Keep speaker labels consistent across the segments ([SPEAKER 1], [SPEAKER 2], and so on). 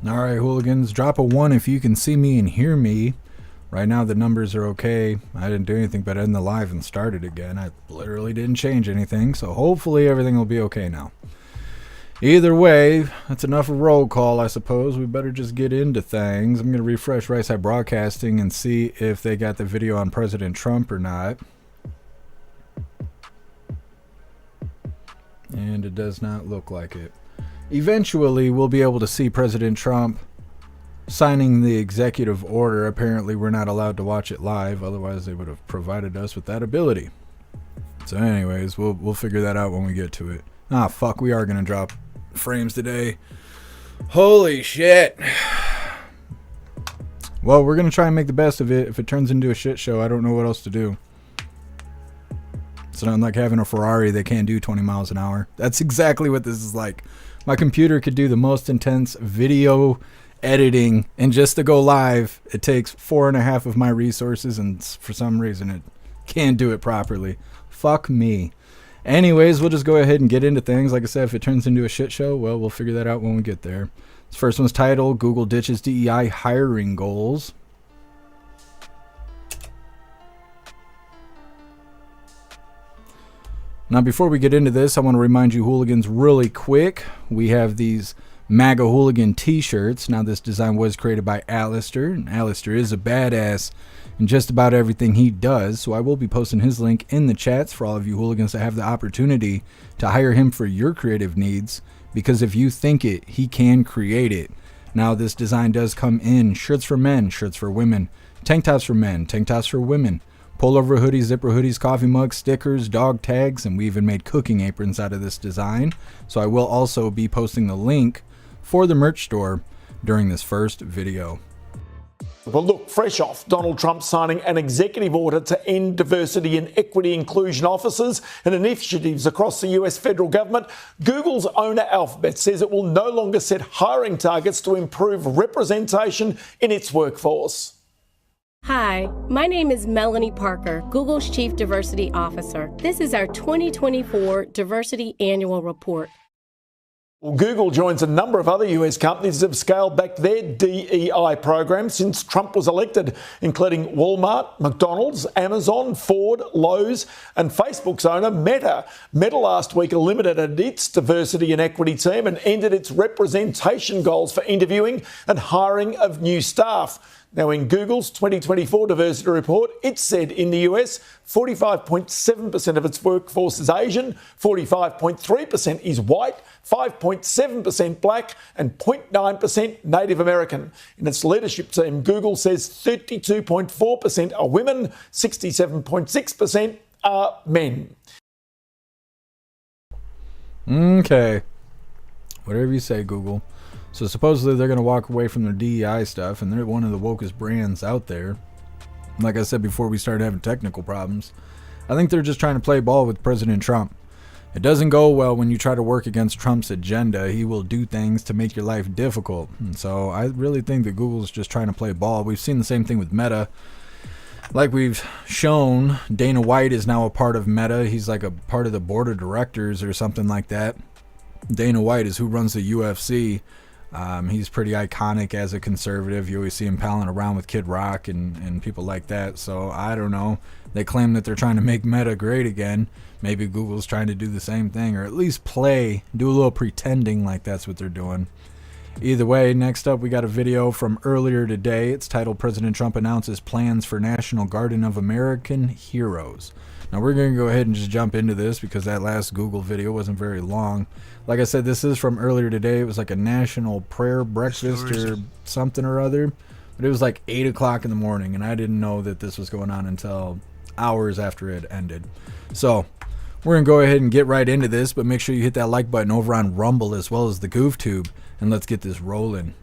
[SPEAKER 1] All right, hooligans, drop a 1 if you can see me and hear me. Right now the numbers are okay. I didn't do anything but end the live and start it again. I literally didn't change anything, so hopefully everything will be okay now. Either way, that's enough of roll call, I suppose. We better just get into things. I'm going to refresh Right Side Broadcasting and see if they got the video on President Trump or not. And it does not look like it. Eventually, we'll be able to see President Trump signing the executive order. Apparently, we're not allowed to watch it live. Otherwise, they would have provided us with that ability. So anyways, we'll figure that out when we get to it. Ah, fuck, we are going to drop frames today. Holy shit. Well, we're going to try and make the best of it. If it turns into a shit show, I don't know what else to do. It's not like having a Ferrari that can't do 20 miles an hour. That's exactly what this is like. My computer could do the most intense video editing, and just to go live, it takes 4.5 of my resources, and for some reason it can't do it properly. Fuck me. Anyways, we'll just go ahead and get into things. Like I said, if it turns into a shit show, well, we'll figure that out when we get there. This first one's titled, Google Ditches DEI Hiring Goals. Now, before we get into this, I want to remind you hooligans really quick. We have these MAGA hooligan t-shirts. Now, this design was created by Alistair, and Alistair is a badass in just about everything he does. So I will be posting his link in the chats for all of you hooligans that have the opportunity to hire him for your creative needs. Because if you think it, he can create it. Now, this design does come in shirts for men, shirts for women, tank tops for men, tank tops for women, pullover hoodies, zipper hoodies, coffee mugs, stickers, dog tags, and we even made cooking aprons out of this design. So I will also be posting the link for the merch store during this first video.
[SPEAKER 2] Well, look, fresh off Donald Trump signing an executive order to end diversity and equity inclusion offices and initiatives across the US federal government, Google's owner Alphabet says it will no longer set hiring targets to improve representation in its workforce.
[SPEAKER 3] Hi, my name is Melanie Parker, Google's Chief Diversity Officer. This is our 2024 Diversity Annual Report.
[SPEAKER 2] Well, Google joins a number of other US companies that have scaled back their DEI program since Trump was elected, including Walmart, McDonald's, Amazon, Ford, Lowe's, and Facebook's owner, Meta. Meta last week eliminated its diversity and equity team and ended its representation goals for interviewing and hiring of new staff. Now, in Google's 2024 diversity report, it said in the US, 45.7% of its workforce is Asian, 45.3% is white, 5.7% black, and 0.9% Native American. In its leadership team, Google says 32.4% are women, 67.6% are men.
[SPEAKER 1] Okay. Whatever you say, Google. So supposedly they're going to walk away from their DEI stuff, and they're one of the wokest brands out there. Like I said before we started having technical problems, I think they're just trying to play ball with President Trump. It doesn't go well when you try to work against Trump's agenda. He will do things to make your life difficult. And so I really think that Google's just trying to play ball. We've seen the same thing with Meta. Like we've shown, Dana White is now a part of Meta. He's like a part of the board of directors or something like that. Dana White is who runs the UFC. He's pretty iconic as a conservative. You always see him palling around with Kid Rock and people like that. So I don't know. They claim that they're trying to make Meta great again. Maybe Google's trying to do the same thing, or at least do a little pretending like that's what they're doing. Either way, next up we got a video from earlier today. It's titled President Trump Announces Plans for National Garden of American Heroes. Now we're going to go ahead and just jump into this because that last Google video wasn't very long. Like I said, this is from earlier today. It was like a national prayer breakfast or something or other. But it was like 8 o'clock in the morning, and I didn't know that this was going on until hours after it ended. So we're going to go ahead and get right into this, but make sure you hit that like button over on Rumble as well as the GoofTube, and let's get this rolling.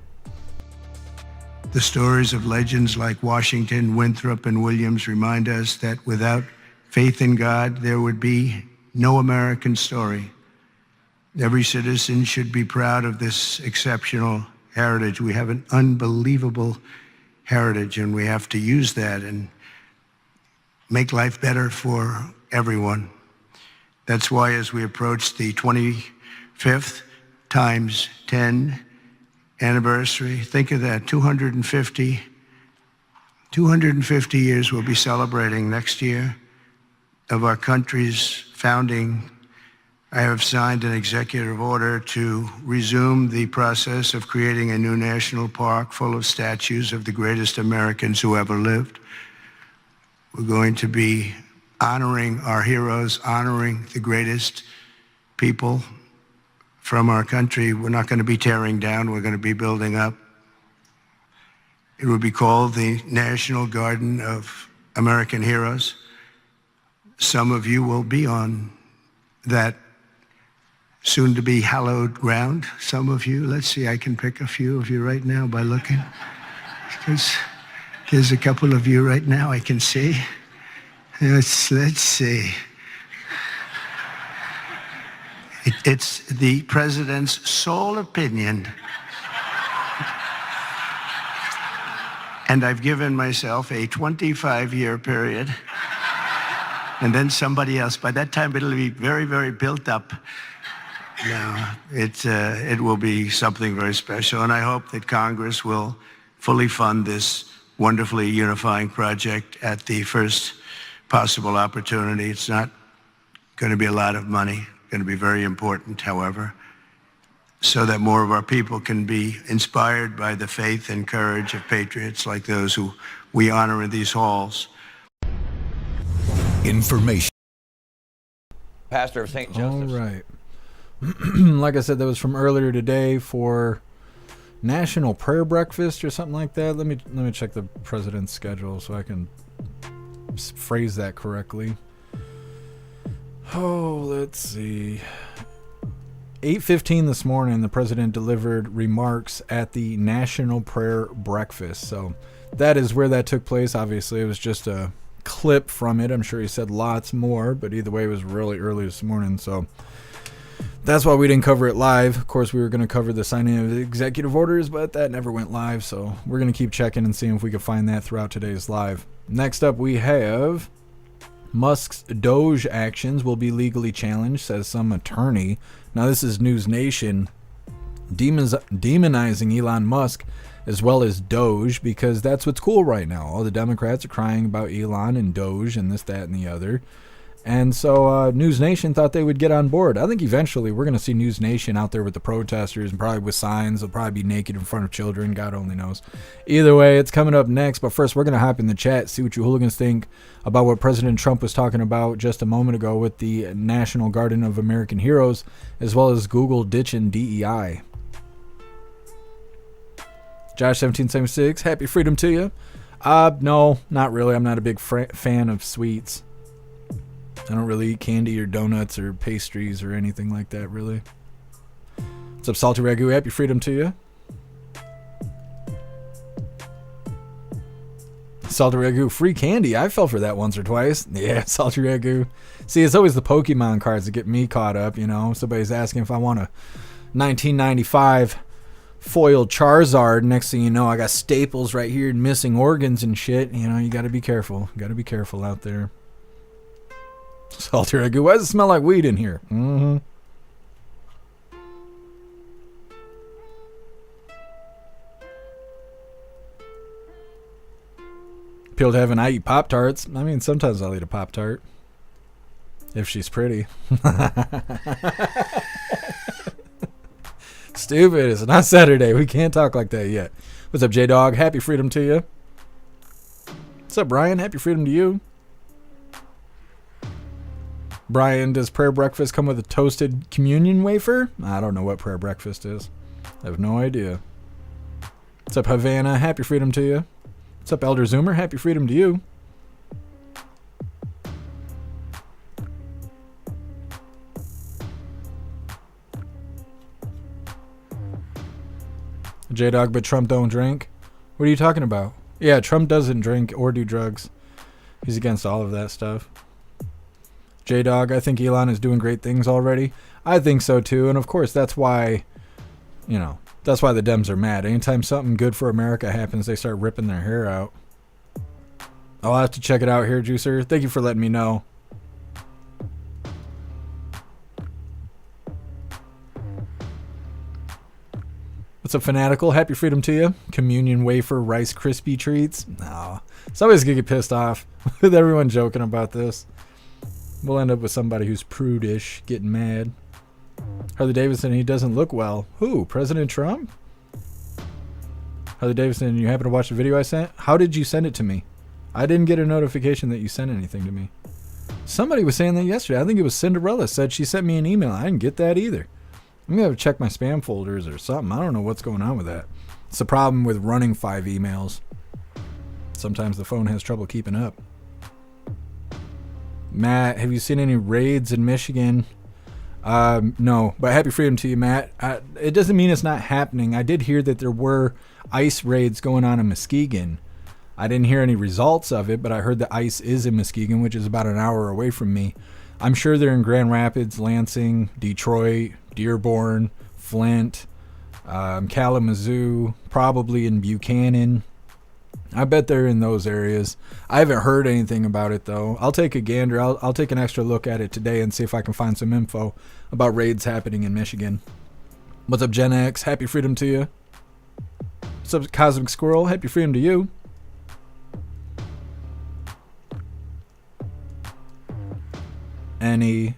[SPEAKER 4] The stories of legends like Washington, Winthrop, and Williams remind us that without faith in God, there would be no American story. Every citizen should be proud of this exceptional heritage. We have an unbelievable heritage, and we have to use that and make life better for everyone. That's why as we approach the 25th times 10 anniversary. Think of that, 250 years we'll be celebrating next year of our country's founding. I have signed an executive order to resume the process of creating a new national park full of statues of the greatest Americans who ever lived. We're going to be honoring our heroes, honoring the greatest people from our country. We're not going to be tearing down, we're going to be building up. It will be called the National Garden of American Heroes. Some of you will be on that soon-to-be hallowed ground. Some of you, let's see, I can pick a few of you right now by looking. Because there's a couple of you right now I can see. Let's see. It's the president's sole opinion. And I've given myself a 25-year period. And then somebody else. By that time, it'll be very, very built up. No, it will be something very special. And I hope that Congress will fully fund this wonderfully unifying project at the first possible opportunity. It's not going to be a lot of money. It's going to be very important, however, so that more of our people can be inspired by the faith and courage of patriots like those who we honor in these halls.
[SPEAKER 5] Information.
[SPEAKER 6] Pastor of St. Joseph's.
[SPEAKER 1] All right. Like I said, that was from earlier today for National Prayer Breakfast or something like that. Let me check the president's schedule so I can phrase that correctly. Oh, let's see. 8:15 this morning, the president delivered remarks at the National Prayer Breakfast. So that is where that took place. Obviously, it was just a clip from it. I'm sure he said lots more, but either way, it was really early this morning. So that's why we didn't cover it live. Of course, we were going to cover the signing of the executive orders, but that never went live. So we're going to keep checking and seeing if we can find that throughout today's live. Next up, we have Musk's DOGE actions will be legally challenged, says some attorney. Now, this is News Nation demonizing Elon Musk as well as DOGE because that's what's cool right now. All the Democrats are crying about Elon and DOGE and this, that, and the other. And so News Nation thought they would get on board. I think eventually we're going to see News Nation out there with the protesters and probably with signs. They'll probably be naked in front of children. God only knows. Either way, it's coming up next. But first, we're going to hop in the chat, see what you hooligans think about what President Trump was talking about just a moment ago with the National Garden of American Heroes, as well as Google ditching DEI. Josh1776, happy freedom to you. No, not really. I'm not a big fan of sweets. I don't really eat candy or donuts or pastries or anything like that, really. What's up, Salty Ragu? Happy freedom to you. Salty Ragu, free candy. I fell for that once or twice. Yeah, Salty Ragu. See, it's always the Pokemon cards that get me caught up, you know. Somebody's asking if I want a 1995 foiled Charizard. Next thing you know, I got staples right here and missing organs and shit. You know, you got to be careful. You got to be careful out there. Salty Ragu, why does it smell like weed in here? Mm-hmm. People to heaven, I eat Pop-Tarts. I mean, sometimes I'll eat a Pop-Tart. If she's pretty. Stupid. It's not Saturday. We can't talk like that yet. What's up, J-Dog? Happy freedom to you. What's up, Brian? Happy freedom to you. Brian, does prayer breakfast come with a toasted communion wafer? I don't know what prayer breakfast is. I have no idea. What's up, Havana? Happy freedom to you. What's up, Elder Zoomer? Happy freedom to you. J-Dog, but Trump don't drink? What are you talking about? Yeah, Trump doesn't drink or do drugs. He's against all of that stuff. J-Dog, I think Elon is doing great things already. I think so too, and of course that's why, you know, that's why the Dems are mad. Anytime something good for America happens, they start ripping their hair out. I'll have to check it out here, Juicer. Thank you for letting me know. What's up, Fanatical? Happy freedom to you. Communion wafer Rice Krispie treats. No. Somebody's going to get pissed off with everyone joking about this. We'll end up with somebody who's prudish, getting mad. Harley Davidson, he doesn't look well. Who? President Trump? Harley Davidson, you happen to watch the video I sent? How did you send it to me? I didn't get a notification that you sent anything to me. Somebody was saying that yesterday. I think it was Cinderella said she sent me an email. I didn't get that either. I'm going to have to check my spam folders or something. I don't know what's going on with that. It's the problem with running 5 emails. Sometimes the phone has trouble keeping up. Matt, have you seen any raids in Michigan? No, but happy freedom to you, Matt. It doesn't mean it's not happening. I did hear that there were ICE raids going on in Muskegon. I didn't hear any results of it, but I heard that ICE is in Muskegon, which is about an hour away from me. I'm sure they're in Grand Rapids, Lansing, Detroit, Dearborn, Flint, Kalamazoo, probably in Buchanan. I bet they're in those areas. I haven't heard anything about it, though. I'll take a gander. I'll take an extra look at it today and see if I can find some info about raids happening in Michigan. What's up, Gen X? Happy freedom to you. What's up, Cosmic Squirrel? Happy freedom to you.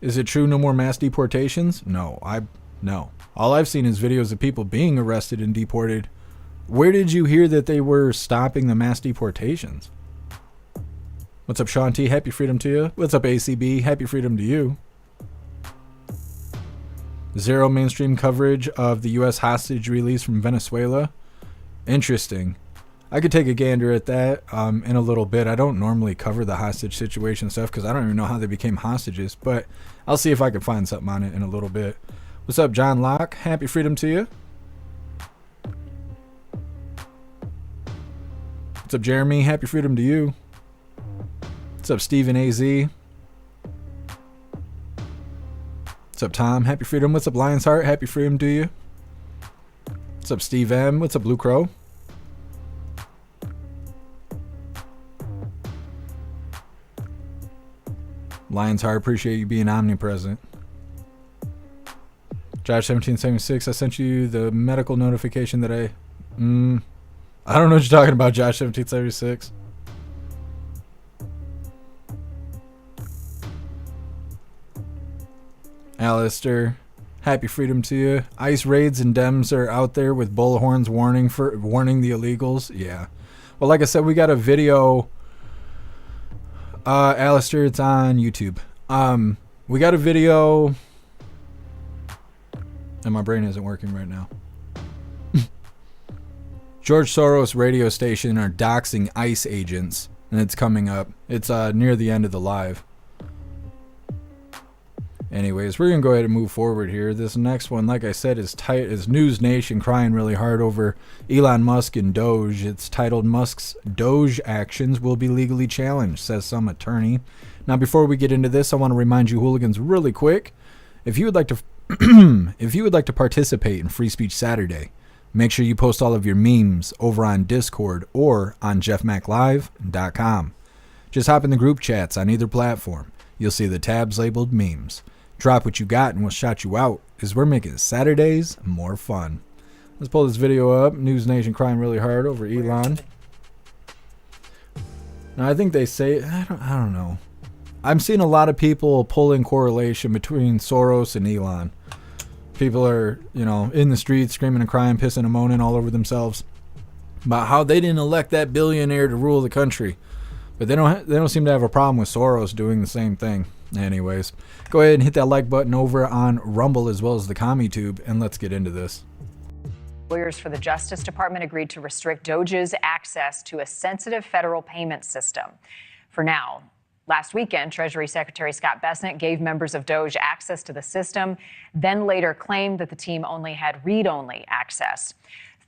[SPEAKER 1] Is it true no more mass deportations? No. All I've seen is videos of people being arrested and deported. Where did you hear that they were stopping the mass deportations? What's up, Sean T? Happy freedom to you. What's up, ACB? Happy freedom to you. Zero mainstream coverage of the U.S. hostage release from Venezuela. Interesting. I could take a gander at that in a little bit. I don't normally cover the hostage situation stuff because I don't even know how they became hostages, but I'll see if I can find something on it in a little bit. What's up, John Locke? Happy freedom to you. What's up, Jeremy? Happy freedom to you. What's up, Stephen AZ? What's up, Tom? Happy freedom. What's up, Lion's Heart? Happy freedom to you. What's up, Steve M? What's up, Blue Crow? Lion's Heart, appreciate you being omnipresent. Josh 1776, I sent you the medical notification that I don't know what you're talking about, Josh 1776. Alistair, happy freedom to you. ICE raids and Dems are out there with bullhorns warning the illegals. Yeah. Well, like I said, we got a video. Alistair, it's on YouTube. We got a video, and my brain isn't working right now. George Soros radio station are doxing ICE agents, and it's coming up. It's near the end of the live. Anyways, we're gonna go ahead and move forward here. This next one, like I said, is News Nation crying really hard over Elon Musk and Doge. It's titled "Musk's Doge actions will be legally challenged," says some attorney. Now, before we get into this, I want to remind you, hooligans, really quick, if you would like to participate in Free Speech Saturday, make sure you post all of your memes over on Discord or on jeffmaclive.com. Just hop in the group chats on either platform. You'll see the tabs labeled memes. Drop what you got and we'll shout you out, as we're making Saturdays more fun. Let's pull this video up. News Nation crying really hard over Elon. Now, I think they say, I don't know. I'm seeing a lot of people pull in correlation between Soros and Elon. People are, in the streets screaming and crying, pissing and moaning all over themselves about how they didn't elect that billionaire to rule the country. But they don't seem to have a problem with Soros doing the same thing. Anyways, go ahead and hit that like button over on Rumble as well as the CommuTube, and let's get into this.
[SPEAKER 5] Lawyers for the Justice Department agreed to restrict DOGE's access to a sensitive federal payment system. For now, last weekend, Treasury Secretary Scott Bessent gave members of DOGE access to the system, then later claimed that the team only had read-only access.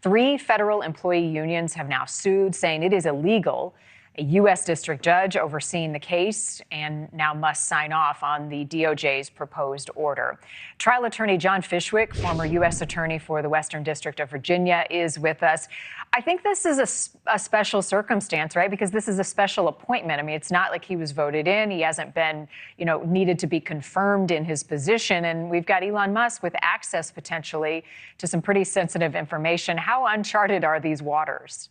[SPEAKER 5] 3 federal employee unions have now sued, saying it is illegal. a U.S. district judge overseeing the case and now must sign off on the DOJ's proposed order. Trial attorney John Fishwick, former U.S. attorney for the Western District of Virginia, is with us. I think this is a special circumstance, right? Because this is a special appointment. I mean, it's not like he was voted in. He hasn't been, needed to be confirmed in his position. And we've got Elon Musk with access potentially to some pretty sensitive information. How uncharted are these waters?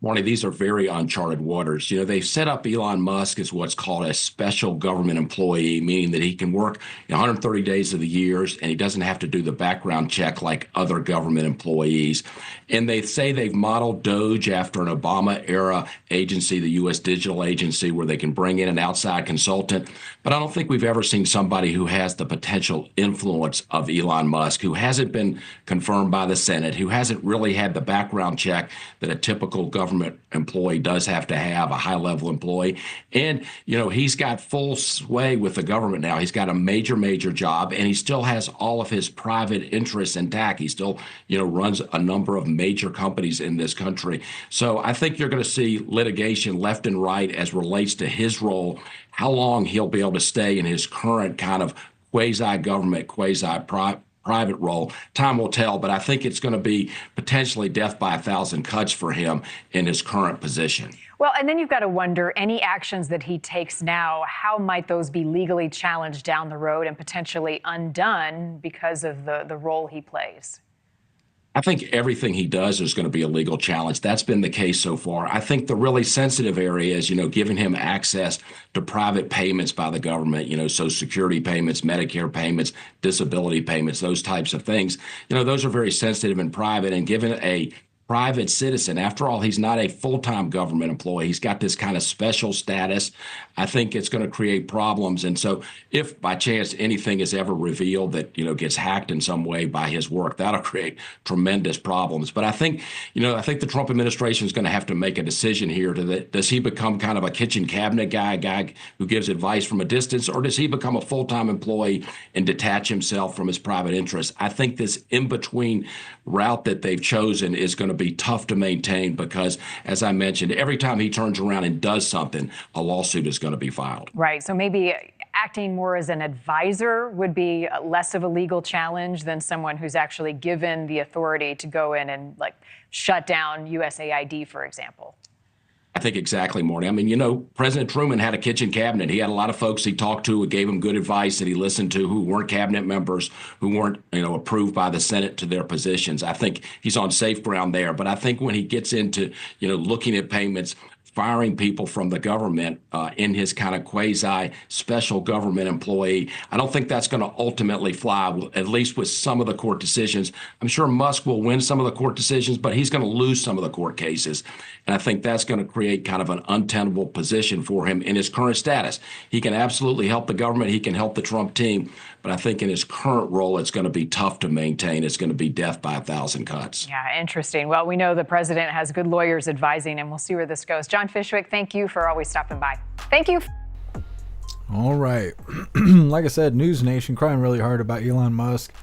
[SPEAKER 7] Marnie, these are very uncharted waters. They've set up Elon Musk as what's called a special government employee, meaning that he can work 130 days of the year and he doesn't have to do the background check like other government employees. And they say they've modeled DOGE after an Obama-era agency, the U.S. Digital Agency, where they can bring in an outside consultant. But I don't think we've ever seen somebody who has the potential influence of Elon Musk, who hasn't been confirmed by the Senate, who hasn't really had the background check that a typical government employee does have to have, a high-level employee. And, he's got full sway with the government now. He's got a major job, and he still has all of his private interests intact. He still, runs a number of major companies in this country. So I think you're going to see litigation left and right as relates to his role, how long he'll be able to stay in his current kind of quasi-government, quasi-private role. Time will tell, but I think it's going to be potentially death by 1,000 cuts for him in his current position.
[SPEAKER 5] Well, and then you've got to wonder, any actions that he takes now, how might those be legally challenged down the road and potentially undone because of the role he plays?
[SPEAKER 7] I think everything he does is going to be a legal challenge. That's been the case so far. I think the really sensitive area is, giving him access to private payments by the government, Social Security payments, Medicare payments, disability payments, those types of things. Those are very sensitive and private, and given a private citizen. After all, he's not a full-time government employee. He's got this kind of special status. I think it's going to create problems. And so if by chance anything is ever revealed that, gets hacked in some way by his work, that'll create tremendous problems. But I think the Trump administration is going to have to make a decision here. Does he become kind of a kitchen cabinet guy, a guy who gives advice from a distance, or does he become a full-time employee and detach himself from his private interests? I think this in-between route that they've chosen is going to be tough to maintain because, as I mentioned, every time he turns around and does something, a lawsuit is going to be filed.
[SPEAKER 5] Right. So maybe acting more as an advisor would be less of a legal challenge than someone who's actually given the authority to go in and shut down USAID, for example.
[SPEAKER 7] I think exactly, Morty. I mean, President Truman had a kitchen cabinet. He had a lot of folks he talked to who gave him good advice that he listened to who weren't cabinet members, who weren't, approved by the Senate to their positions. I think he's on safe ground there. But I think when he gets into, looking at payments, firing people from the government in his kind of quasi-special government employee, I don't think that's going to ultimately fly, at least with some of the court decisions. I'm sure Musk will win some of the court decisions, but he's going to lose some of the court cases. And I think that's going to create kind of an untenable position for him in his current status. He can absolutely help the government. He can help the Trump team. But I think in his current role, it's going to be tough to maintain. It's going to be death by 1,000 cuts.
[SPEAKER 5] Yeah, interesting. Well, we know the president has good lawyers advising, and we'll see where this goes. John Fishwick, thank you for always stopping by. Thank you.
[SPEAKER 1] All right. Like I said, News Nation crying really hard about Elon Musk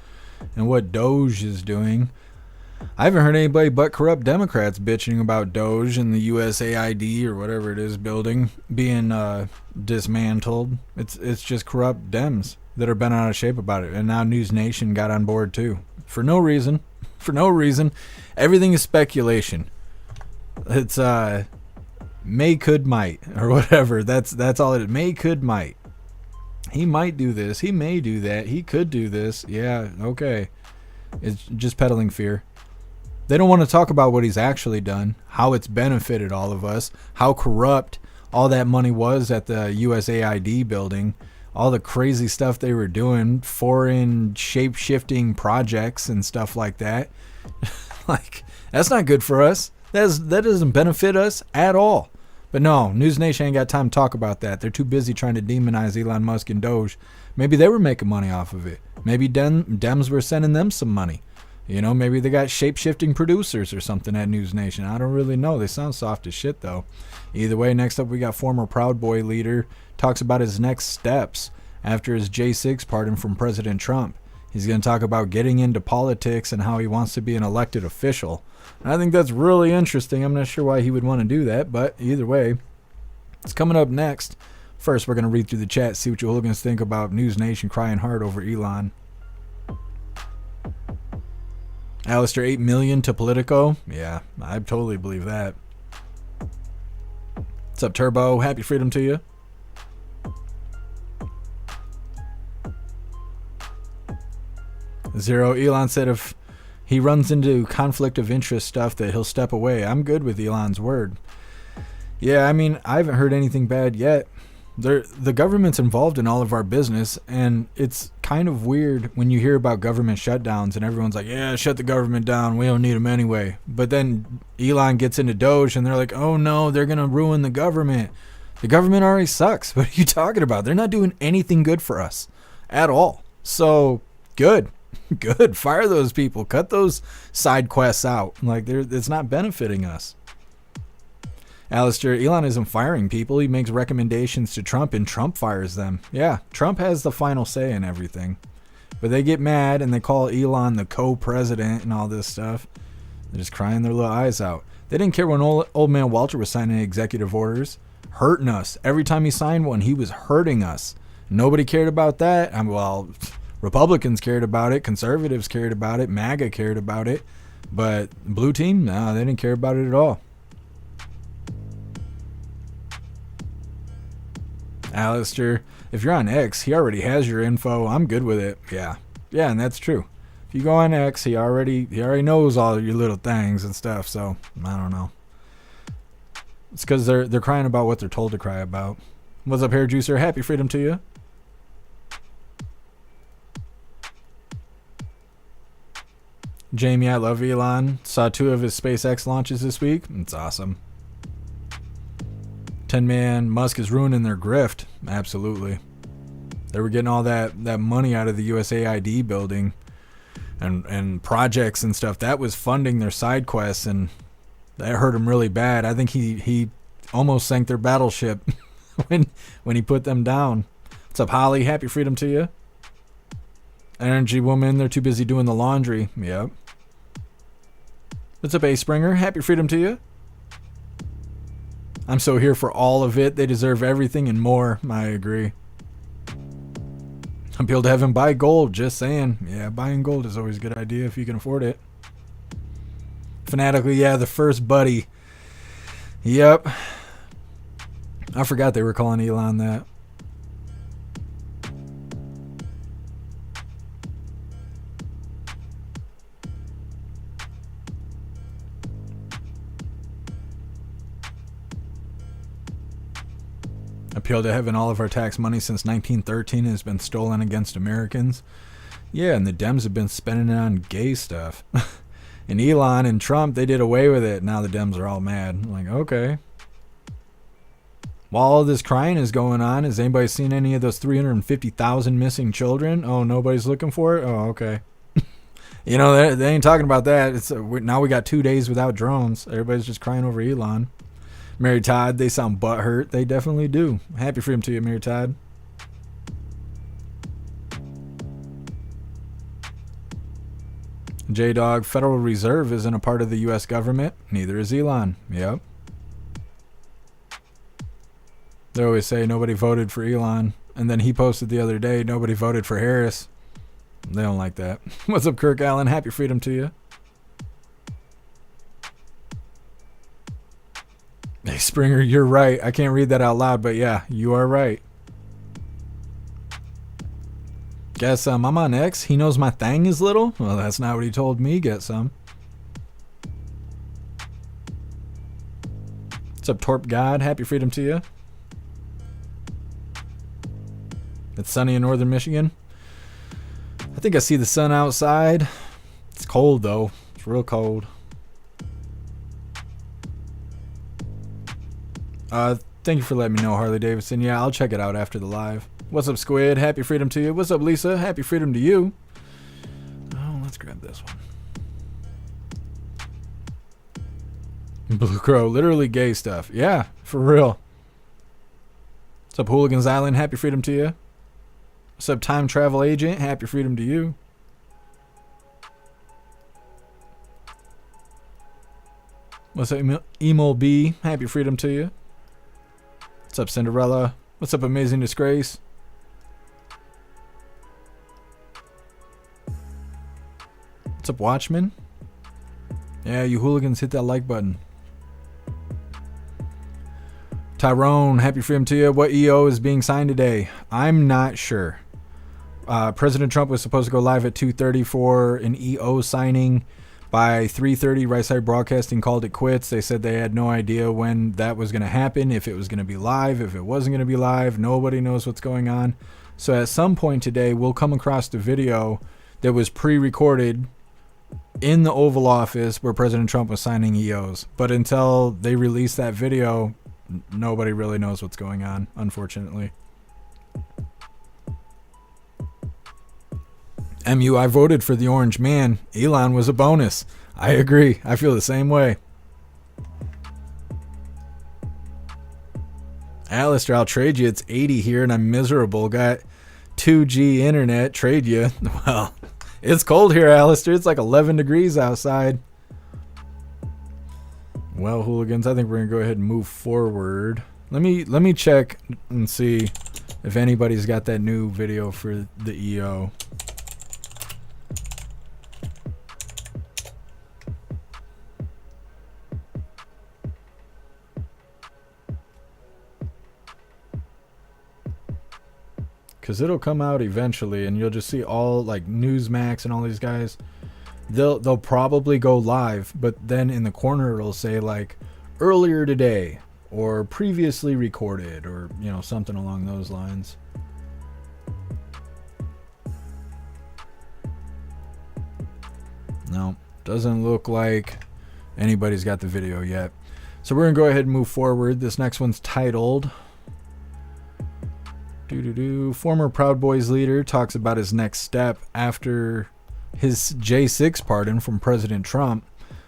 [SPEAKER 1] and what DOGE is doing. I haven't heard anybody but corrupt Democrats bitching about DOGE and the USAID or whatever it is building being dismantled. It's just corrupt Dems that are bent out of shape about it. And now News Nation got on board too. For no reason. Everything is speculation. It's may, could, might, or whatever. That's all it is. May, could, might. He might do this. He may do that. He could do this. Yeah, okay. It's just peddling fear. They don't want to talk about what he's actually done, how it's benefited all of us, how corrupt all that money was at the USAID building, all the crazy stuff they were doing, foreign shape-shifting projects and stuff like that. That's not good for us. That doesn't benefit us at all. But no, News Nation ain't got time to talk about that. They're too busy trying to demonize Elon Musk and Doge. Maybe they were making money off of it. Maybe Dems were sending them some money. Maybe they got shape-shifting producers or something at News Nation. I don't really know. They sound soft as shit, though. Either way, next up we got former Proud Boy leader. Talks about his next steps after his J6 pardon from President Trump. He's going to talk about getting into politics and how he wants to be an elected official. And I think that's really interesting. I'm not sure why he would want to do that, but either way, It's coming up next. First, we're going to read through the chat, see what you hooligans think about News Nation crying hard over Elon. Alistair, 8 million to Politico? Yeah, I totally believe that. What's up, Turbo? Happy freedom to you. Zero, Elon said if he runs into conflict of interest stuff that he'll step away. I'm good with Elon's word. Yeah, I mean, I haven't heard anything bad yet. The government's involved in all of our business, and it's kind of weird when you hear about government shutdowns and everyone's like, yeah, shut the government down. We don't need them anyway. But then Elon gets into Doge and they're like, oh no, they're going to ruin the government. The government already sucks. What are you talking about? They're not doing anything good for us at all. So good. Good. Fire those people. Cut those side quests out. Like, it's not benefiting us. Alistair, Elon isn't firing people. He makes recommendations to Trump and Trump fires them. Yeah, Trump has the final say in everything. But they get mad and they call Elon the co-president and all this stuff. They're just crying their little eyes out. They didn't care when old man Walter was signing executive orders. Hurting us. Every time he signed one, he was hurting us. Nobody cared about that. Well, Republicans cared about it. Conservatives cared about it. MAGA cared about it. But Blue Team, no, they didn't care about it at all. Alistair, if you're on X, he already has your info. I'm good with it. Yeah, and that's true. If you go on X, he already knows all your little things and stuff. So I don't know. It's because they're crying about what they're told to cry about. What's up, Hair Juicer? Happy freedom to you. Jamie, I love Elon. Saw 2 of his SpaceX launches this week. It's awesome. 10-man, Musk is ruining their grift. Absolutely. They were getting all that money out of the USAID building and projects and stuff. That was funding their side quests, and that hurt him really bad. I think he almost sank their battleship when he put them down. What's up, Holly? Happy freedom to you. Energy Woman, they're too busy doing the laundry. Yep. What's up, A Springer? Happy freedom to you. I'm so here for all of it. They deserve everything and more. I agree. Appeal to heaven, buy gold. Just saying. Yeah, buying gold is always a good idea if you can afford it. Fanatically, yeah, the first buddy. Yep. I forgot they were calling Elon that. Appeal to heaven, all of our tax money since 1913 has been stolen against Americans. Yeah, and the Dems have been spending it on gay stuff. And Elon and Trump, they did away with it. Now the Dems are all mad. I'm like, okay. While all this crying is going on, has anybody seen any of those 350,000 missing children? Oh, nobody's looking for it? Oh, okay. You know, they ain't talking about that. It's now we got 2 days without drones. Everybody's just crying over Elon. Mary Todd, they sound butthurt. They definitely do. Happy freedom to you, Mary Todd. J-Dog, Federal Reserve isn't a part of the U.S. government. Neither is Elon. Yep. They always say nobody voted for Elon. And then he posted the other day, nobody voted for Harris. They don't like that. What's up, Kirk Allen? Happy freedom to you. Hey, Springer, you're right. I can't read that out loud, but yeah, you are right. Guess I'm on X. He knows my thang is little? Well, that's not what he told me. Get some. What's up, Torp God? Happy freedom to you. It's sunny in northern Michigan. I think I see the sun outside. It's cold, though. It's real cold. Thank you for letting me know, Harley Davidson. Yeah, I'll check it out after the live. What's up, Squid? Happy freedom to you. What's up, Lisa? Happy freedom to you. Oh, let's grab this one. Blue Crow, literally gay stuff. Yeah, for real. What's up, Hooligans Island? Happy freedom to you. What's up, Time Travel Agent? Happy freedom to you. What's up, Emo B? Happy freedom to you. What's What's up, Cinderella? What's up, Amazing Disgrace? What's up, Watchmen? Yeah, you hooligans, hit that like button. Tyrone, happy freedom to you. What EO is being signed today? I'm not sure. President Trump was supposed to go live at 2:30 for an EO signing. By 3:30, Right Side Broadcasting called it quits. They said they had no idea when that was going to happen, if it was going to be live, if it wasn't going to be live. Nobody knows what's going on. So at some point today, we'll come across the video that was pre-recorded in the Oval Office where President Trump was signing EOs. But until they release that video, nobody really knows what's going on, unfortunately. MU, I voted for the orange man. Elon was a bonus. I agree. I feel the same way. Alistair, I'll trade you. It's 80 here and I'm miserable. Got 2G internet. Trade you. Well, it's cold here, Alistair. It's like 11 degrees outside. Well, hooligans, I think we're going to go ahead and move forward. Let me check and see if anybody's got that new video for the EO. Because it'll come out eventually, and you'll just see all, like, Newsmax and all these guys. They'll probably go live, but then in the corner it'll say, like, earlier today, or previously recorded, or, you know, something along those lines. No, doesn't look like anybody's got the video yet. So we're going to go ahead and move forward. This next one's titled... Former Proud Boys leader talks about his next step after his J6 pardon from President Trump.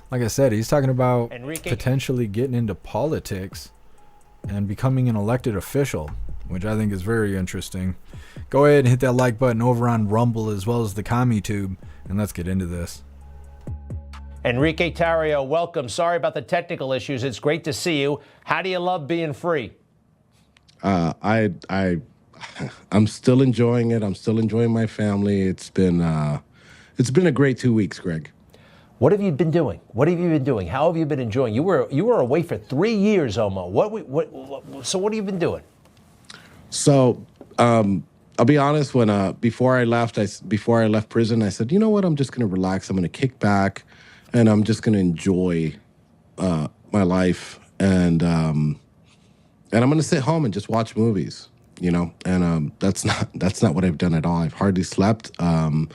[SPEAKER 1] Like I said, he's talking about potentially getting into politics and becoming an elected official, which I think is very interesting. Go ahead and hit that like button over on Rumble as well as the CommuTube, and let's get into this.
[SPEAKER 8] Enrique Tarrio, welcome. Sorry about the technical issues. It's great to see you. How do you love being free?
[SPEAKER 9] I'm still enjoying it. I'm still enjoying my family. It's been a great 2 weeks, Greg.
[SPEAKER 8] What have you been doing? What have you been doing? How have you been enjoying? You were away for 3 years, Omo. So what have you been doing?
[SPEAKER 9] So I'll be honest. When before I left prison, I said, you know what? I'm just going to relax. I'm going to kick back, and I'm just going to enjoy my life, and I'm going to sit home and just watch movies. You know, and that's not what I've done at all. I've hardly slept. I've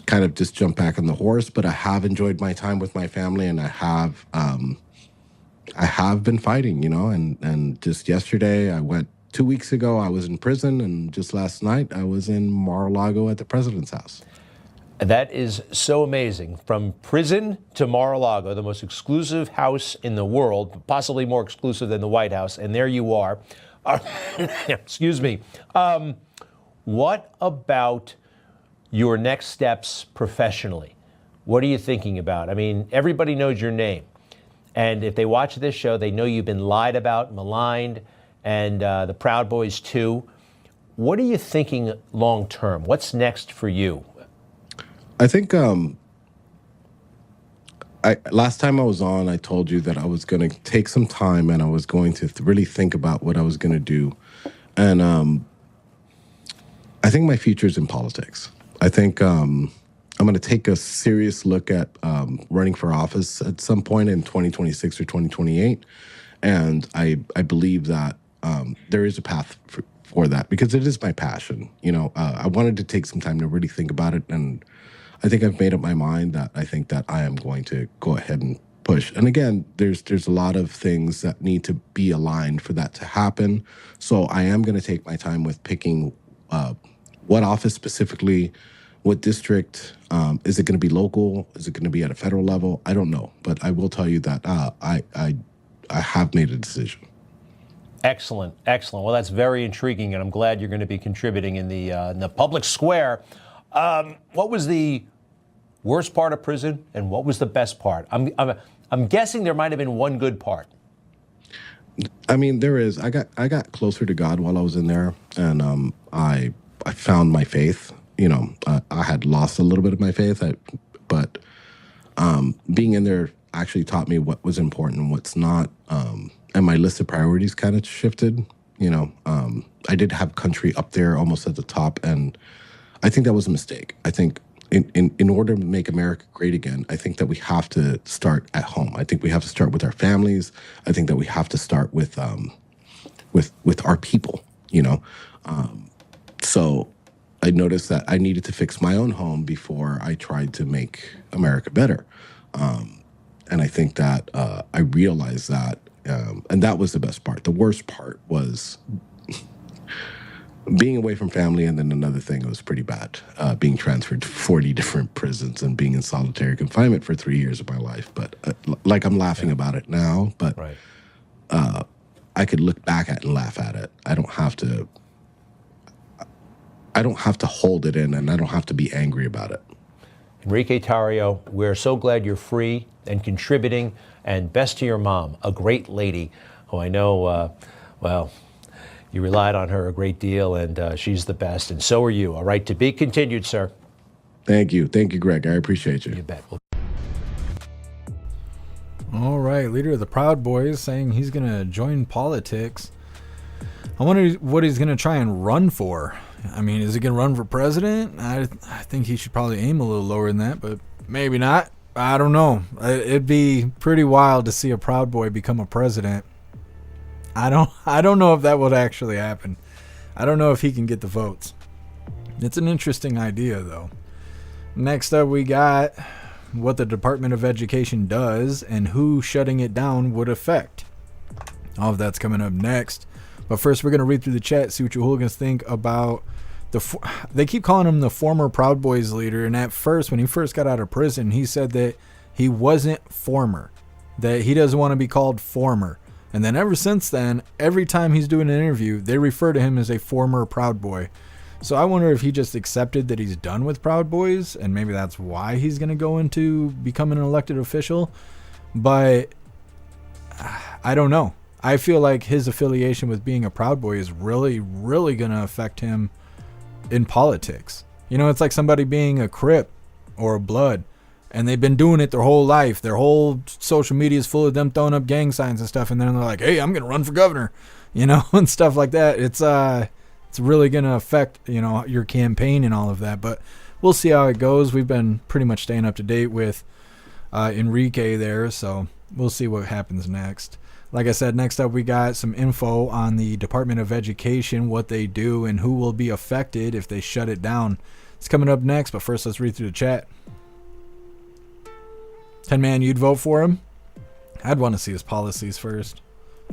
[SPEAKER 9] kind of just jumped back on the horse, but I have enjoyed my time with my family, and I have been fighting. You know, and just yesterday, 2 weeks ago, I was in prison, and just last night, I was in Mar-a-Lago at the president's house.
[SPEAKER 8] That is so amazing. From prison to Mar-a-Lago, the most exclusive house in the world, possibly more exclusive than the White House, and there you are. Excuse me. What about your next steps professionally? What are you thinking about? I mean, everybody knows your name. And if they watch this show, they know you've been lied about, maligned, and the Proud Boys too. What are you thinking long term? What's next for you?
[SPEAKER 9] I think last time I was on, I told you that I was going to take some time and I was going to really think about what I was going to do. And I think my future is in politics. I think I'm going to take a serious look at running for office at some point in 2026 or 2028. And I believe that there is a path for that because it is my passion. You know, I wanted to take some time to really think about it, and I think I've made up my mind that I think that I am going to go ahead and push. And again, there's a lot of things that need to be aligned for that to happen. So I am going to take my time with picking what office specifically, what district. Is it going to be local? Is it going to be at a federal level? I don't know. But I will tell you that I have made a decision.
[SPEAKER 8] Excellent, excellent. Well, that's very intriguing, and I'm glad you're going to be contributing in the public square. What was the worst part of prison, and what was the best part? I'm guessing there might have been one good part.
[SPEAKER 9] I mean, there is. I got closer to God while I was in there, and I found my faith. You know, I had lost a little bit of my faith, but being in there actually taught me what was important and what's not. And my list of priorities kind of shifted. You know, I did have country up there almost at the top, and I think that was a mistake. I think in order to make America great again, I think that we have to start at home. I think we have to start with our families. I think that we have to start with our people. You know, so I noticed that I needed to fix my own home before I tried to make America better. And I think that I realized that, and that was the best part. The worst part was being away from family, and then another thing that was pretty bad, being transferred to 40 different prisons and being in solitary confinement for 3 years of my life. But like, I'm laughing about it now, but
[SPEAKER 8] Right.
[SPEAKER 9] I could look back at and laugh at it. I don't have to hold it in, and I don't have to be angry about it.
[SPEAKER 8] Enrique Tarrio, we're so glad you're free and contributing, and best to your mom, a great lady who I know, well, you relied on her a great deal, and she's the best, and so are you. All right, to be continued, sir.
[SPEAKER 9] Thank you, Greg. I appreciate you.
[SPEAKER 8] You bet.
[SPEAKER 1] All right, leader of the Proud Boys saying he's going to join politics. I wonder what he's going to try and run for. I mean, is he going to run for president? I think he should probably aim a little lower than that, but maybe not. I don't know. It'd be pretty wild to see a Proud Boy become a president. I don't know if that would actually happen. I don't know if he can get the votes. It's an interesting idea, though. Next up, we got what the Department of Education does and who shutting it down would affect. All of that's coming up next. But first, we're going to read through the chat, see what you hooligans think about they keep calling him the former Proud Boys leader. And at first, when he first got out of prison, he said that he wasn't former, that he doesn't want to be called former. And then ever since then, every time he's doing an interview, they refer to him as a former Proud Boy. So I wonder if he just accepted that he's done with Proud Boys, and maybe that's why he's going to go into becoming an elected official. But I don't know. I feel like his affiliation with being a Proud Boy is really, really going to affect him in politics. You know, it's like somebody being a Crip or a Blood, and they've been doing it their whole life. Their whole social media is full of them throwing up gang signs and stuff, and then they're like, hey, I'm going to run for governor, you know, and stuff like that. It's really going to affect, you know, your campaign and all of that. But we'll see how it goes. We've been pretty much staying up to date with Enrique there, so we'll see what happens next. Like I said, next up we got some info on the Department of Education, what they do, and who will be affected if they shut it down. It's coming up next, but first let's read through the chat. 10-man, you'd vote for him? I'd want to see his policies first.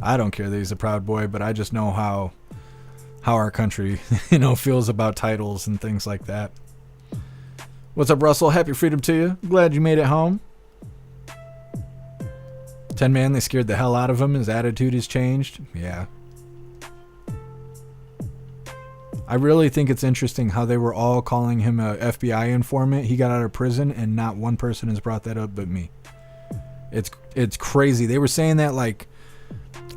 [SPEAKER 1] I don't care that he's a Proud Boy, but I just know how our country, you know, feels about titles and things like that. What's up, Russell? Happy freedom to you. Glad you made it home. 10-man, they scared the hell out of him. His attitude has changed. Yeah. I really think it's interesting how they were all calling him a FBI informant. He got out of prison, and not one person has brought that up but me. It's crazy. They were saying that like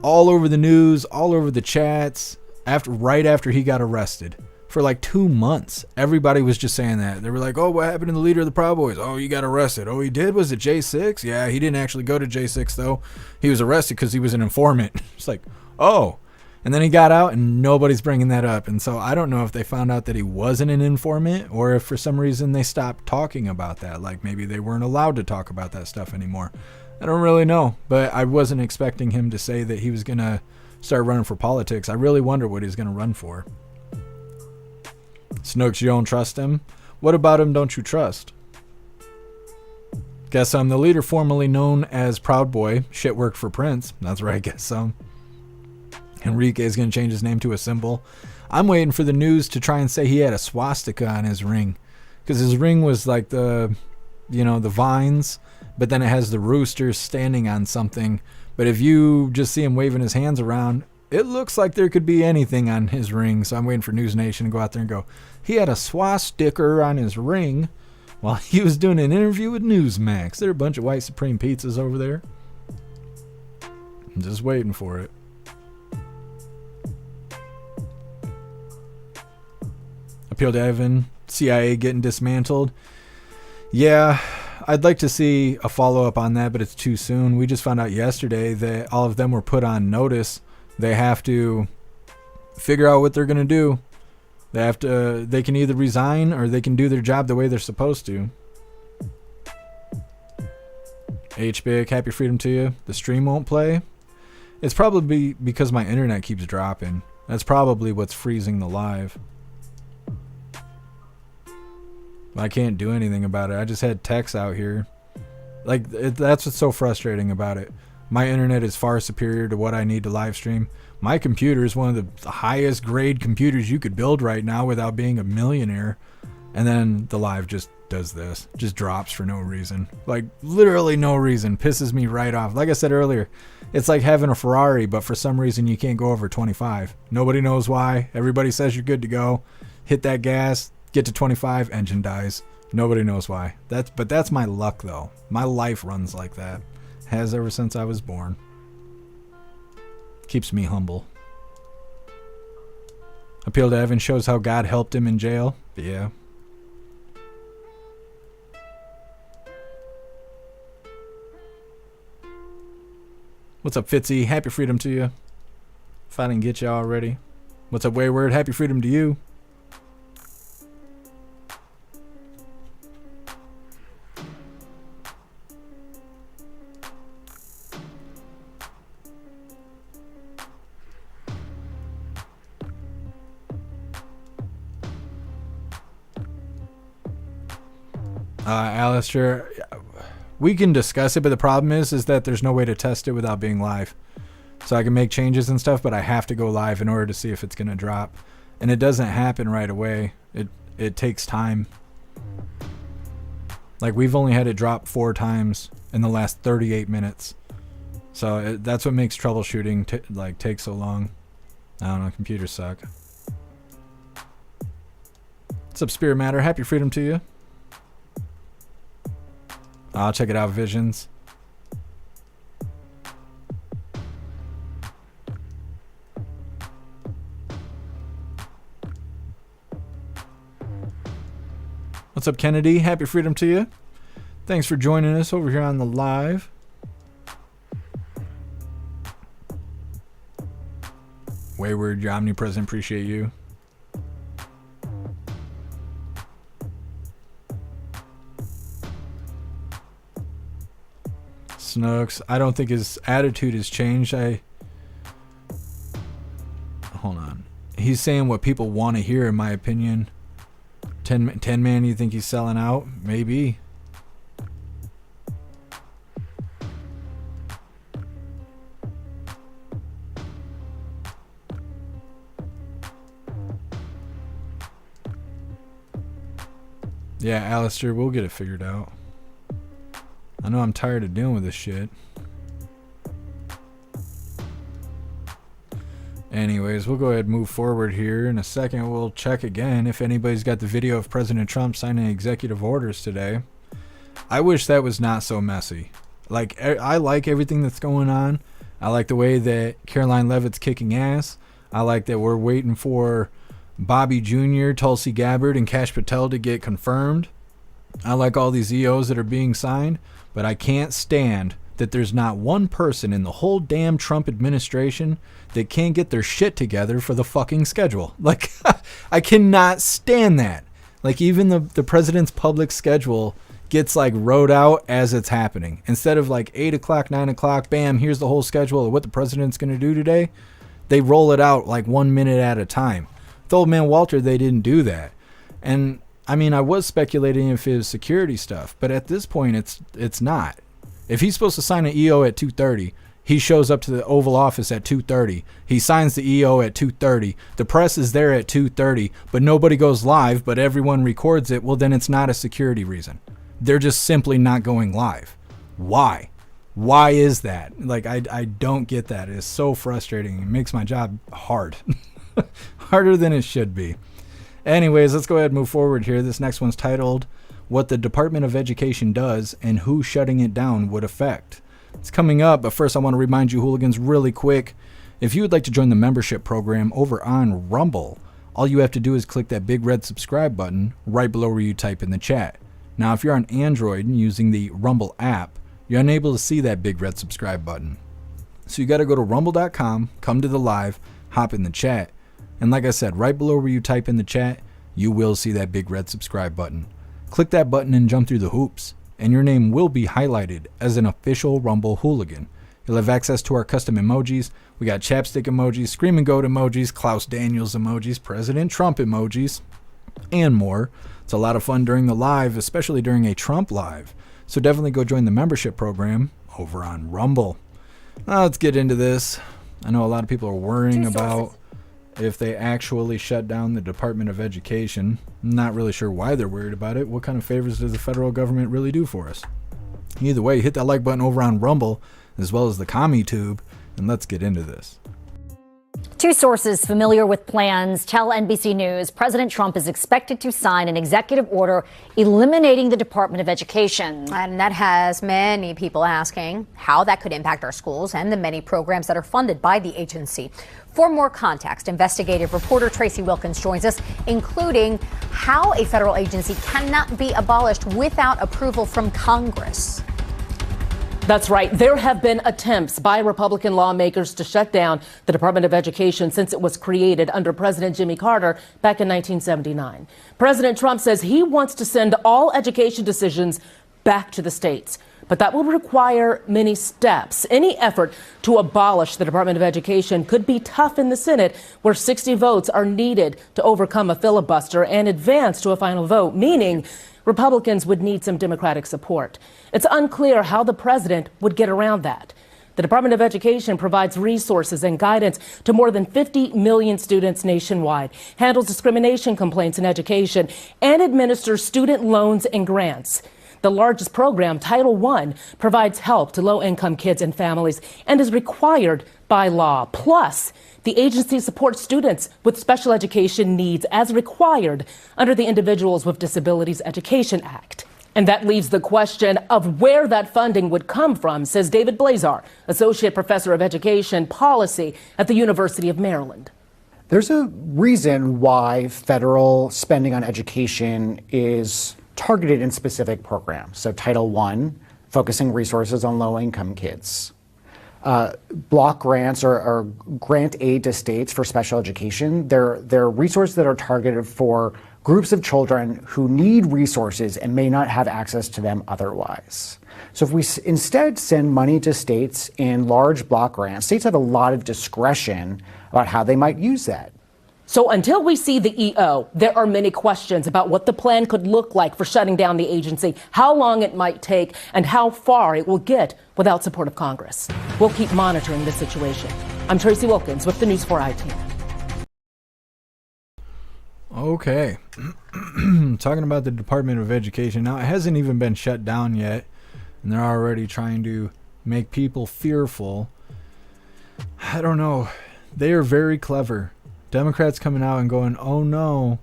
[SPEAKER 1] all over the news, all over the chats, right after he got arrested. For like 2 months, everybody was just saying that. They were like, oh, what happened to the leader of the Proud Boys? Oh, he got arrested. Oh, he did? Was it J6? Yeah, he didn't actually go to J6, though. He was arrested because he was an informant. It's like, oh. And then he got out, and nobody's bringing that up. And so I don't know if they found out that he wasn't an informant, or if for some reason they stopped talking about that. Like maybe they weren't allowed to talk about that stuff anymore. I don't really know. But I wasn't expecting him to say that he was going to start running for politics. I really wonder what he's going to run for. Snooks, you don't trust him? What about him don't you trust? Guess I'm the leader formerly known as Proud Boy. Shit worked for Prince. That's right, guess so. Enrique is going to change his name to a symbol. I'm waiting for the news to try and say he had a swastika on his ring. Because his ring was like the vines, but then it has the rooster standing on something. But if you just see him waving his hands around, it looks like there could be anything on his ring. So I'm waiting for News Nation to go out there and go, he had a swastika on his ring while he was doing an interview with Newsmax. There are a bunch of white supreme pizzas over there. I'm just waiting for it. Appeal to Evan. CIA getting dismantled. Yeah, I'd like to see a follow-up on that, but it's too soon. We just found out yesterday that all of them were put on notice. They have to figure out what they're going to do. They can either resign or they can do their job the way they're supposed to. HBIC, happy freedom to you. The stream won't play. It's probably because my internet keeps dropping. That's probably what's freezing the live. I can't do anything about it. I just had techs out here. Like, that's what's so frustrating about it. My internet is far superior to what I need to live stream. My computer is one of the highest grade computers you could build right now without being a millionaire. And then the live just does this. Just drops for no reason. Like, literally no reason. Pisses me right off. Like I said earlier, it's like having a Ferrari, but for some reason you can't go over 25. Nobody knows why. Everybody says you're good to go. Hit that gas. Get to 25, engine dies. Nobody knows why. But that's my luck, though. My life runs like that. Has ever since I was born. Keeps me humble. Appeal to Evan shows how God helped him in jail. Yeah. What's up, Fitzy? Happy freedom to you. If I didn't get you already. What's up, Wayward? Happy freedom to you. Alistair, we can discuss it, but the problem is that there's no way to test it without being live. So I can make changes and stuff, but I have to go live in order to see if it's going to drop. And it doesn't happen right away. It takes time. Like, we've only had it drop 4 times in the last 38 minutes. So that's what makes troubleshooting take so long. I don't know, computers suck. What's up, Spirit Matter? Happy freedom to you. I'll check it out, Visions. What's up, Kennedy? Happy freedom to you. Thanks for joining us over here on the live. Wayward, you're omnipresent. Appreciate you. Snooks, I don't think his attitude has changed. Hold on. He's saying what people want to hear, in my opinion. 10 man, you think he's selling out? Maybe. Yeah, Alistair, we'll get it figured out. I know I'm tired of dealing with this shit. Anyways, we'll go ahead and move forward here. In a second, we'll check again if anybody's got the video of President Trump signing executive orders today. I wish that was not so messy. Like, I like everything that's going on. I like the way that Caroline Leavitt's kicking ass. I like that we're waiting for Bobby Jr., Tulsi Gabbard, and Kash Patel to get confirmed. I like all these EOs that are being signed. But I can't stand that there's not one person in the whole damn Trump administration that can't get their shit together for the fucking schedule. Like, I cannot stand that. Like, even the president's public schedule gets, like, wrote out as it's happening. Instead of, like, 8 o'clock, 9 o'clock, bam, here's the whole schedule of what the president's going to do today. They roll it out, like, 1 minute at a time. With old man Walter, they didn't do that. And I mean, I was speculating if it was security stuff, but at this point, it's not. If he's supposed to sign an EO at 2:30, he shows up to the Oval Office at 2:30. He signs the EO at 2:30. The press is there at 2:30, but nobody goes live, but everyone records it. Well, then it's not a security reason. They're just simply not going live. Why? Why is that? Like, I don't get that. It's so frustrating. It makes my job hard. Harder than it should be. Anyways, let's go ahead and move forward here. This next one's titled, What the Department of Education Does and Who Shutting It Down Would Affect. It's coming up, but first I want to remind you, hooligans, really quick, if you would like to join the membership program over on Rumble, all you have to do is click that big red subscribe button right below where you type in the chat. Now, if you're on Android and using the Rumble app, you're unable to see that big red subscribe button. So you got to go to rumble.com, come to the live, hop in the chat. And like I said, right below where you type in the chat, you will see that big red subscribe button. Click that button and jump through the hoops, and your name will be highlighted as an official Rumble hooligan. You'll have access to our custom emojis. We got chapstick emojis, scream and goat emojis, Klaus Daniels emojis, President Trump emojis, and more. It's a lot of fun during the live, especially during a Trump live. So definitely go join the membership program over on Rumble. Now let's get into this. I know a lot of people are worrying about if they actually shut down the Department of Education. I'm not really sure why they're worried about it. What kind of favors does the federal government really do for us? Either way, hit that like button over on Rumble as well as the Commie Tube, and let's get into this.
[SPEAKER 10] Two sources familiar with plans tell NBC News President Trump is expected to sign an executive order eliminating the Department of Education.
[SPEAKER 11] And that has many people asking how that could impact our schools and the many programs that are funded by the agency. For more context, investigative reporter Tracy Wilkins joins us, including how a federal agency cannot be abolished without approval from Congress.
[SPEAKER 12] That's right. There have been attempts by Republican lawmakers to shut down the Department of Education since it was created under President Jimmy Carter back in 1979. President Trump says he wants to send all education decisions back to the states, but that will require many steps. Any effort to abolish the Department of Education could be tough in the Senate, where 60 votes are needed to overcome a filibuster and advance to a final vote, meaning Republicans would need some Democratic support. It's unclear how the president would get around that. The Department of Education provides resources and guidance to more than 50 million students nationwide, handles discrimination complaints in education, and administers student loans and grants. The largest program, Title I, provides help to low-income kids and families and is required by law. Plus, the agency supports students with special education needs as required under the Individuals with Disabilities Education Act. And that leaves the question of where that funding would come from, says David Blazar, Associate Professor of Education Policy at the University of Maryland.
[SPEAKER 13] There's a reason why federal spending on education is targeted in specific programs. So Title I, focusing resources on low-income kids. Block grants or grant aid to states for special education. They're resources that are targeted for groups of children who need resources and may not have access to them otherwise. So if we instead send money to states in large block grants, states have a lot of discretion about how they might use that.
[SPEAKER 12] So until we see the EO, there are many questions about what the plan could look like for shutting down the agency, how long it might take, and how far it will get without support of Congress. We'll keep monitoring the situation. I'm Tracy Wilkins with the News 4 IT.
[SPEAKER 1] Okay. Talking about the Department of Education. Now, it hasn't even been shut down yet, and they're already trying to make people fearful. I don't know. They are very clever. Democrats coming out and going, oh no,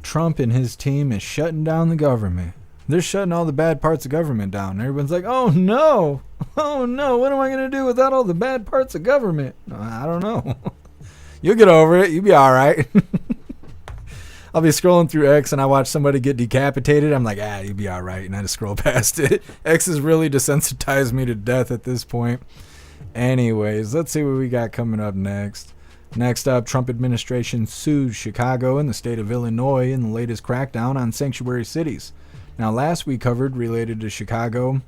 [SPEAKER 1] Trump and his team is shutting down the government. They're shutting all the bad parts of government down. Everyone's like, oh no, what am I going to do without all the bad parts of government? I don't know. You'll get over it. You'll be all right. I'll be scrolling through X and I watch somebody get decapitated. I'm like, you'll be all right. And I just scroll past it. X has really desensitized me to death at this point. Anyways, let's see what we got coming up next. Next up, Trump administration sued Chicago and the state of Illinois in the latest crackdown on sanctuary cities. Now, last we covered related to Chicago,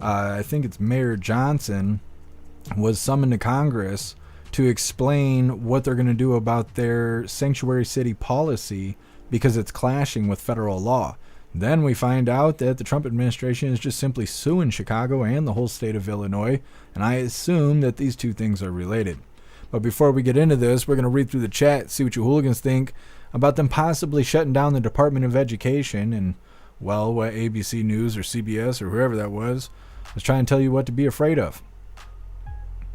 [SPEAKER 1] I think it's Mayor Johnson was summoned to Congress to explain what they're going to do about their sanctuary city policy because it's clashing with federal law. Then we find out that the Trump administration is just simply suing Chicago and the whole state of Illinois, and I assume that these two things are related. But before we get into this, we're going to read through the chat, see what you hooligans think about them possibly shutting down the Department of Education and, well, what ABC News or CBS or whoever that was trying to tell you what to be afraid of.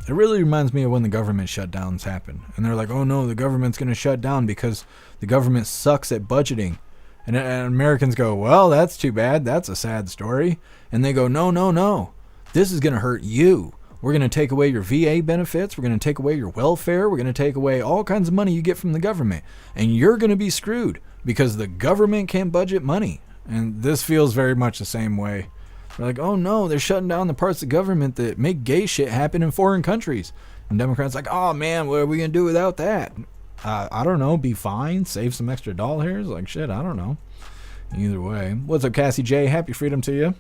[SPEAKER 1] It really reminds me of when the government shutdowns happen. And they're like, oh no, the government's going to shut down because the government sucks at budgeting. And Americans go, well, that's too bad. That's a sad story. And they go, no. This is going to hurt you. We're going to take away your VA benefits. We're going to take away your welfare. We're going to take away all kinds of money you get from the government. And you're going to be screwed because the government can't budget money. And this feels very much the same way. They're like, oh no, they're shutting down the parts of government that make gay shit happen in foreign countries. And Democrats like, oh man, what are we going to do without that? I don't know, be fine, save some extra doll hairs? Like shit, I don't know. Either way. What's up, Cassie J? Happy freedom to you.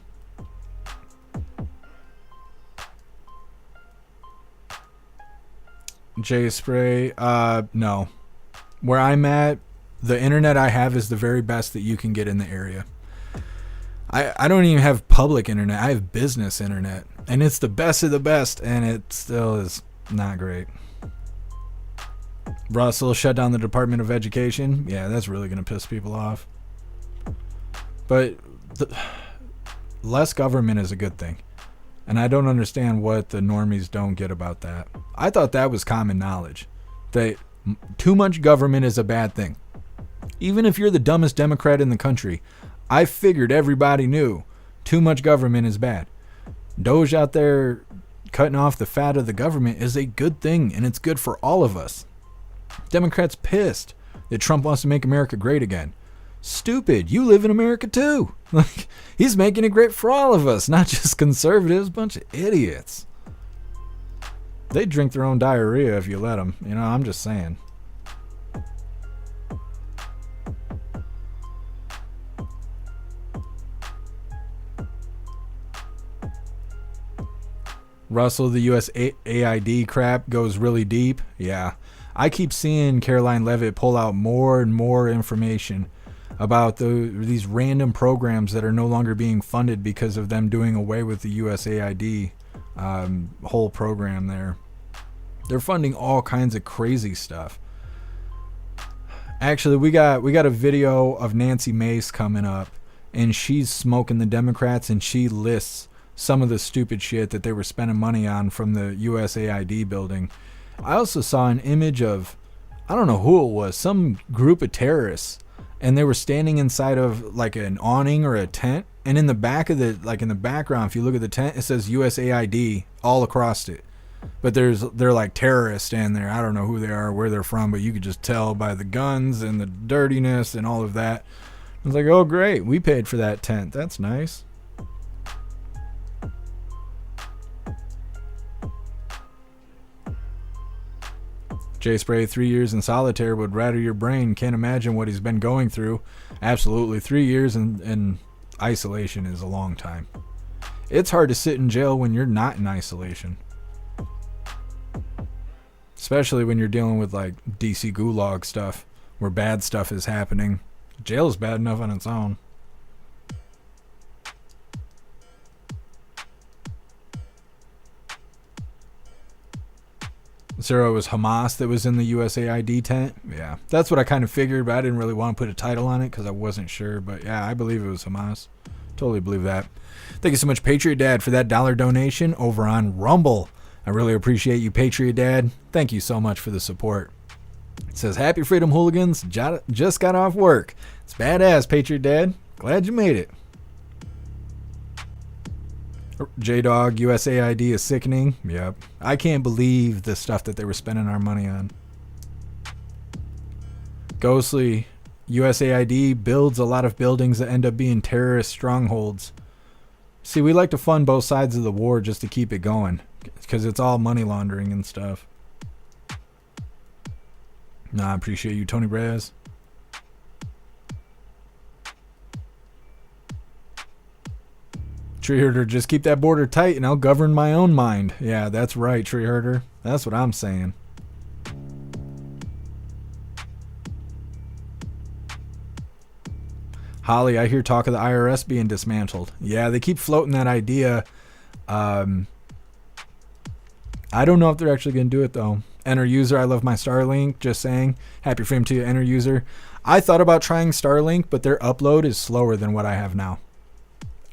[SPEAKER 1] J Spray, no. Where I'm at, the internet I have is the very best that you can get in the area. I don't even have public internet. I have business internet. And it's the best of the best, and it still is not great. Russell shut down the Department of Education. Yeah, that's really going to piss people off. But less government is a good thing. And I don't understand what the normies don't get about that. I thought that was common knowledge. That too much government is a bad thing. Even if you're the dumbest Democrat in the country, I figured everybody knew too much government is bad. DOGE out there cutting off the fat of the government is a good thing, and it's good for all of us. Democrats pissed that Trump wants to make America great again. Stupid. You live in America too. Like, he's making it great for all of us, not just conservatives. Bunch of idiots. They drink their own diarrhea if you let them. You know, I'm just saying. Russell, the USAID crap goes really deep. Yeah. I keep seeing Caroline Leavitt pull out more and more information about these random programs that are no longer being funded because of them doing away with the USAID whole program there. They're funding all kinds of crazy stuff. Actually, we got a video of Nancy Mace coming up, and she's smoking the Democrats, and she lists some of the stupid shit that they were spending money on from the USAID building. I also saw an image of, I don't know who it was, some group of terrorists, and they were standing inside of like an awning or a tent, and in the back of the, like in the background, if you look at the tent, it says USAID all across it. But they're like terrorists standing there. I don't know who they are, where they're from, but you could just tell by the guns and the dirtiness and all of that. I was like, oh great, we paid for that tent. That's nice. Jay Spray, 3 years in solitaire would rattle your brain. Can't imagine what he's been going through. Absolutely. 3 years in isolation is a long time. It's hard to sit in jail when you're not in isolation. Especially when you're dealing with like DC gulag stuff, where bad stuff is happening. Jail is bad enough on its own. So it was Hamas that was in the USAID tent? Yeah, that's what I kind of figured, but I didn't really want to put a title on it because I wasn't sure. But yeah, I believe it was Hamas. Totally believe that. Thank you so much, Patriot Dad, for that $1 donation over on Rumble. I really appreciate you, Patriot Dad. Thank you so much for the support. It says, Happy Freedom Hooligans, just got off work. It's badass, Patriot Dad. Glad you made it. J-Dog, USAID is sickening. Yep. I can't believe the stuff that they were spending our money on. Ghostly, USAID builds a lot of buildings that end up being terrorist strongholds. See, we like to fund both sides of the war just to keep it going, because it's all money laundering and stuff. Nah, I appreciate you, Tony Brez. Tree Herder, just keep that border tight and I'll govern my own mind. Yeah, that's right, Tree Herder. That's what I'm saying. Holly, I hear talk of the IRS being dismantled. Yeah, they keep floating that idea. I don't know if they're actually going to do it, though. Enter user, I love my Starlink. Just saying. Happy frame to you, enter user. I thought about trying Starlink, but their upload is slower than what I have now.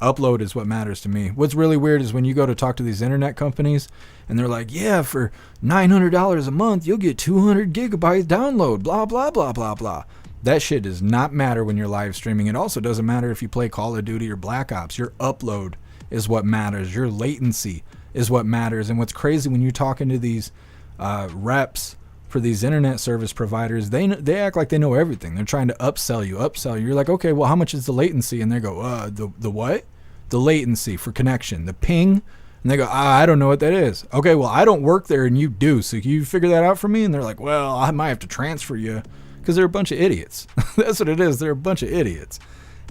[SPEAKER 1] Upload is what matters to me. What's really weird is when you go to talk to these internet companies and they're like, yeah, for $900 a month, you'll get 200 gigabytes download, blah, blah, blah, blah, blah. That shit does not matter when you're live streaming. It also doesn't matter if you play Call of Duty or Black Ops. Your upload is what matters. Your latency is what matters. And what's crazy when you're talking to these reps for these internet service providers, they act like they know everything. They're trying to upsell you. You're like, okay, well, how much is the latency? And they go, the what? The latency for connection, the ping. And they go, I don't know what that is. Okay, well, I don't work there and you do. So can you figure that out for me? And they're like, well, I might have to transfer you, because they're a bunch of idiots. That's what it is. They're a bunch of idiots.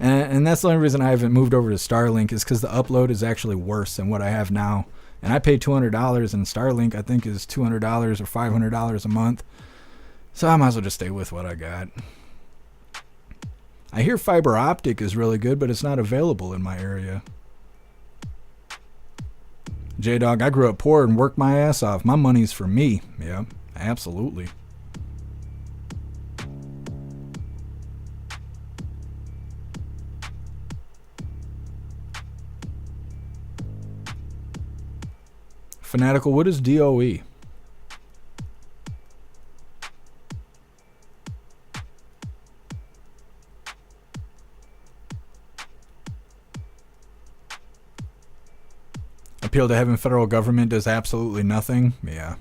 [SPEAKER 1] And that's the only reason I haven't moved over to Starlink, is because the upload is actually worse than what I have now. And I pay $200, and Starlink, I think, is $200 or $500 a month. So I might as well just stay with what I got. I hear fiber optic is really good, but it's not available in my area. J-Dog, I grew up poor and worked my ass off. My money's for me. Yeah, absolutely. Fanatical, what is DOE? Appeal to heaven, federal government does absolutely nothing. Yeah.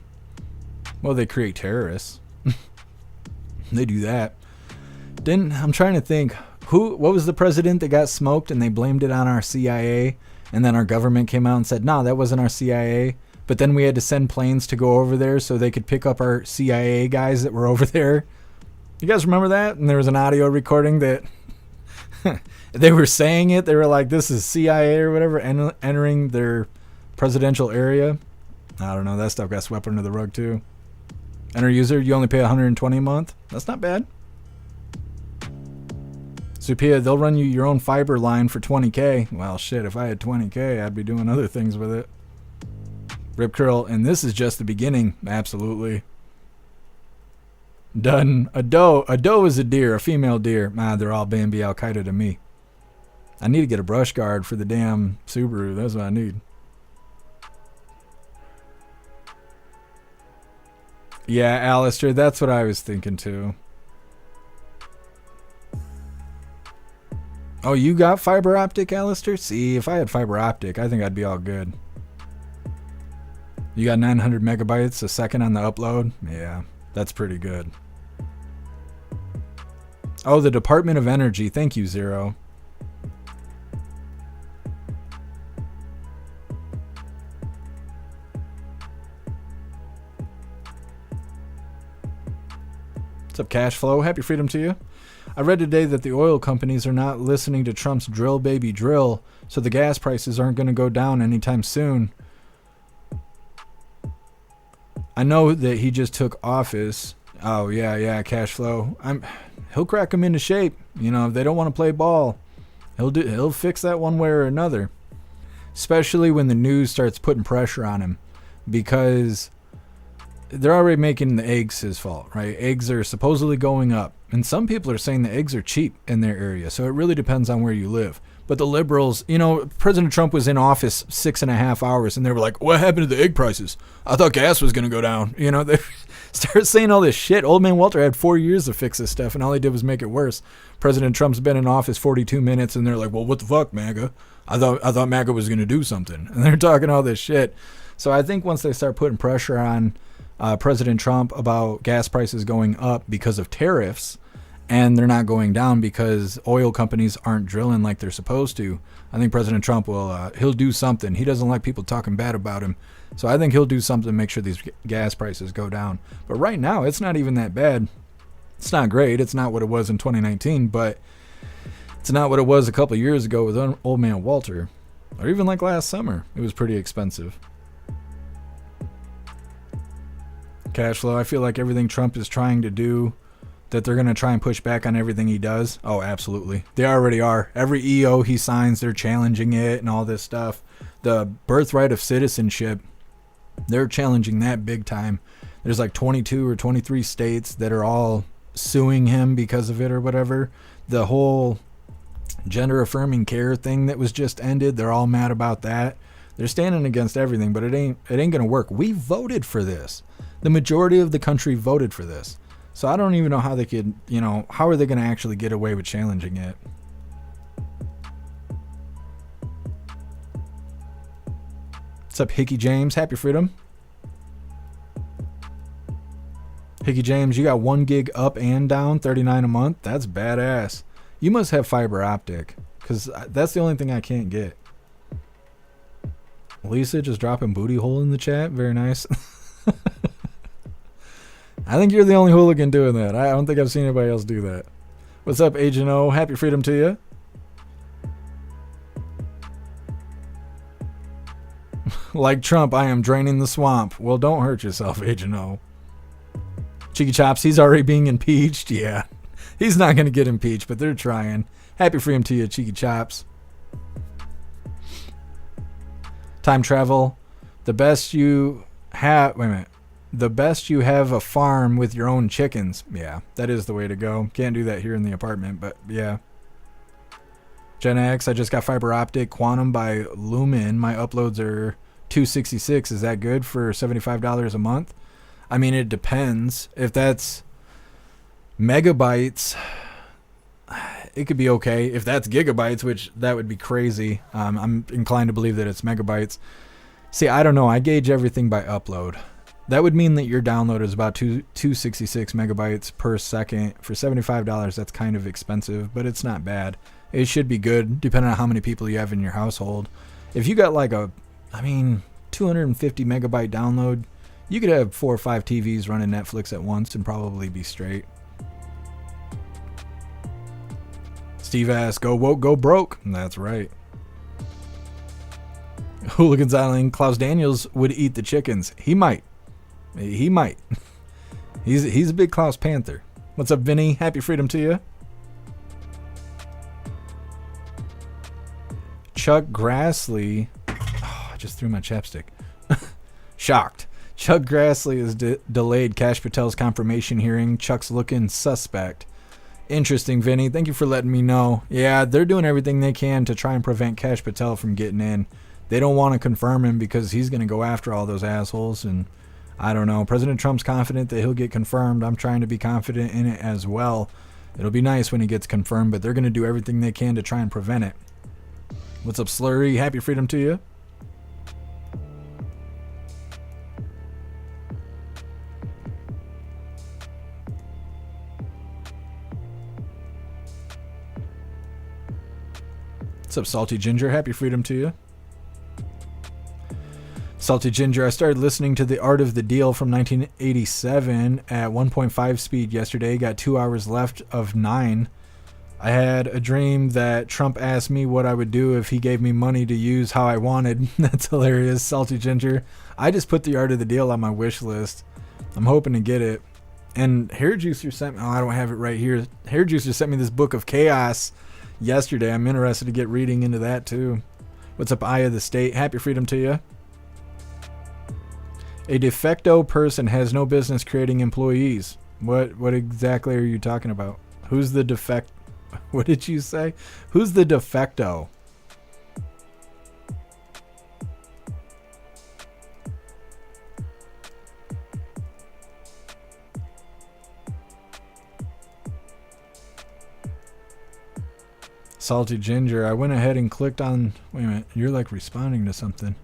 [SPEAKER 1] Well, they create terrorists. They do that. I'm trying to think, what was the president that got smoked and they blamed it on our CIA, and then our government came out and said, no, that wasn't our CIA. But then we had to send planes to go over there so they could pick up our CIA guys that were over there. You guys remember that? And there was an audio recording that they were saying it. They were like, this is CIA or whatever, entering their presidential area. I don't know. That stuff got swept under the rug too. Enter user, you only pay $120 a month. That's not bad. Supia, they'll run you your own fiber line for $20K. Well, shit, if I had $20K, I'd be doing other things with it. Rip Curl, and this is just the beginning. Absolutely. Done. A doe is a deer, a female deer. They're all Bambi Al-Qaeda to me. I need to get a brush guard for the damn Subaru. That's what I need. Yeah, Alistair, that's what I was thinking too. Oh, you got fiber optic, Alistair? See, if I had fiber optic, I think I'd be all good. You got 900 megabytes a second on the upload? Yeah, that's pretty good. Oh, the Department of Energy. Thank you, Zero. What's up, Cash Flow? Happy freedom to you. I read today that the oil companies are not listening to Trump's drill baby drill, so the gas prices aren't going to go down anytime soon. I know that he just took office. Oh, yeah, Cash Flow. He'll crack them into shape. You know, if they don't want to play ball, he'll fix that one way or another. Especially when the news starts putting pressure on him, because they're already making the eggs his fault, right? Eggs are supposedly going up, and some people are saying the eggs are cheap in their area, so it really depends on where you live. But the liberals, you know, President Trump was in office 6.5 hours, and they were like, what happened to the egg prices? I thought gas was going to go down. You know, they started saying all this shit. Old man Walter had 4 years to fix this stuff, and all he did was make it worse. President Trump's been in office 42 minutes, and they're like, well, what the fuck, MAGA? I thought MAGA was going to do something. And they're talking all this shit. So I think once they start putting pressure on President Trump about gas prices going up because of tariffs, and they're not going down because oil companies aren't drilling like they're supposed to, I think President Trump he'll do something. He doesn't like people talking bad about him. So I think he'll do something to make sure these gas prices go down. But right now, it's not even that bad. It's not great. It's not what it was in 2019, but it's not what it was a couple of years ago with old man Walter. Or even like last summer. It was pretty expensive. Cash flow, I feel like everything Trump is trying to do, that they're going to try and push back on everything he does. Oh, absolutely. They already are. Every EO he signs, they're challenging it and all this stuff. The birthright of citizenship, they're challenging that big time. There's like 22 or 23 states that are all suing him because of it or whatever. The whole gender affirming care thing that was just ended, they're all mad about that. They're standing against everything, but it ain't going to work. We voted for this. The majority of the country voted for this. So I don't even know how they could, how are they going to actually get away with challenging it? What's up, Hickey James? Happy freedom. Hickey James, you got 1 gig up and down, $39 a month. That's badass. You must have fiber optic, because that's the only thing I can't get. Lisa just dropping booty hole in the chat. Very nice. I think you're the only hooligan doing that. I don't think I've seen anybody else do that. What's up, Agent O? Happy freedom to you. Like Trump, I am draining the swamp. Well, don't hurt yourself, Agent O. Cheeky Chops, he's already being impeached. Yeah, he's not going to get impeached, but they're trying. Happy freedom to you, Cheeky Chops. Time travel. The best you have... Wait a minute. The best you have a farm with your own chickens. Yeah, that is the way to go. Can't do that here in the apartment, but yeah. Gen X, I just got fiber optic Quantum by Lumen. My uploads are 266. Is that good for $75 a month? I mean, it depends. If that's megabytes, it could be okay. If that's gigabytes, which that would be crazy. I'm inclined to believe that it's megabytes. See, I don't know. I gauge everything by upload. That would mean that your download is about 266 megabytes per second. For $75, that's kind of expensive, but it's not bad. It should be good, depending on how many people you have in your household. If you got like 250 megabyte download, you could have 4 or 5 TVs running Netflix at once and probably be straight. Steve asks, go woke, go broke. That's right. Hooligans Island, Klaus Daniels would eat the chickens. He might. He might. He's a big Klaus Panther. What's up, Vinny? Happy freedom to you. Chuck Grassley. Oh, I just threw my chapstick. Shocked. Chuck Grassley has delayed Kash Patel's confirmation hearing. Chuck's looking suspect. Interesting, Vinny. Thank you for letting me know. Yeah, they're doing everything they can to try and prevent Kash Patel from getting in. They don't want to confirm him because he's going to go after all those assholes. And I don't know. President Trump's confident that he'll get confirmed. I'm trying to be confident in it as well. It'll be nice when he gets confirmed, but they're going to do everything they can to try and prevent it. What's up, Slurry? Happy freedom to you. What's up, Salty Ginger? Happy freedom to you. Salty Ginger, I started listening to The Art of the Deal from 1987 at 1.5 speed yesterday. Got 2 hours left of 9. I had a dream that Trump asked me what I would do if he gave me money to use how I wanted. That's hilarious, Salty Ginger. I just put The Art of the Deal on my wish list. I'm hoping to get it. And Hair Juicer sent me... Oh, I don't have it right here. Hair Juicer sent me this book of chaos yesterday. I'm interested to get reading into that too. What's up, Eye of the State? Happy freedom to you. A de facto person has no business creating employees. What exactly are you talking about? Who's the defect? What did you say? Who's the de facto? Salty Ginger, I went ahead and clicked on... Wait a minute, you're like responding to something.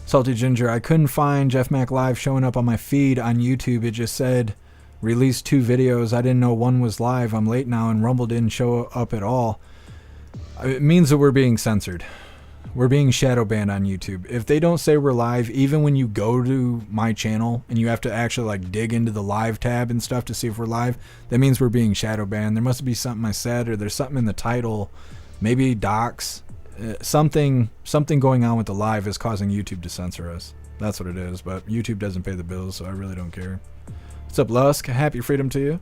[SPEAKER 1] Salty Ginger, I couldn't find Jeff Mac Live showing up on my feed on YouTube. It just said, released 2 videos. I didn't know one was live. I'm late now, and Rumble didn't show up at all. It means that we're being censored. We're being shadow banned on YouTube. If they don't say we're live, even when you go to my channel and you have to actually like dig into the live tab and stuff to see if we're live, that means we're being shadow banned. There must be something I said, or there's something in the title, maybe docs. Something going on with the live is causing YouTube to censor us. That's what it is, but YouTube doesn't pay the bills, so I really don't care. What's up, Lusk? Happy freedom to you.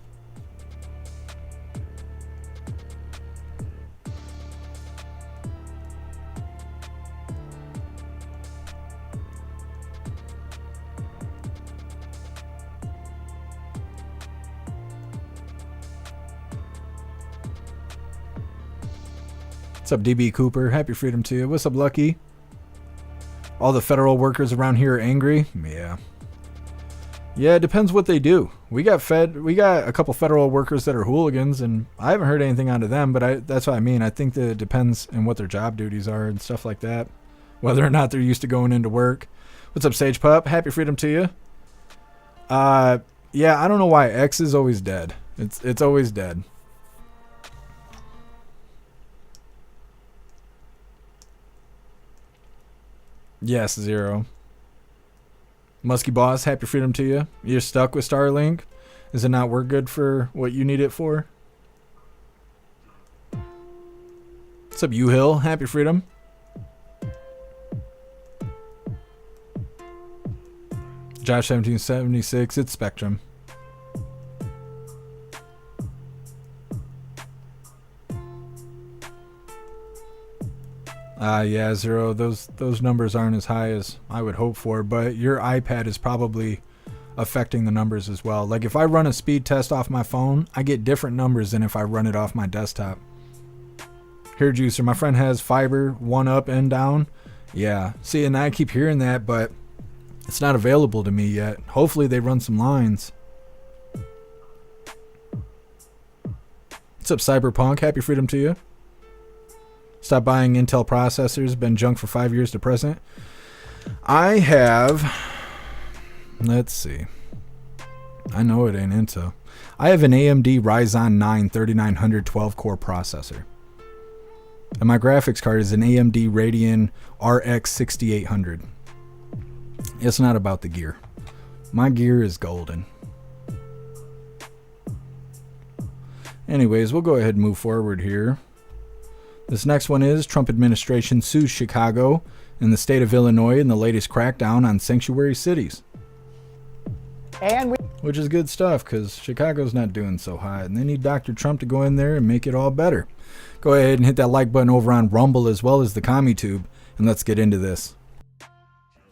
[SPEAKER 1] What's up, DB Cooper? Happy freedom to you. What's up, Lucky? All the federal workers around here are angry? Yeah. Yeah, it depends what they do. We got a couple federal workers that are hooligans, and I haven't heard anything out of them, but that's what I mean. I think that it depends on what their job duties are and stuff like that. whether or not they're used to going into work. What's up, Sage Pup? Happy freedom to you. Yeah, I don't know why X is always dead. It's always dead. Yes, Zero. Musky Boss, happy freedom to you. You're stuck with Starlink? Does it not work good for what you need it for? What's up, U-Hill? Happy freedom. Josh 1776, it's Spectrum. Yeah, Zero, those numbers aren't as high as I would hope for, but your iPad is probably affecting the numbers as well. Like if I run a speed test off my phone, I get different numbers than if I run it off my desktop. Here, Juicer, my friend has fiber, one up and down. Yeah, see, and I keep hearing that, but it's not available to me yet. Hopefully they run some lines. What's up, Cyberpunk? Happy freedom to you. Stop buying Intel processors. Been junk for 5 years to present. I have... Let's see. I know it ain't Intel. I have an AMD Ryzen 9 3900 12-core processor. And my graphics card is an AMD Radeon RX 6800. It's not about the gear. My gear is golden. Anyways, we'll go ahead and move forward here. This next one is Trump administration sues Chicago and the state of Illinois in the latest crackdown on sanctuary cities. Which is good stuff because Chicago's not doing so hot and they need Dr. Trump to go in there and make it all better. Go ahead and hit that like button over on Rumble as well as the CommuTube, and let's get into this.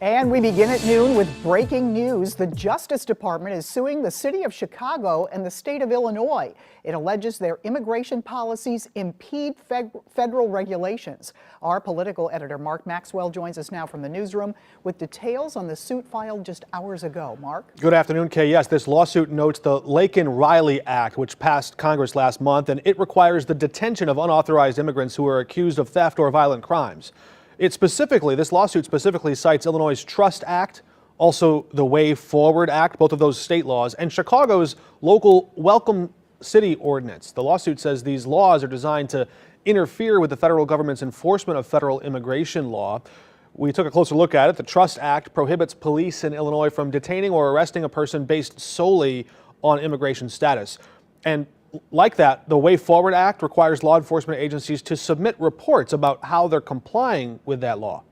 [SPEAKER 14] And we begin at noon with breaking news. The Justice Department is suing the city of Chicago and the state of Illinois. It alleges their immigration policies impede federal regulations. Our political editor, Mark Maxwell, joins us now from the newsroom with details on the suit filed just hours ago. Mark?
[SPEAKER 15] Good afternoon, Kay. Yes, this lawsuit notes the Laken-Riley Act, which passed Congress last month, and it requires the detention of unauthorized immigrants who are accused of theft or violent crimes. This lawsuit specifically cites Illinois' Trust Act, also the Way Forward Act, both of those state laws, and Chicago's local Welcome City Ordinance. The lawsuit says these laws are designed to interfere with the federal government's enforcement of federal immigration law. We took a closer look at it. The Trust Act prohibits police in Illinois from detaining or arresting a person based solely on immigration status. And like that, the Way Forward Act requires law enforcement agencies to submit reports about how they're complying with that law.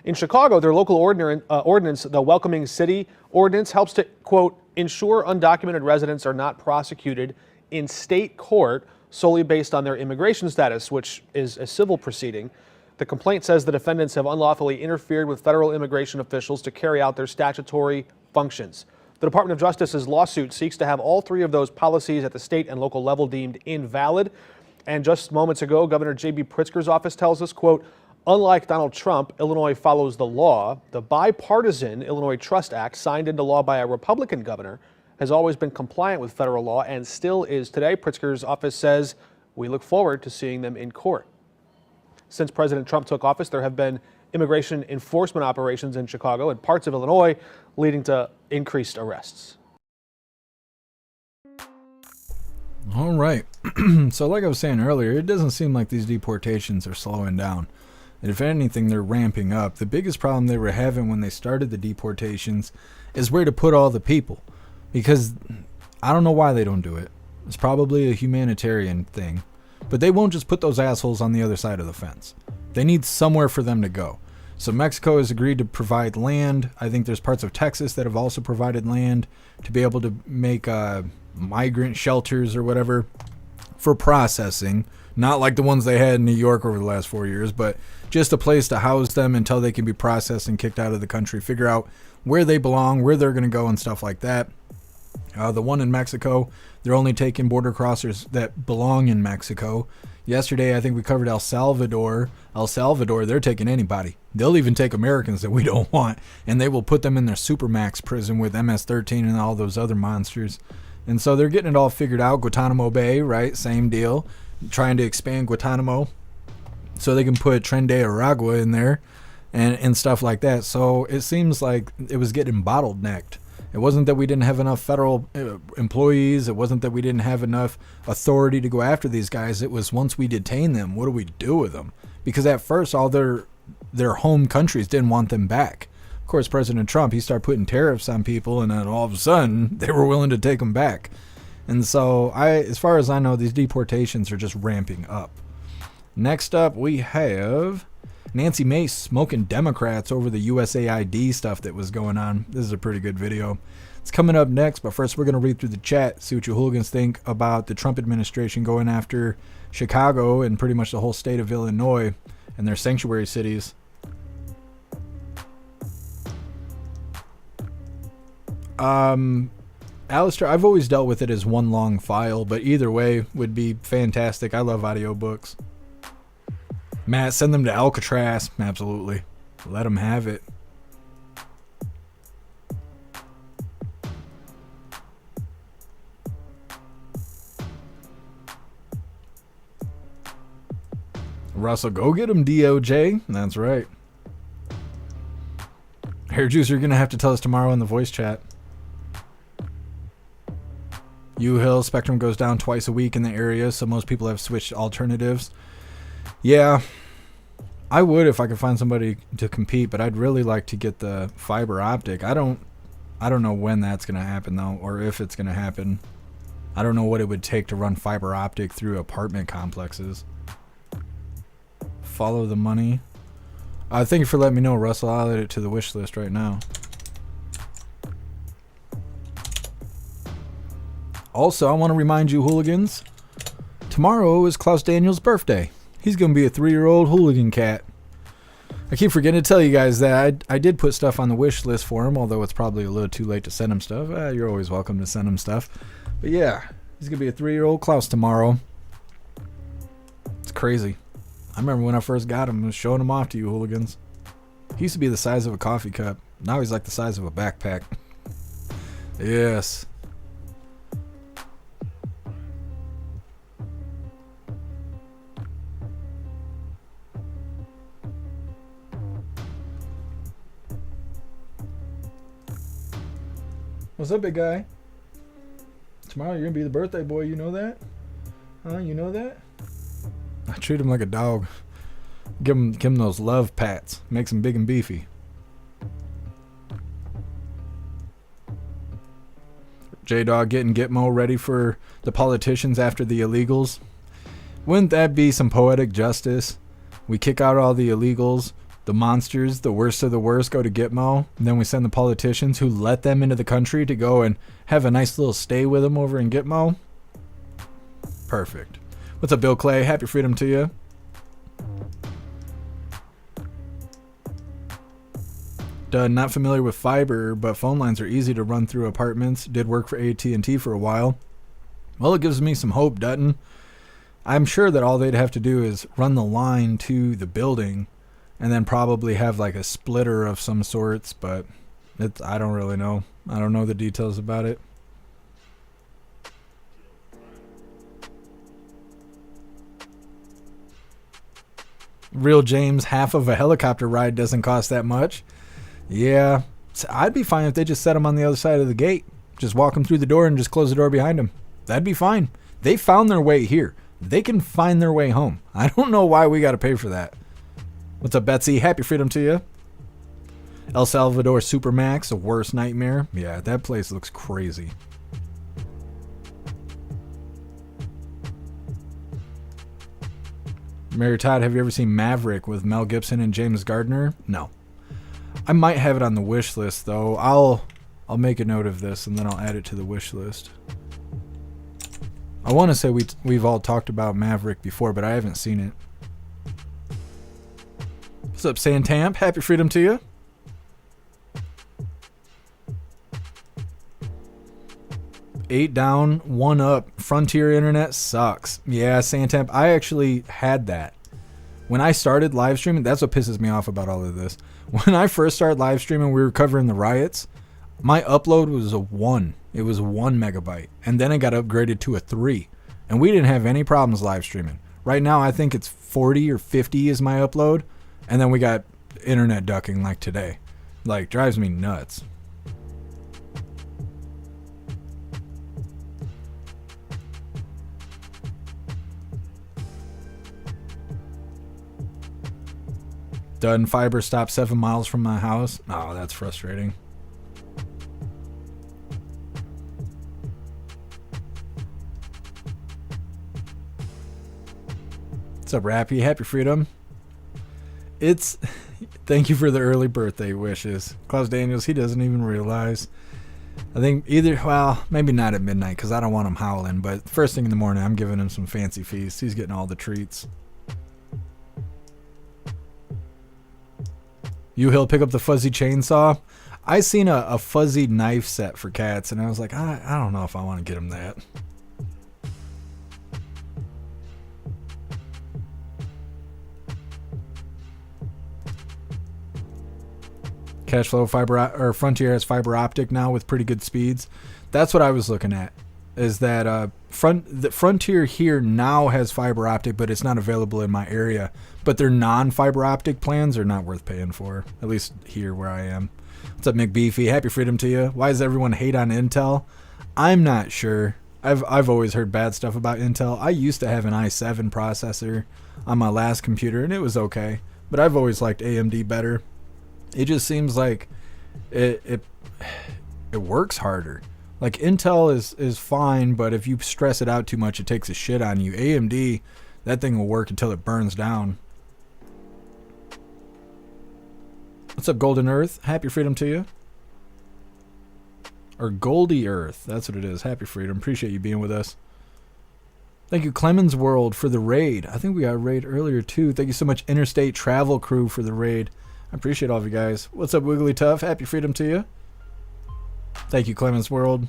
[SPEAKER 15] In Chicago, their local ordinance, the Welcoming City Ordinance, helps to, quote, ensure undocumented residents are not prosecuted in state court solely based on their immigration status, which is a civil proceeding. The complaint says the defendants have unlawfully interfered with federal immigration officials to carry out their statutory functions. The Department of Justice's lawsuit seeks to have all three of those policies at the state and local level deemed invalid. And just moments ago, Governor J.B. Pritzker's office tells us, quote, unlike Donald Trump, Illinois follows the law. The bipartisan Illinois Trust Act, signed into law by a Republican governor, has always been compliant with federal law and still is today. Pritzker's office says we look forward to seeing them in court. Since President Trump took office, there have been immigration enforcement operations in Chicago and parts of Illinois, leading to increased arrests.
[SPEAKER 1] All right. So like I was saying earlier, it doesn't seem like these deportations are slowing down. And if anything, they're ramping up. The biggest problem they were having when they started the deportations is where to put all the people. Because I don't know why they don't do it. It's probably a humanitarian thing. But they won't just put those assholes on the other side of the fence. They need somewhere for them to go. So Mexico has agreed to provide land. I think there's parts of Texas that have also provided land to be able to make migrant shelters or whatever for processing. Not like the ones they had in New York over the last 4 years, but just a place to house them until they can be processed and kicked out of the country. Figure out where they belong, where they're going to go and stuff like that. The one in Mexico, they're only taking border crossers that belong in Mexico. Yesterday, I think we covered El Salvador. El Salvador, they're taking anybody. They'll even take Americans that we don't want, and they will put them in their Supermax prison with MS-13 and all those other monsters. And so they're getting it all figured out. Guantanamo Bay, right? Same deal. Trying to expand Guantanamo so they can put Tren de Aragua in there. and stuff like that. So it seems like it was getting bottlenecked. It wasn't that we didn't have enough federal employees. It wasn't that we didn't have enough authority to go after these guys. It was once we detain them, what do we do with them? Because at first, all their home countries didn't want them back. Of course, President Trump, he started putting tariffs on people, and then all of a sudden, they were willing to take them back. And so, as far as I know, these deportations are just ramping up. Next up, we have Nancy Mace smoking Democrats over the USAID stuff that was going on. This is a pretty good video. It's coming up next, but first we're going to read through the chat, see what you hooligans think about the Trump administration going after Chicago and pretty much the whole state of Illinois and their sanctuary cities. Alistair, I've always dealt with it as one long file, but either way would be fantastic. I love audiobooks. Matt, send them to Alcatraz. Absolutely. Let them have it. Russell, go get him, DOJ. That's right. Hair Juice, you're going to have to tell us tomorrow in the voice chat. U-Hill, Spectrum goes down twice a week in the area, so most people have switched alternatives. Yeah, I would if I could find somebody to compete, but I'd really like to get the fiber optic. I don't know when that's going to happen, though, or if it's going to happen. I don't know what it would take to run fiber optic through apartment complexes. Follow the money. Thank you for letting me know, Russell. I'll add it to the wish list right now. Also, I want to remind you, hooligans, tomorrow is Klaus Daniels' birthday. He's going to be a 3-year-old hooligan cat. I keep forgetting to tell you guys that I did put stuff on the wish list for him, although it's probably a little too late to send him stuff. You're always welcome to send him stuff. But yeah, he's going to be a 3-year-old Klaus tomorrow. It's crazy. I remember when I first got him, I was showing him off to you hooligans. He used to be the size of a coffee cup. Now he's like the size of a backpack. Yes. What's up, big guy? Tomorrow you're gonna be the birthday boy, you know that? Huh? You know that? I treat him like a dog. Give him those love pats. Makes him big and beefy. J-Dog getting Gitmo ready for the politicians after the illegals. Wouldn't that be some poetic justice? We kick out all the illegals. The monsters, the worst of the worst, go to Gitmo. And then we send the politicians who let them into the country to go and have a nice little stay with them over in Gitmo. Perfect. What's up, Bill Clay? Happy freedom to you. Not familiar with fiber, but phone lines are easy to run through apartments. Did work for AT&T for a while. Well, it gives me some hope, Dutton. I'm sure that all they'd have to do is run the line to the building and then probably have like a splitter of some sorts, but I don't really know. I don't know the details about it. Real James, half of a helicopter ride doesn't cost that much. Yeah, I'd be fine if they just set them on the other side of the gate. Just walk them through the door and just close the door behind them. That'd be fine. They found their way here. They can find their way home. I don't know why we got to pay for that. What's up, Betsy? Happy freedom to you. El Salvador Supermax, a worst nightmare. Yeah, that place looks crazy. Mary Todd, have you ever seen Maverick with Mel Gibson and James Gardner? No. I might have it on the wish list, though. I'll make a note of this, and then I'll add it to the wish list. I want to say we've all talked about Maverick before, but I haven't seen it. What's up, Santamp? Happy freedom to you. Eight down, one up. Frontier internet sucks. Yeah, Santamp, I actually had that. When I started live streaming, that's what pisses me off about all of this. When I first started live streaming, we were covering the riots. My upload was a 1. It was 1 megabyte. And then it got upgraded to a 3. And we didn't have any problems live streaming. Right now, I think it's 40 or 50 is my upload. And then we got internet ducking like today. Like, drives me nuts. Done fiber stop 7 miles from my house. Oh, that's frustrating. What's up, Rappy? Happy Freedom. It's... Thank you for the early birthday wishes. Klaus Daniels, he doesn't even realize. I think either... Well, maybe not at midnight, because I don't want him howling. But first thing in the morning, I'm giving him some fancy feast. He's getting all the treats. Hill, pick up the fuzzy chainsaw. I seen a fuzzy knife set for cats, and I was like, I don't know if I want to get him that. Cashflow Frontier has fiber optic now with pretty good speeds. That's what I was looking at. Is that the Frontier here now has fiber optic, but it's not available in my area. But their non-fiber optic plans are not worth paying for, at least here where I am. What's up, McBeefy? Happy Freedom to you. Why does everyone hate on Intel? I'm not sure. I've always heard bad stuff about Intel. I used to have an i7 processor on my last computer, and it was okay. But I've always liked AMD better. It just seems like it works harder. Like, Intel is fine, but if you stress it out too much, it takes a shit on you. AMD, that thing will work until it burns down. What's up, Golden Earth? Happy Freedom to you. Or Goldie Earth. That's what it is. Happy Freedom. Appreciate you being with us. Thank you, Clemens World, for the raid. I think we got a raid earlier, too. Thank you so much, Interstate Travel Crew, for the raid. I appreciate all of you guys. What's up, Wiggly Tough? Happy Freedom to you. Thank you, Clemens World.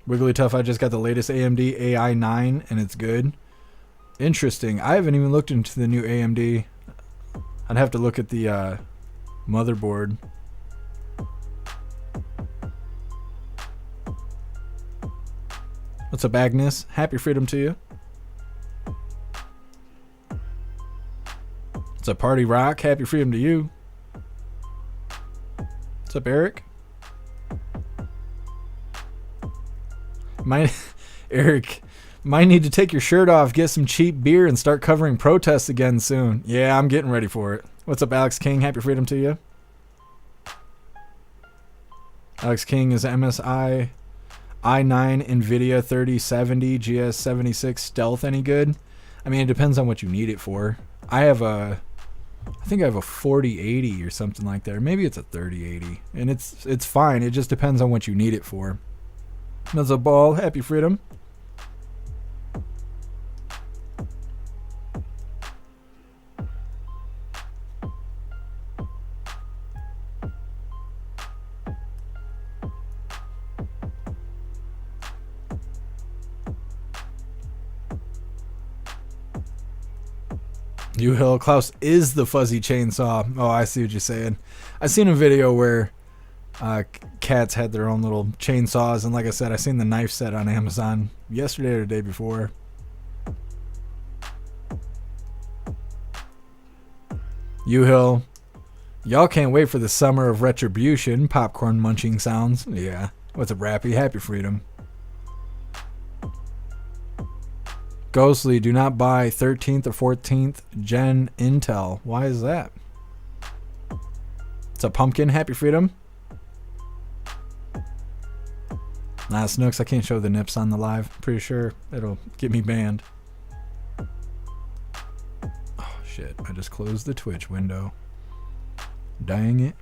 [SPEAKER 1] Wiggly Tough, I just got the latest AMD AI9, and it's good. Interesting. I haven't even looked into the new AMD. I'd have to look at the motherboard. What's up, Agnes? Happy Freedom to you. What's up, Party Rock? Happy Freedom to you. What's up, Eric? Eric, might need to take your shirt off, get some cheap beer, and start covering protests again soon. Yeah, I'm getting ready for it. What's up, Alex King? Happy Freedom to you. Alex King is MSI i9 NVIDIA 3070 GS76 Stealth any good? I mean, it depends on what you need it for. I think I have a 4080 or something like that. Or maybe it's a 3080. And it's fine. It just depends on what you need it for. That's a ball. Happy Freedom. Hill, Klaus is the fuzzy chainsaw. Oh, I see what you're saying. I seen a video where cats had their own little chainsaws, and like I said, I seen the knife set on Amazon yesterday or the day before. Hill, y'all can't wait for the summer of retribution. Popcorn munching sounds. Yeah. What's up, Rappy? Happy Freedom. Ghostly, do not buy 13th or 14th gen Intel. Why is that? It's a pumpkin. Happy Freedom. Nah, Snooks, I can't show the nips on the live. Pretty sure it'll get me banned. Oh, shit. I just closed the Twitch window. Dang it.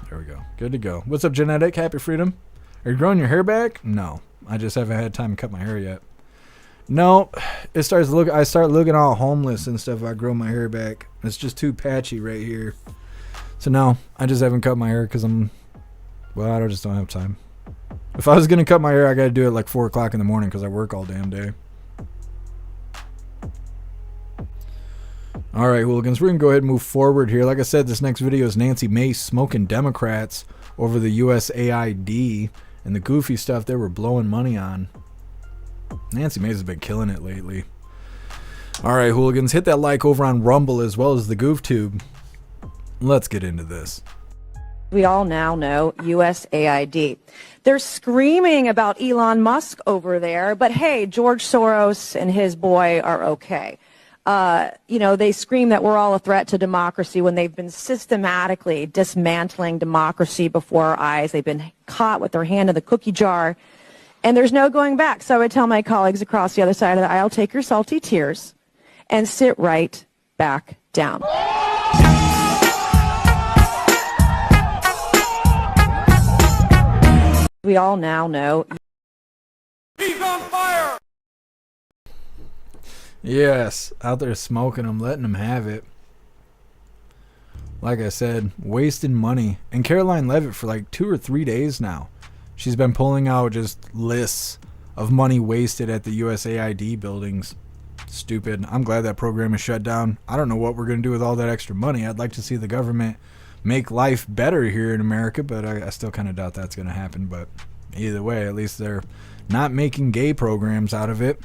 [SPEAKER 1] There we go. Good to go. What's up, Genetic? Happy Freedom. Are you growing your hair back? No. I just haven't had time to cut my hair yet. No, I start looking all homeless and stuff if I grow my hair back. It's just too patchy right here. So no, I just haven't cut my hair because I just don't have time. If I was going to cut my hair, I got to do it like 4 o'clock in the morning because I work all damn day. All right, Hooligans, we're going to go ahead and move forward here. Like I said, this next video is Nancy Mace smoking Democrats over the USAID. And the goofy stuff they were blowing money on. Nancy Mace has been killing it lately. All right, hooligans, hit that like over on Rumble as well as the GoofTube. Let's get into this.
[SPEAKER 16] We all now know USAID. They're screaming about Elon Musk over there, but hey, George Soros and his boy are okay. They scream that we're all a threat to democracy when they've been systematically dismantling democracy before our eyes. They've been caught with their hand in the cookie jar, and there's no going back. So I would tell my colleagues across the other side of the aisle, take your salty tears and sit right back down. We all now know.
[SPEAKER 1] He's on fire! Yes, out there smoking them, letting them have it. Like I said, wasting money. And Caroline Leavitt for like 2 or 3 days now, she's been pulling out just lists of money wasted at the USAID buildings. Stupid. I'm glad that program is shut down. I don't know what we're going to do with all that extra money. I'd like to see the government make life better here in America, but I still kind of doubt that's going to happen. But either way, at least they're not making gay programs out of it.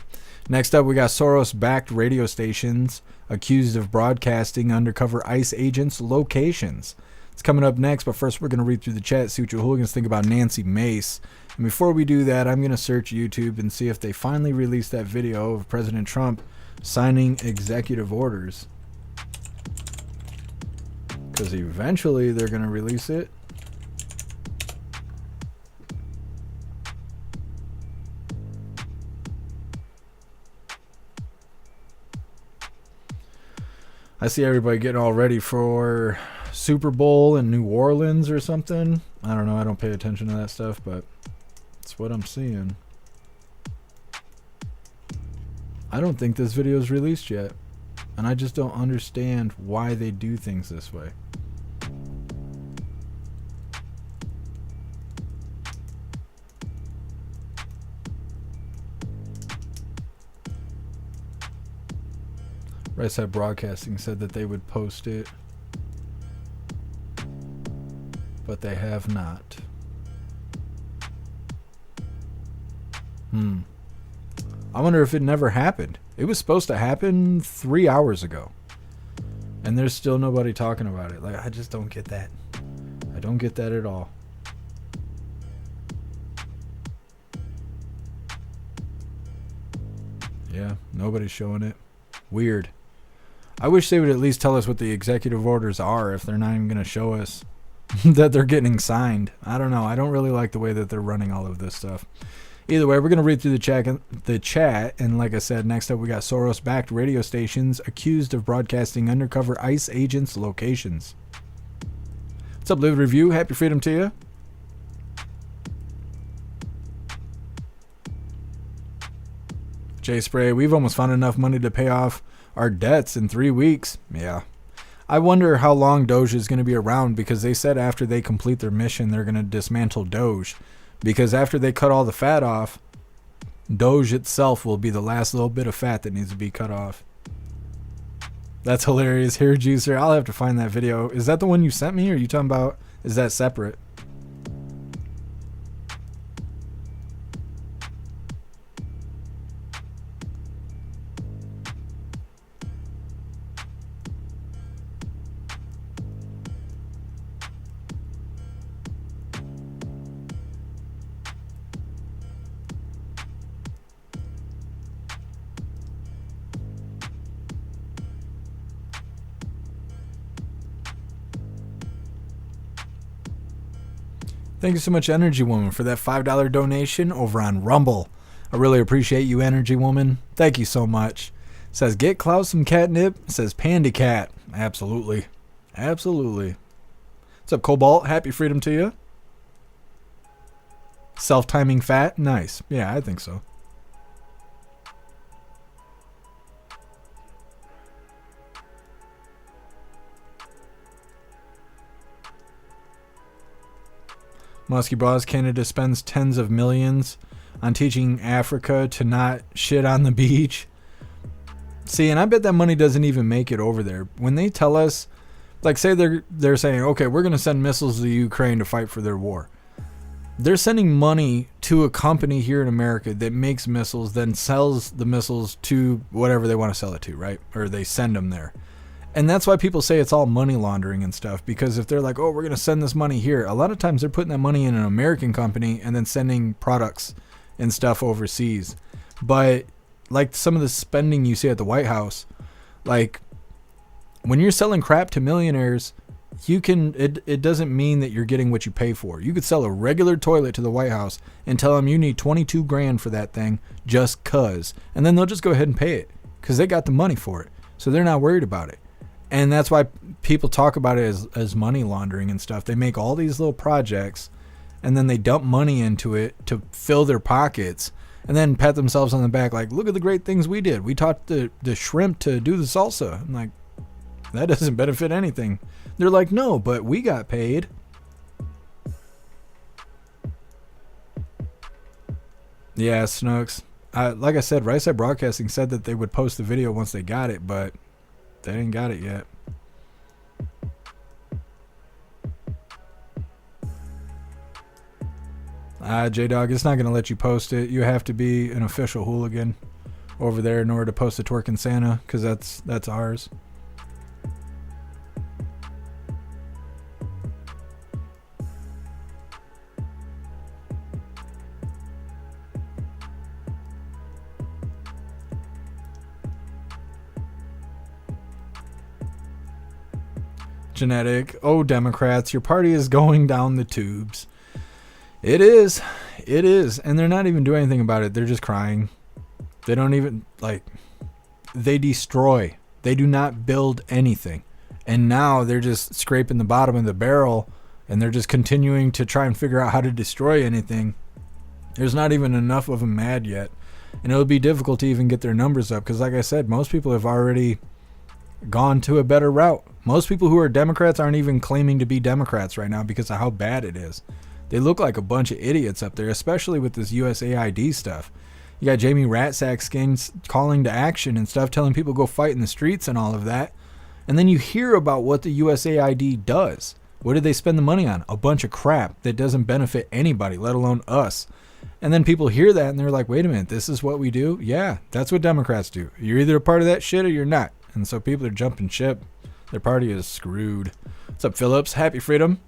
[SPEAKER 1] Next up, we got Soros-backed radio stations accused of broadcasting undercover ICE agents' locations. It's coming up next, but first we're going to read through the chat, see what your hooligans think about Nancy Mace. And before we do that, I'm going to search YouTube and see if they finally released that video of President Trump signing executive orders. Because eventually they're going to release it. I see everybody getting all ready for Super Bowl in New Orleans or something. I don't know. I don't pay attention to that stuff, but it's what I'm seeing. I don't think this video is released yet. And I just don't understand why they do things this way. Right Side Broadcasting said that they would post it, but they have not. I wonder if it never happened. It was supposed to happen 3 hours ago, and there's still nobody talking about it. Like, I just don't get that. I don't get that at all. Yeah, nobody's showing it. Weird. I wish they would at least tell us what the executive orders are if they're not even going to show us that they're getting signed. I don't know. I don't really like the way that they're running all of this stuff. Either way, we're going to read through the chat. And like I said, next up we got Soros-backed radio stations accused of broadcasting undercover ICE agents' locations. What's up, Live Review? Happy freedom to you. Jay Spray, we've almost found enough money to pay off our debts in 3 weeks. Yeah. I wonder how long DOGE is going to be around, because they said after they complete their mission, they're going to dismantle DOGE. Because after they cut all the fat off, DOGE itself will be the last little bit of fat that needs to be cut off. That's hilarious. Here, Juicer, I'll have to find that video. Is that the one you sent me, or are you talking about, is that separate? Thank you so much, Energy Woman, for that $5 donation over on Rumble. I really appreciate you, Energy Woman. Thank you so much. Says, get Klaus some catnip. Says, Pandy Cat. Absolutely. Absolutely. What's up, Cobalt? Happy freedom to you. Self-timing fat? Nice. Yeah, I think so. Muskie Bros, Canada spends tens of millions on teaching Africa to not shit on the beach. See, and I bet that money doesn't even make it over there. When they tell us, like, say they're saying, okay, we're going to send missiles to Ukraine to fight for their war. they're sending money to a company here in America that makes missiles, then sells the missiles to whatever they want to sell it to, right? Or they send them there. And that's why people say it's all money laundering and stuff, because if they're like, oh, we're going to send this money here, a lot of times they're putting that money in an American company and then sending products and stuff overseas. But like some of the spending you see at the White House, like when you're selling crap to millionaires, it doesn't mean that you're getting what you pay for. You could sell a regular toilet to the White House and tell them you need 22 grand for that thing just cuz, and then they'll just go ahead and pay it because they got the money for it, so they're not worried about it. And that's why people talk about it as money laundering and stuff. They make all these little projects and then they dump money into it to fill their pockets and then pat themselves on the back like, look at the great things we did. We taught the shrimp to do the salsa. I'm like, that doesn't benefit anything. They're like, no, but we got paid. Yeah, Snooks. Like I said, Right Side Broadcasting said that they would post the video once they got it, but they ain't got it yet. J-Dog, it's not going to let you post it. You have to be an official hooligan over there in order to post the Twerkin' Santa, because that's ours. Genetic. Oh, Democrats, your party is going down the tubes. It is. It is. And they're not even doing anything about it. They're just crying. They don't even, they destroy. They do not build anything. And now they're just scraping the bottom of the barrel, and they're just continuing to try and figure out how to destroy anything. There's not even enough of them mad yet. And it'll be difficult to even get their numbers up, because like I said, most people have already gone to a better route. Most people who are Democrats aren't even claiming to be Democrats right now because of how bad it is. They look like a bunch of idiots up there, especially with this USAID stuff. You got Jamie Ratsack-Skins calling to action and stuff, telling people go fight in the streets and all of that. And then you hear about what the USAID does. What did they spend the money on? A bunch of crap that doesn't benefit anybody, let alone us. And then people hear that and they're like, wait a minute, this is what we do? Yeah, that's what Democrats do. You're either a part of that shit or you're not. And so people are jumping ship. Their party is screwed. What's up, Phillips? Happy freedom.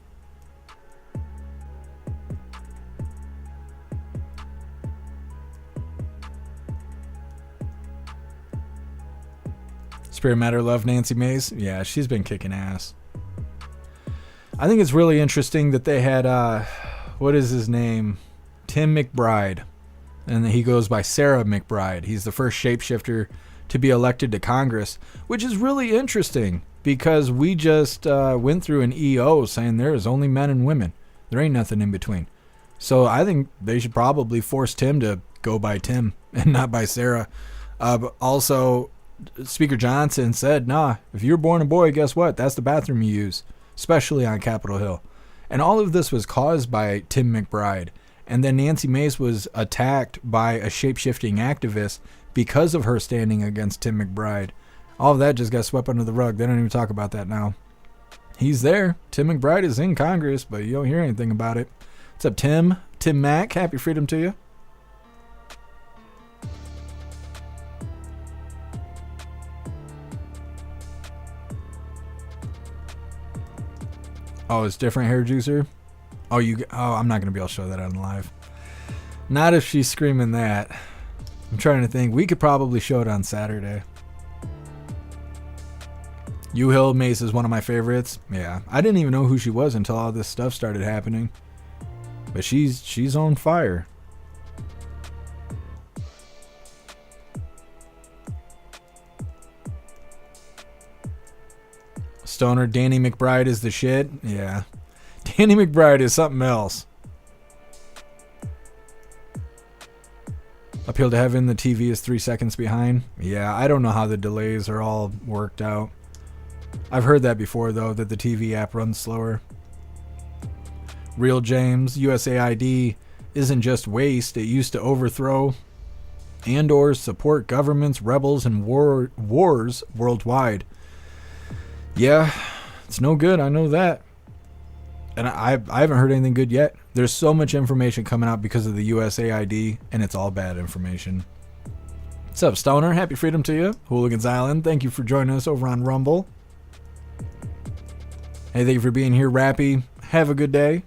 [SPEAKER 1] Spirit Matter love Nancy Mace. Yeah, she's been kicking ass. I think it's really interesting that they had, what is his name? Tim McBride. And he goes by Sarah McBride. He's the first shapeshifter to be elected to Congress, which is really interesting because we just went through an EO saying there is only men and women. There ain't nothing in between. So I think they should probably force Tim to go by Tim and not by Sarah. But also, Speaker Johnson said, nah, if you're born a boy, guess what? That's the bathroom you use, especially on Capitol Hill. And all of this was caused by Tim McBride. And then Nancy Mace was attacked by a shape-shifting activist because of her standing against Tim McBride. All of that just got swept under the rug. They don't even talk about that now. He's there. Tim McBride is in Congress, but you don't hear anything about it. What's up, Tim? Tim Mack, happy freedom to you. Oh, it's different hair juicer? Oh, I'm not going to be able to show that on live. Not if she's screaming that. I'm trying to think. We could probably show it on Saturday. U-Hill Mace is one of my favorites. Yeah, I didn't even know who she was until all this stuff started happening. But she's on fire. Stoner, Danny McBride is the shit. Yeah. Danny McBride is something else. Appeal to Heaven, the TV is 3 seconds behind. Yeah, I don't know how the delays are all worked out. I've heard that before, though, that the TV app runs slower. Real James, USAID isn't just waste. It used to overthrow and or support governments, rebels, and wars worldwide. Yeah, it's no good. I know that. And I haven't heard anything good yet. There's so much information coming out because of the USAID, and it's all bad information. What's up, Stoner? Happy freedom to you. Hooligans Island, thank you for joining us over on Rumble. Hey, thank you for being here, Rappy. Have a good day.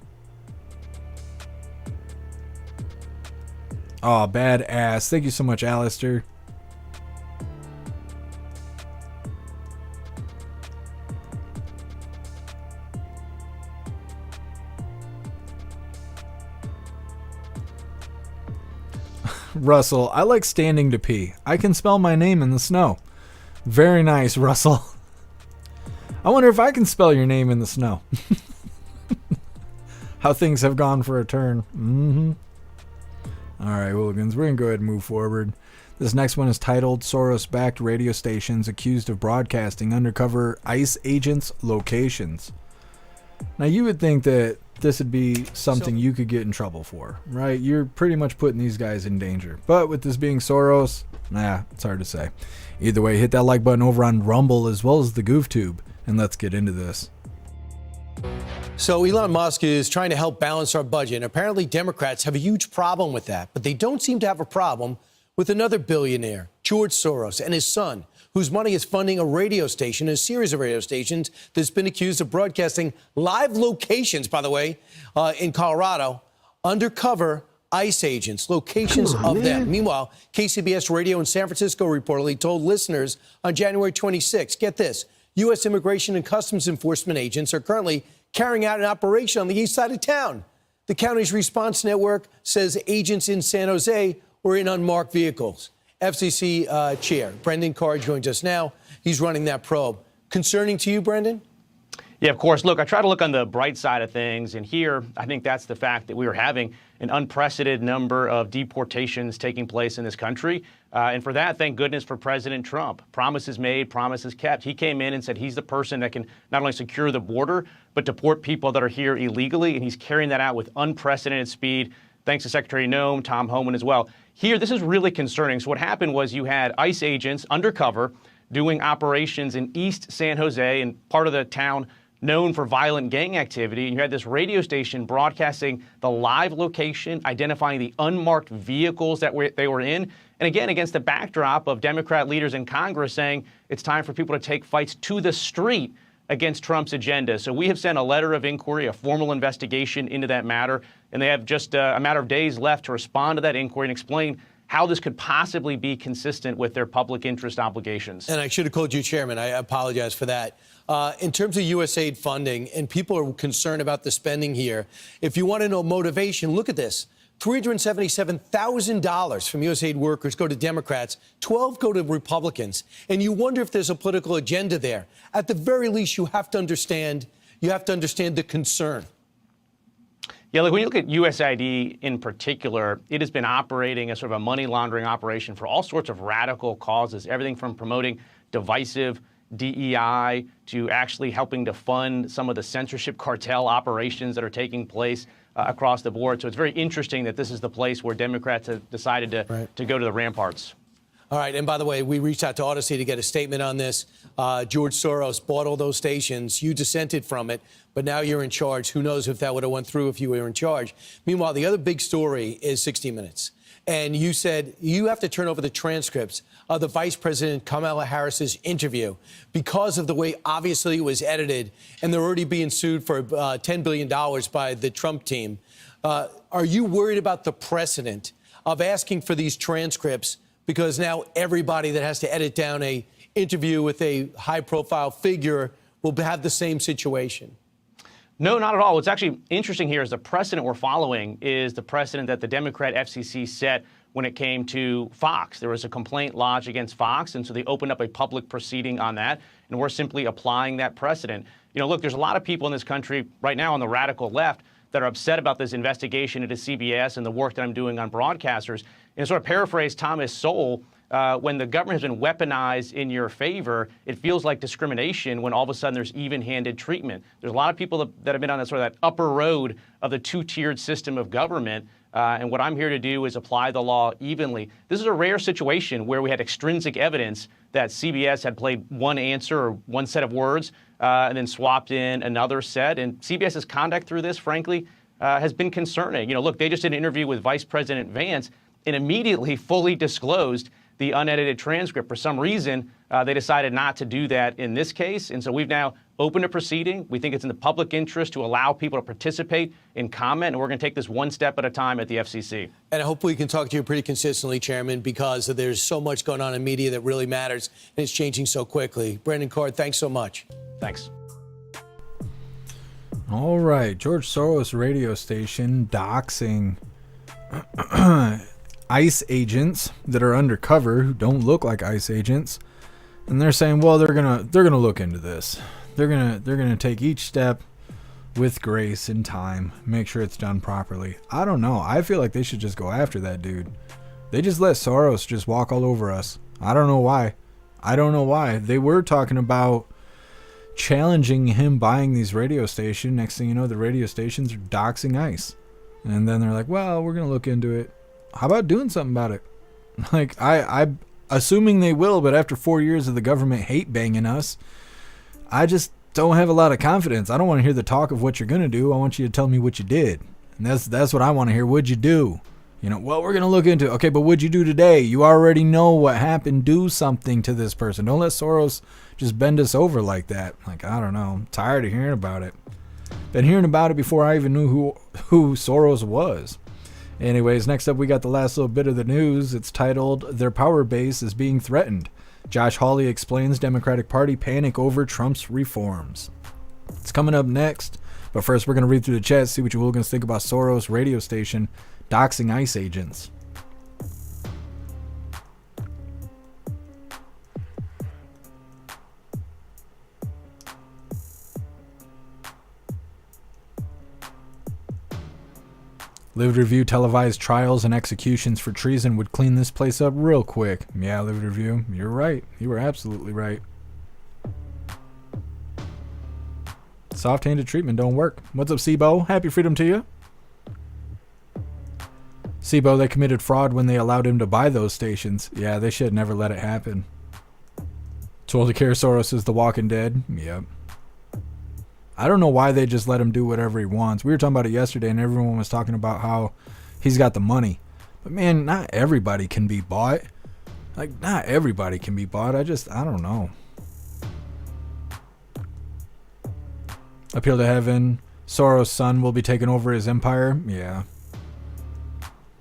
[SPEAKER 1] Oh, badass. Thank you so much, Alistair. Russell, I like standing to pee. I can spell my name in the snow. Very nice, Russell. I wonder if I can spell your name in the snow. How things have gone for a turn. All right, Hooligans, we're going to go ahead and move forward. This next one is titled Soros-backed radio stations accused of broadcasting undercover ICE agents' locations. Now, you would think that this would be something you could get in trouble for, right? You're pretty much putting these guys in danger. But with this being Soros, it's hard to say. Either way, hit that like button over on Rumble as well as the GoofTube, and let's get into this.
[SPEAKER 17] So Elon Musk is trying to help balance our budget, and apparently Democrats have a huge problem with that. But they don't seem to have a problem with another billionaire, George Soros, and his son, whose money is funding a radio station, a series of radio stations that's been accused of broadcasting live locations, by the way, in Colorado, undercover ICE agents, locations of them. Meanwhile, KCBS Radio in San Francisco reportedly told listeners on January 26, get this, U.S. Immigration and Customs Enforcement agents are currently carrying out an operation on the east side of town. The county's response network says agents in San Jose were in unmarked vehicles. FCC Chair Brendan Carr joins us now. He's running that probe. Concerning to you, Brendan?
[SPEAKER 18] Yeah, of course. Look, I try to look on the bright side of things. And here, I think that's the fact that we are having an unprecedented number of deportations taking place in this country. And for that, thank goodness for President Trump. Promises made, promises kept. He came in and said he's the person that can not only secure the border, but deport people that are here illegally. And he's carrying that out with unprecedented speed, thanks to Secretary Noem, Tom Homan as well. Here, this is really concerning. So what happened was you had ICE agents undercover doing operations in East San Jose, and part of the town known for violent gang activity. And you had this radio station broadcasting the live location, identifying the unmarked vehicles that they were in. And again, against the backdrop of Democrat leaders in Congress saying it's time for people to take fights to the street against Trump's agenda. So we have sent a letter of inquiry, a formal investigation into that matter, and they have just a matter of days left to respond to that inquiry and explain how this could possibly be consistent with their public interest obligations.
[SPEAKER 17] And I should have called you chairman. I apologize for that. In terms of USAID funding, and people are concerned about the spending here, if you want to know motivation, look at this. $377,000 from USAID workers go to Democrats, 12 go to Republicans, and you wonder if there's a political agenda there. At the very least, you have to understand the concern.
[SPEAKER 18] Yeah, look, when you look at USAID in particular, it has been operating as sort of a money laundering operation for all sorts of radical causes, everything from promoting divisive DEI to actually helping to fund some of the censorship cartel operations that are taking place across the board. So it's very interesting that this is the place where Democrats have decided to go to the ramparts.
[SPEAKER 17] All right. And by the way, we reached out to Odyssey to get a statement on this. George Soros bought all those stations. You dissented from it, but now you're in charge. Who knows if that would have went through if you were in charge. Meanwhile, the other big story is 60 Minutes. And you said you have to turn over the transcripts of the Vice President Kamala Harris's interview because of the way, obviously, it was edited, and they're already being sued for $10 billion by the Trump team. Are you worried about the precedent of asking for these transcripts because now everybody that has to edit down a interview with a high-profile figure will have the same situation?
[SPEAKER 18] No, not at all. What's actually interesting here is the precedent we're following is the precedent that the Democrat FCC set when it came to Fox. There was a complaint lodged against Fox, and so they opened up a public proceeding on that, and we're simply applying that precedent. You know, look, there's a lot of people in this country right now on the radical left that are upset about this investigation into CBS and the work that I'm doing on broadcasters. And sort of paraphrase Thomas Sowell, when the government has been weaponized in your favor, it feels like discrimination when all of a sudden there's even-handed treatment. There's a lot of people that have been on that sort of that upper road of the two-tiered system of government. And what I'm here to do is apply the law evenly. This is a rare situation where we had extrinsic evidence that CBS had played one answer or one set of words and then swapped in another set. And CBS's conduct through this, frankly, has been concerning. Look, they just did an interview with Vice President Vance and immediately fully disclosed the unedited transcript. For some reason, they decided not to do that in this case. And so we've now opened a proceeding. We think it's in the public interest to allow people to participate and comment. And we're going to take this one step at a time at the FCC.
[SPEAKER 17] And I hope we can talk to you pretty consistently, Chairman, because there's so much going on in media that really matters, and it's changing so quickly. Brandon Card, thanks so much.
[SPEAKER 18] Thanks.
[SPEAKER 1] All right. George Soros radio station doxing ICE agents that are undercover who don't look like ICE agents. And they're saying, well, they're gonna look into this. They're gonna take each step with grace and time, make sure it's done properly. I don't know. I feel like they should just go after that dude. They just let Soros just walk all over us. I don't know why. They were talking about challenging him buying these radio stations. Next thing you know, the radio stations are doxing ICE. And then they're like, well, we're gonna look into it. How about doing something about it? Like, I assuming they will, but after 4 years of the government hate banging us, I just don't have a lot of confidence. I don't want to hear the talk of what you're going to do. I want you to tell me what you did. And that's what I want to hear. What'd you do? Well, we're going to look into it. Okay, but what'd you do today? You already know what happened. Do something to this person. Don't let Soros just bend us over like that. Like, I don't know. I'm tired of hearing about it. Been hearing about it before I even knew who Soros was. Anyways, next up we got the last little bit of the news. It's titled, Their Power Base is Being Threatened. Josh Hawley explains Democratic Party panic over Trump's reforms. It's coming up next. But first we're going to read through the chat, see what you hooligans think about Soros radio station doxing ICE agents. Livid Review televised trials and executions for treason would clean this place up real quick. Yeah, Livid Review, you're right. You were absolutely right. Soft-handed treatment don't work. What's up, Sibo? Happy freedom to you. Sibo, they committed fraud when they allowed him to buy those stations. Yeah, they should never let it happen. Told to care Soros is the Walking Dead. Yep. I don't know why they just let him do whatever he wants. We were talking about it yesterday, and everyone was talking about how he's got the money. But man, not everybody can be bought. Like, not everybody can be bought. I don't know. Appeal to heaven. Soros' son will be taking over his empire. Yeah.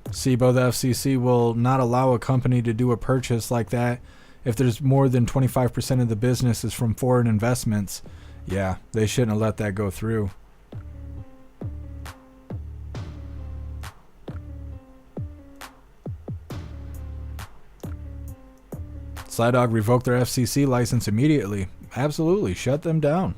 [SPEAKER 1] SIBO, the FCC will not allow a company to do a purchase like that if there's more than 25% of the business is from foreign investments. Yeah, they shouldn't have let that go through. Slydog revoked their FCC license immediately. Absolutely, shut them down.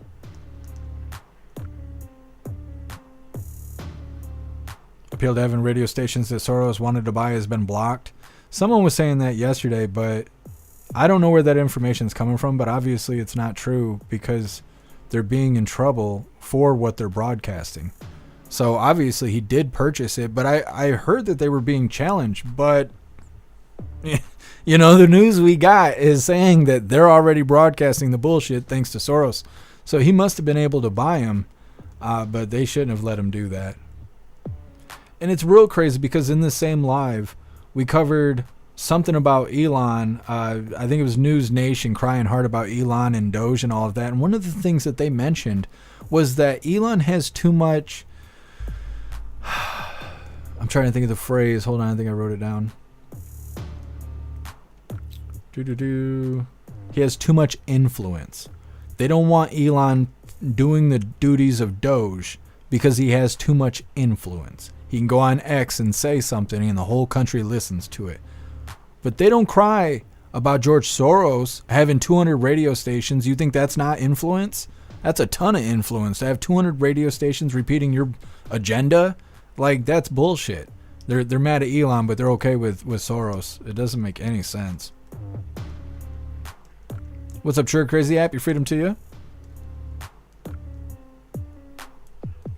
[SPEAKER 1] Appeal to heaven radio stations that Soros wanted to buy has been blocked. Someone was saying that yesterday, but I don't know where that information is coming from, but obviously it's not true because they're being in trouble for what they're broadcasting. So obviously he did purchase it, but I heard that they were being challenged. But, the news we got is saying that they're already broadcasting the bullshit thanks to Soros. So he must have been able to buy them, but they shouldn't have let him do that. And it's real crazy because in the same live, we covered something about Elon. I think it was News Nation crying hard about Elon and DOGE and all of that. And one of the things that they mentioned was that Elon has too much. I'm trying to think of the phrase. Hold on, I think I wrote it down. He has too much influence. They don't want Elon doing the duties of DOGE because he has too much influence. He can go on X and say something and the whole country listens to it. But they don't cry about George Soros having 200 radio stations. You think that's not influence? That's a ton of influence. To have 200 radio stations repeating your agenda, like, that's bullshit. They're mad at Elon, but they're okay with Soros. It doesn't make any sense. What's up, Sure Crazy App? Your freedom to you.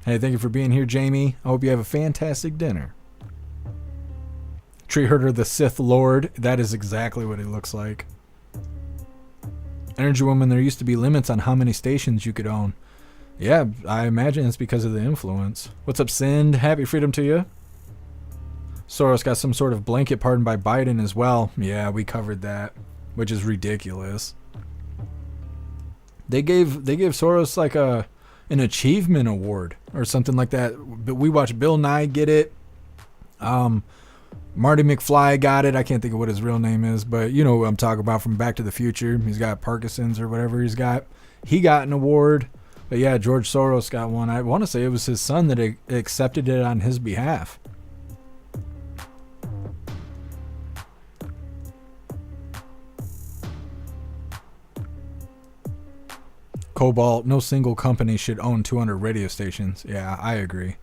[SPEAKER 1] Hey, thank you for being here, Jamie. I hope you have a fantastic dinner. Tree Herder, the Sith Lord. That is exactly what he looks like. Energy Woman, there used to be limits on how many stations you could own. Yeah, I imagine it's because of the influence. What's up, Sind? Happy freedom to you. Soros got some sort of blanket pardon by Biden as well. Yeah, we covered that, which is ridiculous. They gave Soros like an achievement award or something like that. But we watched Bill Nye get it. Marty McFly got it. I can't think of what his real name is, but you know who I'm talking about from Back to the Future. He's got Parkinson's or whatever he's got. He got an award. But yeah, George Soros got one. I want to say it was his son that accepted it on his behalf. Cobalt, no single company should own 200 radio stations. Yeah, I agree.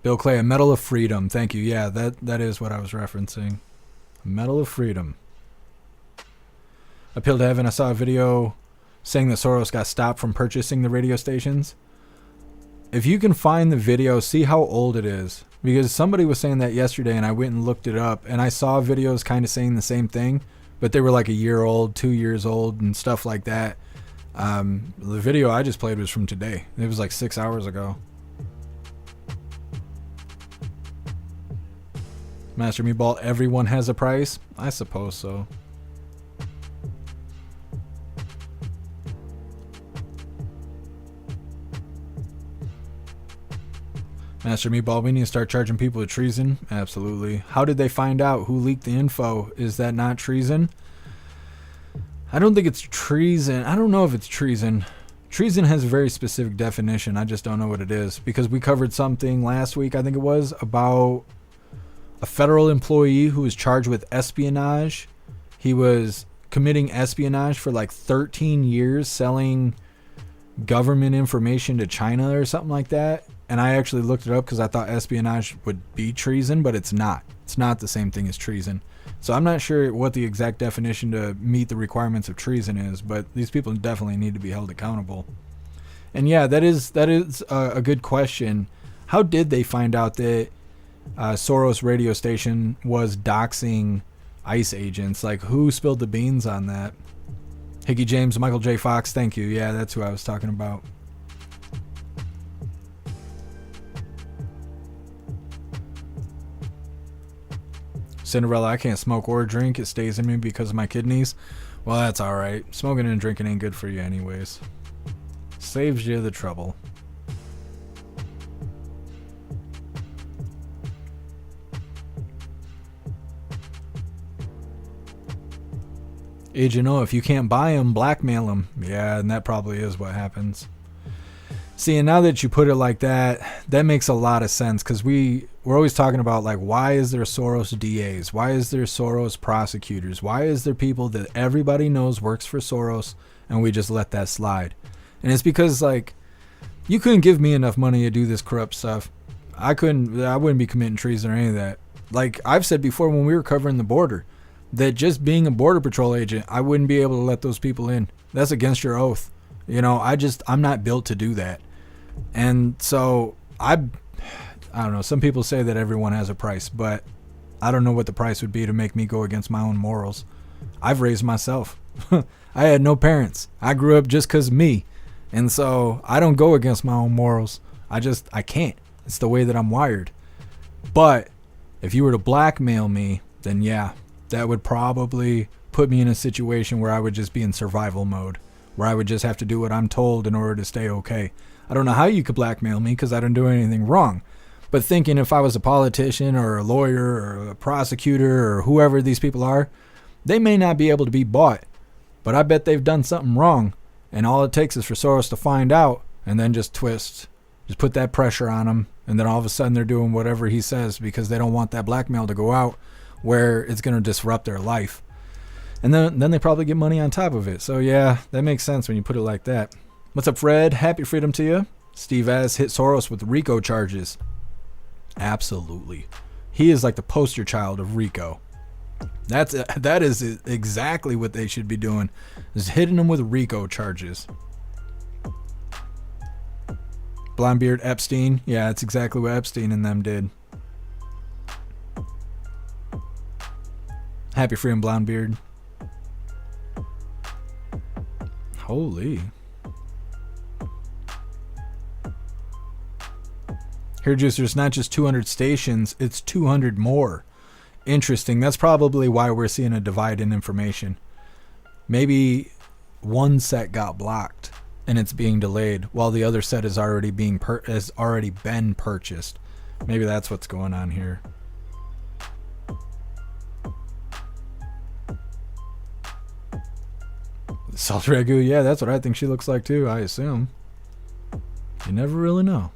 [SPEAKER 1] Bill Clay, a Medal of Freedom. Thank you. Yeah, that is what I was referencing. A Medal of Freedom. Appeal to Heaven, I saw a video saying that Soros got stopped from purchasing the radio stations. If you can find the video, see how old it is. Because somebody was saying that yesterday and I went and looked it up. And I saw videos kind of saying the same thing. But they were like a year old, 2 years old and stuff like that. The video I just played was from today. It was like 6 hours ago. Master Meatball, everyone has a price? I suppose so. Master Meatball, we need to start charging people with treason. Absolutely. How did they find out who leaked the info? Is that not treason? I don't think it's treason. I don't know if it's treason. Treason has a very specific definition. I just don't know what it is. Because we covered something last week, I think it was, about a federal employee who was charged with espionage. He was committing espionage for like 13 years, selling government information to China or something like that. And I actually looked it up because I thought espionage would be treason, but it's not. It's not the same thing as treason. So I'm not sure what the exact definition to meet the requirements of treason is, but these people definitely need to be held accountable. And yeah, that is a good question. How did they find out that Soros radio station was doxing ICE agents? Like, who spilled the beans on that? Hickey James, Michael J. Fox, thank you. Yeah, that's who I was talking about. Cinderella, I can't smoke or drink. It stays in me because of my kidneys. Well, that's alright. Smoking and drinking ain't good for you anyways. Saves you the trouble. Agent O, if you can't buy them, blackmail them. Yeah, and that probably is what happens. See, and now that you put it like that, that makes a lot of sense, because we're always talking about, like, why is there Soros DAs? Why is there Soros prosecutors? Why is there people that everybody knows works for Soros, and we just let that slide? And it's because, like, you couldn't give me enough money to do this corrupt stuff. I wouldn't be committing treason or any of that. Like I've said before when we were covering the border, that just being a Border Patrol agent, I wouldn't be able to let those people in. That's against your oath. You know, I'm not built to do that. And so I don't know. Some people say that everyone has a price, but I don't know what the price would be to make me go against my own morals. I've raised myself. I had no parents. I grew up just 'cause me. And so I don't go against my own morals. I can't. It's the way that I'm wired. But if you were to blackmail me, then yeah, that would probably put me in a situation where I would just be in survival mode, where I would just have to do what I'm told in order to stay okay. I don't know how you could blackmail me because I didn't do anything wrong. But thinking if I was a politician or a lawyer or a prosecutor or whoever these people are, they may not be able to be bought. But I bet they've done something wrong. And all it takes is for Soros to find out and then just twist. Just put that pressure on them. And then all of a sudden they're doing whatever he says because they don't want that blackmail to go out where it's going to disrupt their life. And then they probably get money on top of it. So yeah, that makes sense when you put it like that. What's up, Fred? Happy freedom to you. Steve Az hit Soros with RICO charges. Absolutely. He is like the poster child of RICO. That is exactly what they should be doing, is hitting them with RICO charges. Blondebeard Epstein. Yeah, that's exactly what Epstein and them did. Happy freedom, Blondebeard. Holy. Here, Juicer, it's not just 200 stations, it's 200 more. Interesting. That's probably why we're seeing a divide in information. Maybe one set got blocked and it's being delayed while the other set is already been purchased. Maybe that's what's going on here. Salt ragu, yeah, that's what I think she looks like too, I assume. You never really know.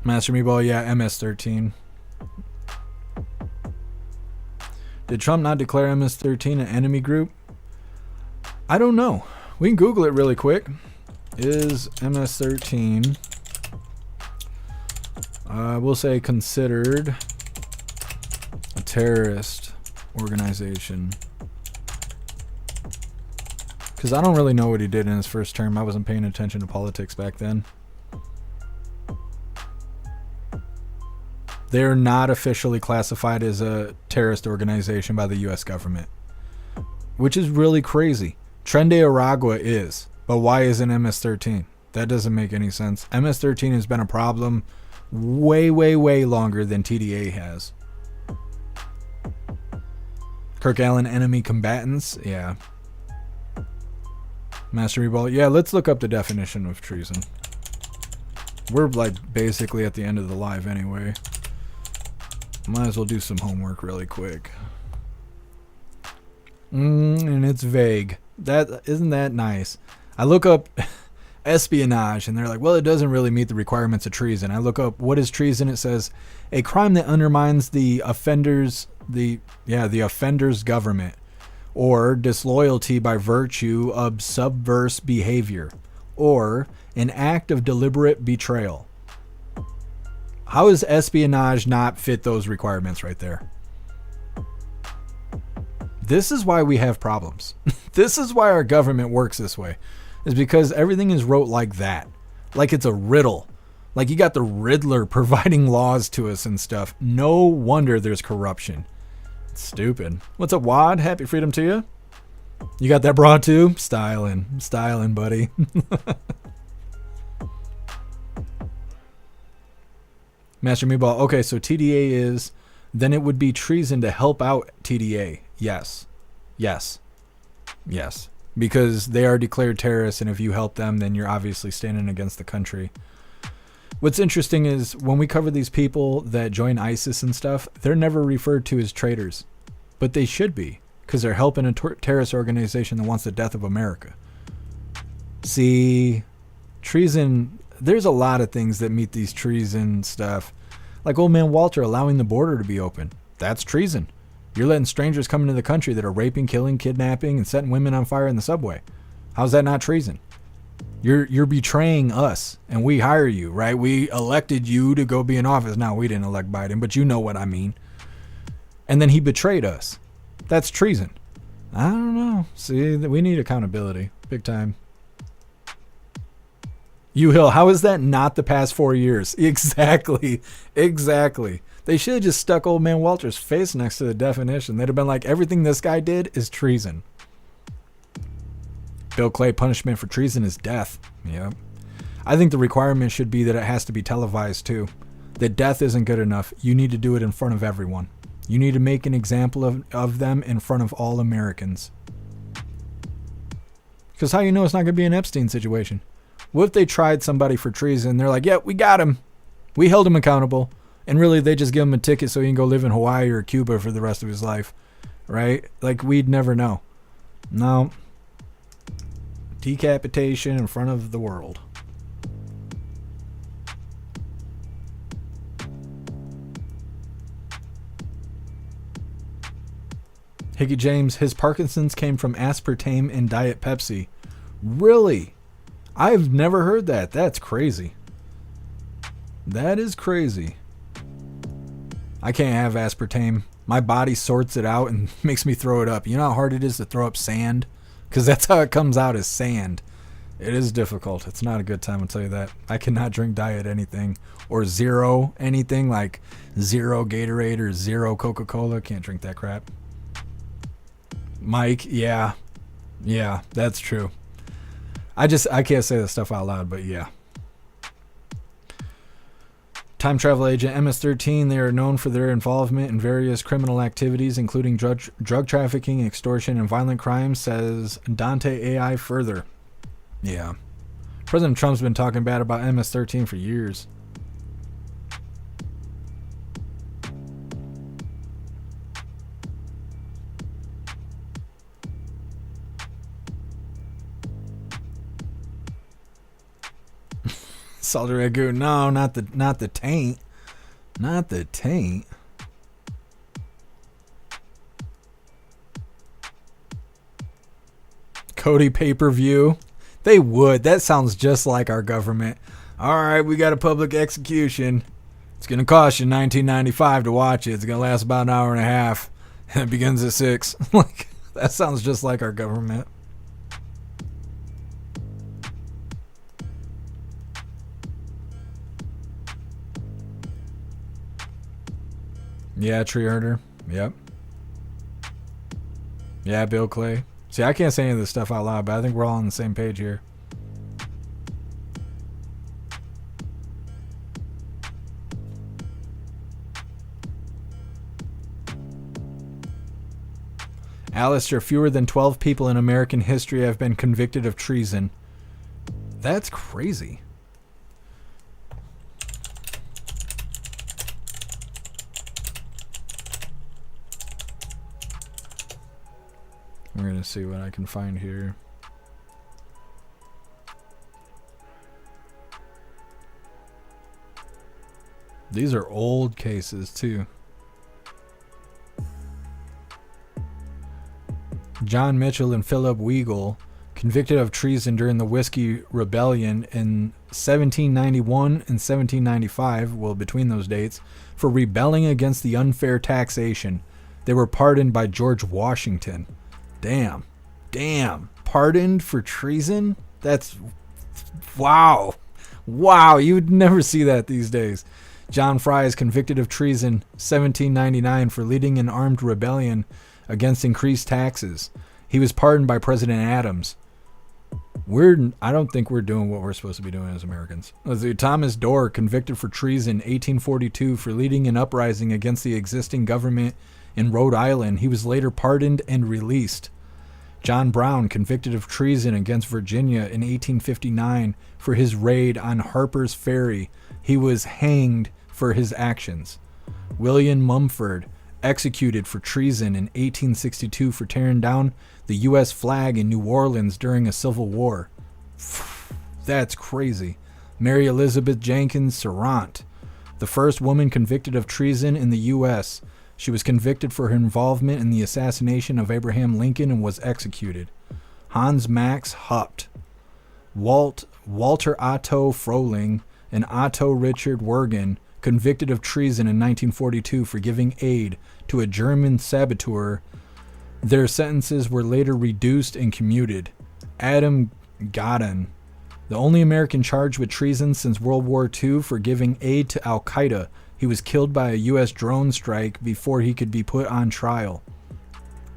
[SPEAKER 1] Master Meatball, yeah, MS-13. Did Trump not declare MS-13 an enemy group? I don't know. We can Google it really quick. Is MS-13, we'll say, considered a terrorist organization? Because I don't really know what he did in his first term. I wasn't paying attention to politics back then. They're not officially classified as a terrorist organization by the U.S. government, which is really crazy. Tren de Aragua is, but why isn't MS-13? That doesn't make any sense. MS-13 has been a problem way, way, way longer than TDA has. Kirk Allen, enemy combatants? Yeah. Master Reball? Yeah, let's look up the definition of treason. We're like basically at the end of the live anyway. Might as well do some homework really quick. And it's vague. That isn't that nice. I look up espionage and they're like, well, it doesn't really meet the requirements of treason. I look up what is treason. It says a crime that undermines the offender's government or disloyalty by virtue of subversive behavior or an act of deliberate betrayal. How does espionage not fit those requirements right there? This is why we have problems. This is why our government works this way. Is because everything is wrote like that. Like it's a riddle. Like you got the Riddler providing laws to us and stuff. No wonder there's corruption. It's stupid. What's up, Wad? Happy freedom to you. You got that bra too? Styling, buddy. Master Meatball. Okay, so TDA is, then it would be treason to help out TDA. Yes. Because they are declared terrorists, and if you help them, then you're obviously standing against the country. What's interesting is when we cover these people that join ISIS and stuff, they're never referred to as traitors. But they should be, because they're helping a terrorist organization that wants the death of America. See, treason... There's a lot of things that meet these treason stuff. Like old man Walter allowing the border to be open. That's treason. You're letting strangers come into the country that are raping, killing, kidnapping, and setting women on fire in the subway. How's that not treason? You're betraying us, and we hire you, right? We elected you to go be in office. Now, we didn't elect Biden, but you know what I mean. And then he betrayed us. That's treason. I don't know. See, we need accountability. Big time. Hill, how is that not the past 4 years? Exactly. They should have just stuck old man Walter's face next to the definition. They'd have been like, everything this guy did is treason. Bill Clay, punishment for treason is death. Yep. I think the requirement should be that it has to be televised too. That death isn't good enough. You need to do it in front of everyone. You need to make an example of them in front of all Americans. Because how you know it's not going to be an Epstein situation? What if they tried somebody for treason? They're like, yeah, we got him. We held him accountable. And really, they just give him a ticket so he can go live in Hawaii or Cuba for the rest of his life. Right? Like, we'd never know. No. Decapitation in front of the world. Hickey James, his Parkinson's came from aspartame in Diet Pepsi. Really? I've never heard that. That's crazy. That is crazy. I can't have aspartame. My body sorts it out and makes me throw it up. You know how hard it is to throw up sand? Because that's how it comes out, as sand. It is difficult. It's not a good time, I'll tell you that. I cannot drink diet anything or zero anything like zero Gatorade or zero Coca-Cola. Can't drink that crap. Mike, yeah. Yeah, that's true. I can't say that stuff out loud, but yeah. Time travel agent MS-13, they are known for their involvement in various criminal activities, including drug trafficking, extortion, and violent crimes, says Dante AI further. Yeah. President Trump's been talking bad about MS-13 for years. Salty Ragu, no, not the taint. Not the taint. Cody pay-per-view. They would. That sounds just like our government. All right, we got a public execution. It's going to cost you $19.95 to watch it. It's going to last about an hour and a half. And it begins at 6. Like, that sounds just like our government. Yeah, Tree Herder. Yep. Yeah, Bill Clay. See, I can't say any of this stuff out loud, but I think we're all on the same page here. Alistair, fewer than 12 people in American history have been convicted of treason. That's crazy. We're going to see what I can find here. These are old cases, too. John Mitchell and Philip Weigel, convicted of treason during the Whiskey Rebellion in 1791 and 1795, well, between those dates, for rebelling against the unfair taxation. They were pardoned by George Washington. Damn. Pardoned for treason? That's... Wow. You'd never see that these days. John Fry is convicted of treason 1799 for leading an armed rebellion against increased taxes. He was pardoned by President Adams. I don't think we're doing what we're supposed to be doing as Americans. Let's see. Thomas Dorr, convicted for treason 1842 for leading an uprising against the existing government in Rhode Island. He was later pardoned and released. John Brown, convicted of treason against Virginia in 1859 for his raid on Harper's Ferry. He was hanged for his actions. William Mumford, executed for treason in 1862 for tearing down the U.S. flag in New Orleans during a civil war. That's crazy. Mary Elizabeth Jenkins Sarant, the first woman convicted of treason in the U.S., she was convicted for her involvement in the assassination of Abraham Lincoln and was executed. Hans Max Haupt, Walter Otto Frohling, and Otto Richard Wergen, convicted of treason in 1942 for giving aid to a German saboteur. Their sentences were later reduced and commuted. Adam Godin, the only American charged with treason since World War II for giving aid to Al-Qaeda. He was killed by a U.S. drone strike before he could be put on trial.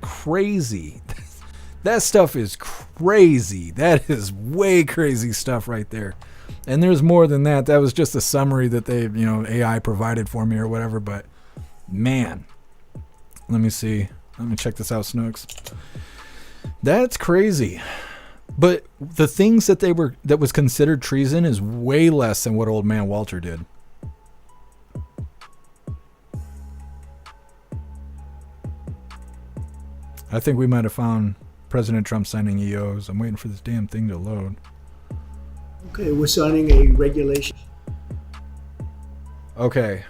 [SPEAKER 1] Crazy. That stuff is crazy. That is way crazy stuff right there. And there's more than that. That was just a summary that they, AI provided for me or whatever. But, man. Let me see. Let me check this out, Snooks. That's crazy. But the things that was considered treason is way less than what old man Walter did. I think we might have found President Trump signing EOs. I'm waiting for this damn thing to load.
[SPEAKER 19] Okay, we're signing a regulation.
[SPEAKER 1] Okay.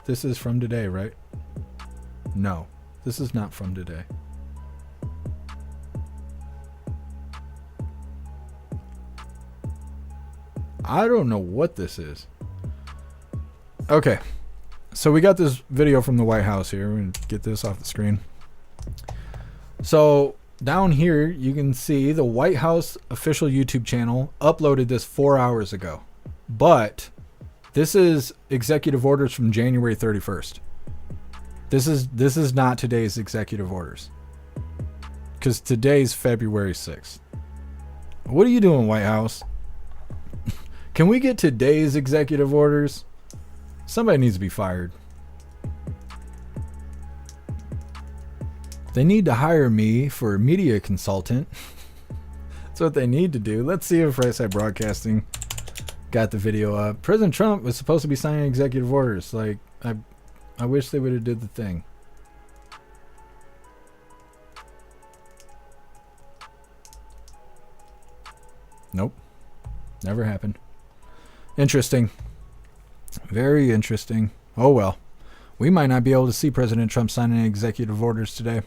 [SPEAKER 1] This is from today, right? No, this is not from today. I don't know what this is. Okay. So we got this video from the White House here. We're going to get this off the screen. So down here, you can see the White House official YouTube channel uploaded this 4 hours ago. But this is executive orders from January 31st. This is not today's executive orders. Because today's February 6th. What are you doing, White House? Can we get today's executive orders? Somebody needs to be fired. They need to hire me for a media consultant. That's what they need to do. Let's see if Right Side Broadcasting got the video up. President Trump was supposed to be signing executive orders. Like, I wish they would have did the thing. Nope. Never happened. Interesting. Very interesting. Oh well. We might not be able to see President Trump signing executive orders today.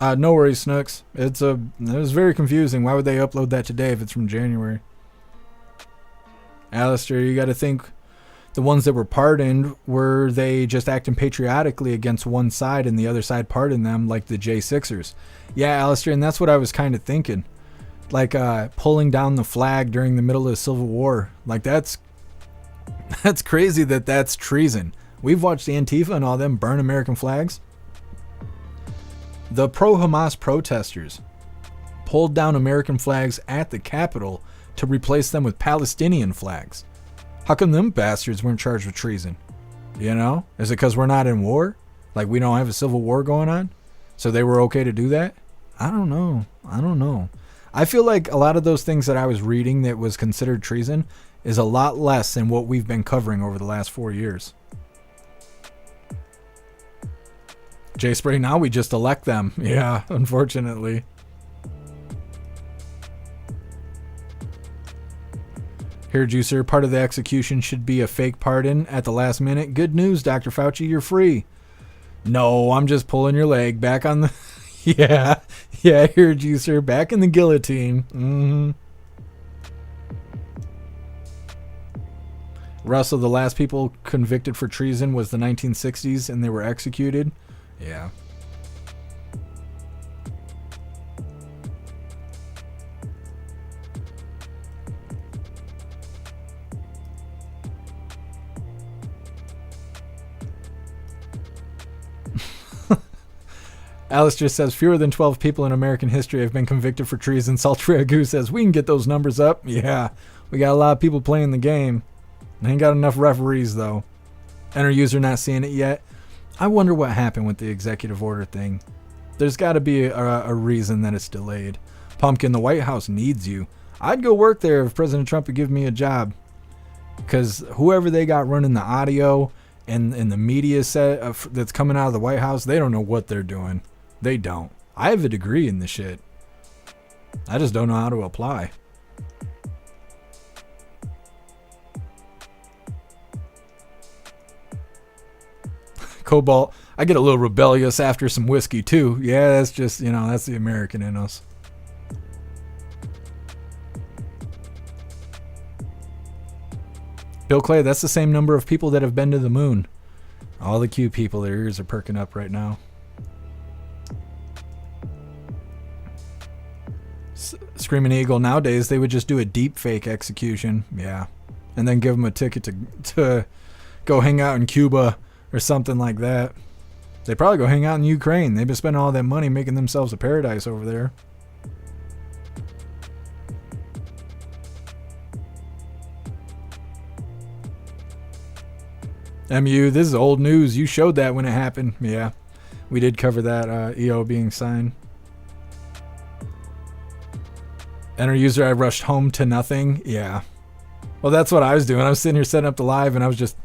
[SPEAKER 1] No worries, Snooks. It was very confusing. Why would they upload that today if it's from January? Alistair, you got to think the ones that were pardoned, were they just acting patriotically against one side and the other side pardoned them, like the J6ers? Yeah, Alistair, and that's what I was kind of thinking. Like pulling down the flag during the middle of the Civil War. Like that's crazy that that's treason. We've watched Antifa and all them burn American flags. The pro-Hamas protesters pulled down American flags at the Capitol to replace them with Palestinian flags. How come them bastards weren't charged with treason? You know? Is it because we're not in war? Like we don't have a civil war going on? So they were okay to do that? I don't know. I feel like a lot of those things that I was reading that was considered treason is a lot less than what we've been covering over the last 4 years. Jay Spray, now we just elect them. Yeah, unfortunately. Here, Juicer, part of the execution should be a fake pardon at the last minute. Good news, Dr. Fauci, you're free. No, I'm just pulling your leg back on the... yeah, here, Juicer, back in the guillotine. Russell, the last people convicted for treason was the 1960s and they were executed. Yeah. Alistair says fewer than 12 people in American history have been convicted for treason. Sultry Agu says we can get those numbers up. Yeah, we got a lot of people playing the game. Ain't got enough referees though. Enter user not seeing it yet. I wonder what happened with the executive order thing. There's got to be a reason that it's delayed. Pumpkin, the White House needs you. I'd go work there if President Trump would give me a job. Because whoever they got running the audio and the media set that's coming out of the White House, they don't know what they're doing. They don't. I have a degree in this shit. I just don't know how to apply. Cobalt, I get a little rebellious after some whiskey too. Yeah, that's just, that's the American in us. Bill Clay, that's the same number of people that have been to the moon. All the cute people, their ears are perking up right now. Screaming Eagle, nowadays they would just do a deep fake execution. Yeah. And then give them a ticket to go hang out in Cuba or something like that. They probably go hang out in Ukraine. They've been spending all that money making themselves a paradise over there. MU, this is old news. You showed that when it happened. Yeah, we did cover that EO being signed. Enter user, I rushed home to nothing. Yeah. Well, that's what I was doing. I was sitting here setting up the live and I was just,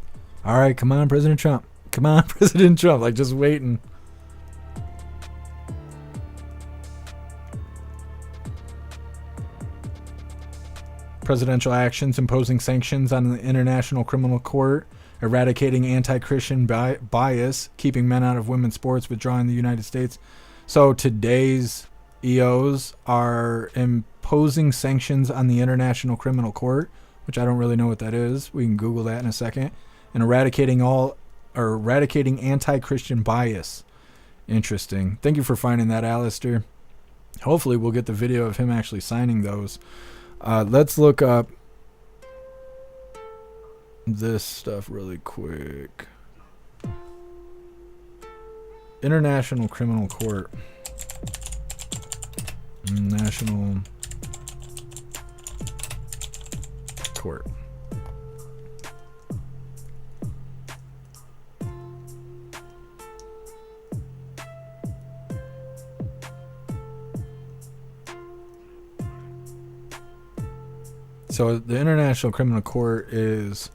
[SPEAKER 1] all right, come on, President Trump. Come on, President Trump. Like, just waiting. Presidential actions imposing sanctions on the International Criminal Court, eradicating anti-Christian bias, keeping men out of women's sports, withdrawing the United States. So today's EOs are imposing sanctions on the International Criminal Court, which I don't really know what that is. We can Google that in a second. And eradicating anti-Christian bias Interesting. Thank you for finding that, Alistair. Hopefully we'll get the video of him actually signing those. Let's look up this stuff really quick. International Criminal Court. National Court. So the International Criminal Court is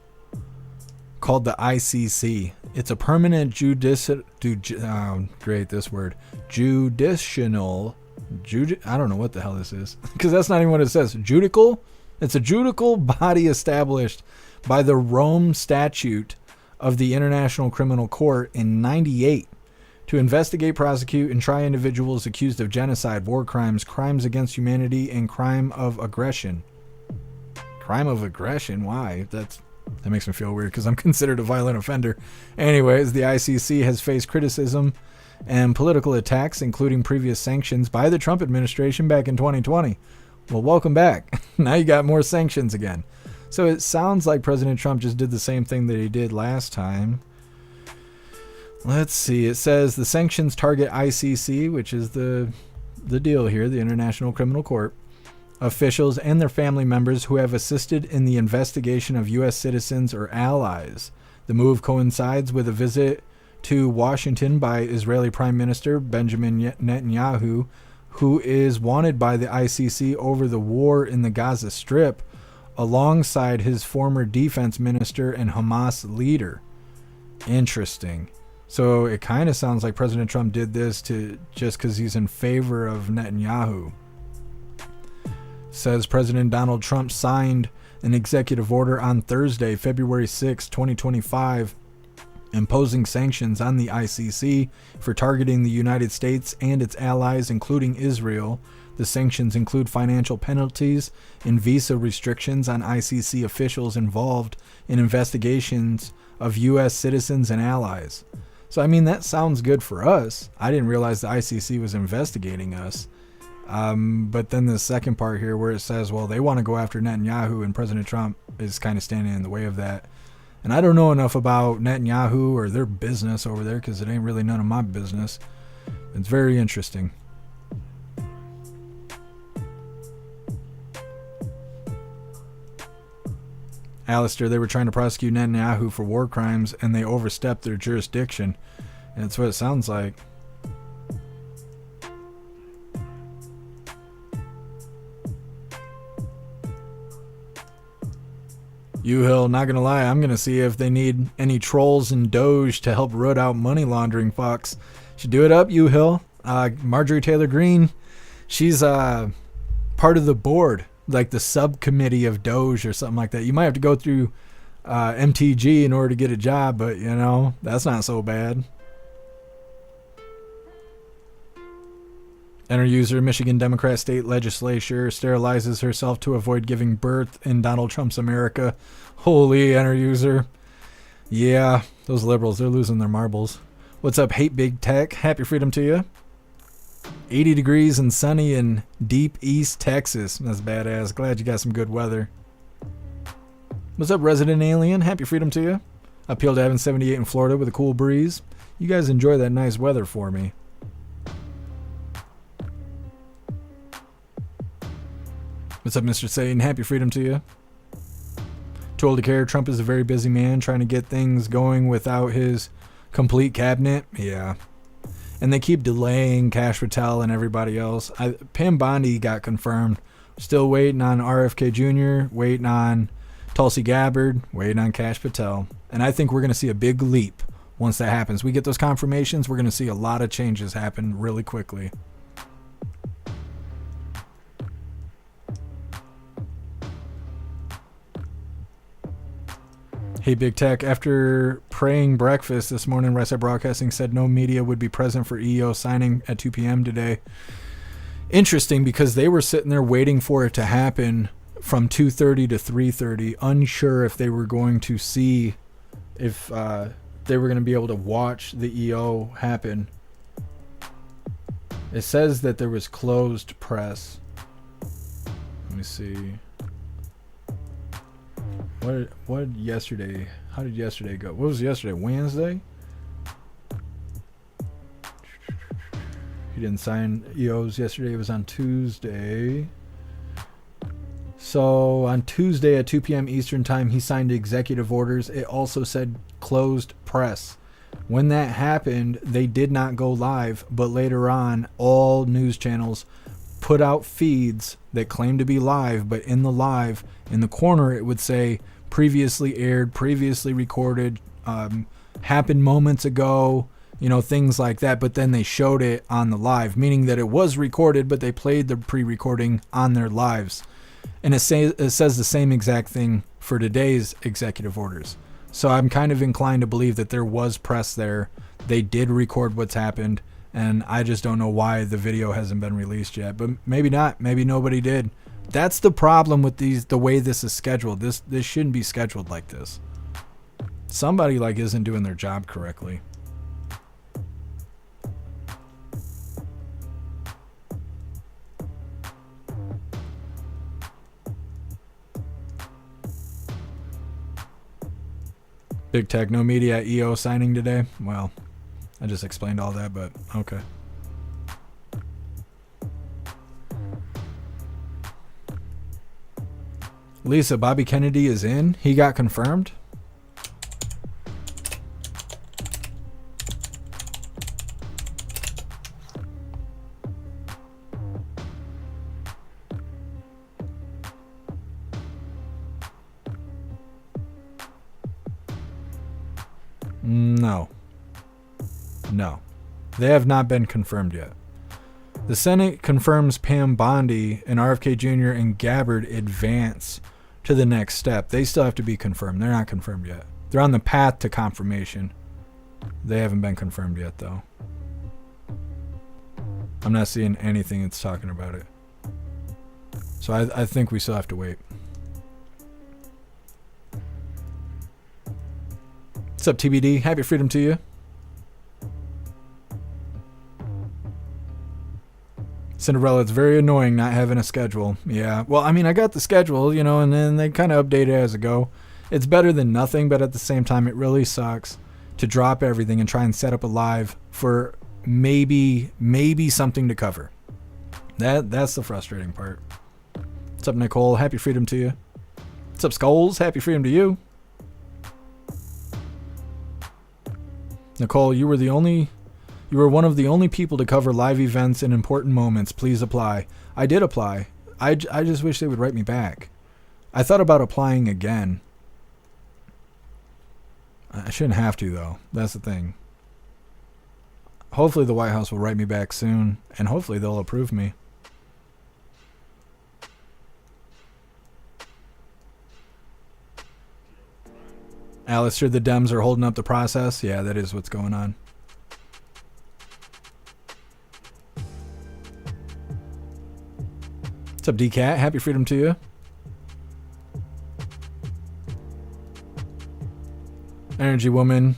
[SPEAKER 1] called the ICC. It's a permanent judicial. Great, this word. Juditional. I don't know what the hell this is, because that's not even what it says. Judical. It's a judicial body established by the Rome Statute of the International Criminal Court in '98 to investigate, prosecute, and try individuals accused of genocide, war crimes, crimes against humanity, and crime of aggression. Crime of aggression? Why? That makes me feel weird because I'm considered a violent offender. Anyways, the ICC has faced criticism and political attacks, including previous sanctions by the Trump administration back in 2020. Well, welcome back. Now you got more sanctions again. So it sounds like President Trump just did the same thing that he did last time. Let's see. It says the sanctions target ICC, which is the deal here, the International Criminal Court, officials and their family members who have assisted in the investigation of U.S. citizens or allies. The move coincides with a visit to Washington by Israeli Prime Minister Benjamin Netanyahu, who is wanted by the ICC over the war in the Gaza Strip, alongside his former defense minister and Hamas leader. Interesting. So it kind of sounds like President Trump did this just because he's in favor of Netanyahu. Says President Donald Trump signed an executive order on Thursday, February 6, 2025, imposing sanctions on the ICC for targeting the United States and its allies, including Israel. The sanctions include financial penalties and visa restrictions on ICC officials involved in investigations of U.S. citizens and allies. So, I mean, that sounds good for us. I didn't realize the ICC was investigating us. But then the second part here where it says, well, they want to go after Netanyahu and President Trump is kind of standing in the way of that. And I don't know enough about Netanyahu or their business over there because it ain't really none of my business. It's very interesting. Alistair, they were trying to prosecute Netanyahu for war crimes and they overstepped their jurisdiction. And that's what it sounds like. Hill, not gonna lie, I'm gonna see if they need any trolls in DOGE to help root out money laundering fucks. Should do it up, Hill. Marjorie Taylor Greene, she's part of the board, like the subcommittee of DOGE or something like that. You might have to go through MTG in order to get a job, but you know, that's not so bad. Enter user, Michigan Democrat state legislature sterilizes herself to avoid giving birth in Donald Trump's America. Holy enter user. Yeah, those liberals, they're losing their marbles. What's up, Hate Big Tech? Happy freedom to you. 80 degrees and sunny in deep East Texas. That's badass. Glad you got some good weather. What's up, Resident Alien? Happy freedom to you. Uphill to having 78 in Florida with a cool breeze. You guys enjoy that nice weather for me. What's up, Mr. Satan? Happy freedom to you. Too old to care. Trump is a very busy man trying to get things going without his complete cabinet. Yeah. And they keep delaying Kash Patel and everybody else. Pam Bondi got confirmed. Still waiting on RFK Jr., waiting on Tulsi Gabbard, waiting on Kash Patel. And I think we're going to see a big leap once that happens. We get those confirmations, we're going to see a lot of changes happen really quickly. Hey, Big Tech, after praying breakfast this morning, Resi Broadcasting said no media would be present for EO signing at 2 p.m. today. Interesting, because they were sitting there waiting for it to happen from 2:30 to 3:30, unsure if they were going to see if they were going to be able to watch the EO happen. It says that there was closed press. Let me see. What yesterday? How did yesterday go? What was yesterday? Wednesday? He didn't sign EOs yesterday. It was on Tuesday. So on Tuesday at 2 p.m. Eastern time, he signed executive orders. It also said closed press. When that happened, they did not go live, but later on, all news channels put out feeds that claimed to be live, but in the live, in the corner, it would say previously aired, previously recorded, happened moments ago, you know, things like that. But then they showed it on the live, meaning that it was recorded, but they played the pre-recording on their lives. And it says the same exact thing for today's executive orders. So I'm kind of inclined to believe that there was press there. They did record what's happened, and I just don't know why the video hasn't been released yet. But maybe not. Maybe nobody did. That's the problem with the way this is scheduled. This shouldn't be scheduled like this. Somebody isn't doing their job correctly. Big Tech, no media at EO signing today. Well, I just explained all that, but okay. Lisa, Bobby Kennedy is in. He got confirmed. No. They have not been confirmed yet. The Senate confirms Pam Bondi and RFK Jr. and Gabbard advance to the next step. They still have to be confirmed. They're not confirmed yet. They're on the path to confirmation. They haven't been confirmed yet, though. I'm not seeing anything that's talking about it. So I think we still have to wait. What's up, TBD? Happy freedom to you. Cinderella, it's very annoying not having a schedule. Yeah, well, I mean, I got the schedule, you know, and then they kind of update it as it go. It's better than nothing, but at the same time, it really sucks to drop everything and try and set up a live for maybe something to cover. That's the frustrating part. What's up, Nicole? Happy freedom to you. What's up, Skulls? Happy freedom to you. Nicole, you were one of the only people to cover live events and important moments. Please apply. I did apply. I just wish they would write me back. I thought about applying again. I shouldn't have to, though. That's the thing. Hopefully the White House will write me back soon, and hopefully they'll approve me. Alistair, the Dems are holding up the process. Yeah, that is what's going on. What's up, DCat? Happy freedom to you. Energy Woman.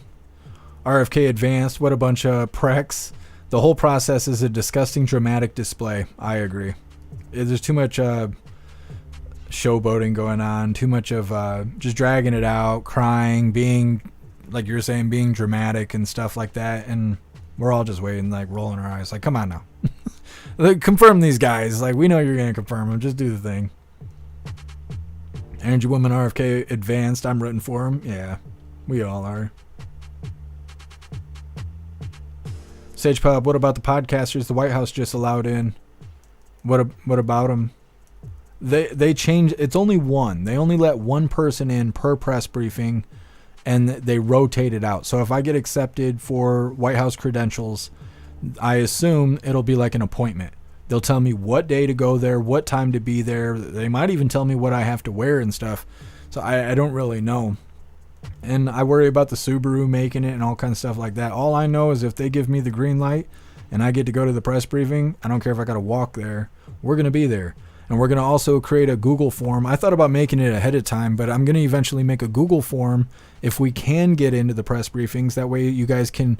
[SPEAKER 1] RFK advanced. What a bunch of precks. The whole process is a disgusting, dramatic display. I agree. There's too much showboating going on. Too much of just dragging it out, crying, being, like you were saying, being dramatic and stuff like that. And we're all just waiting, rolling our eyes. Come on now. Confirm these guys. We know you're going to confirm them. Just do the thing. Energy Woman RFK advanced. I'm rooting for him. Yeah, we all are. Sage Pub, what about the podcasters the White House just allowed in? What about them? They changed. It's only one. They only let one person in per press briefing, and they rotate it out. So if I get accepted for White House credentials, I assume it'll be like an appointment. They'll tell me what day to go there, what time to be there. They might even tell me what I have to wear and stuff. So I don't really know. And I worry about the Subaru making it and all kinds of stuff like that. All I know is if they give me the green light and I get to go to the press briefing, I don't care if I got to walk there. We're going to be there. And we're going to also create a Google form. I thought about making it ahead of time, but I'm going to eventually make a Google form if we can get into the press briefings. That way you guys can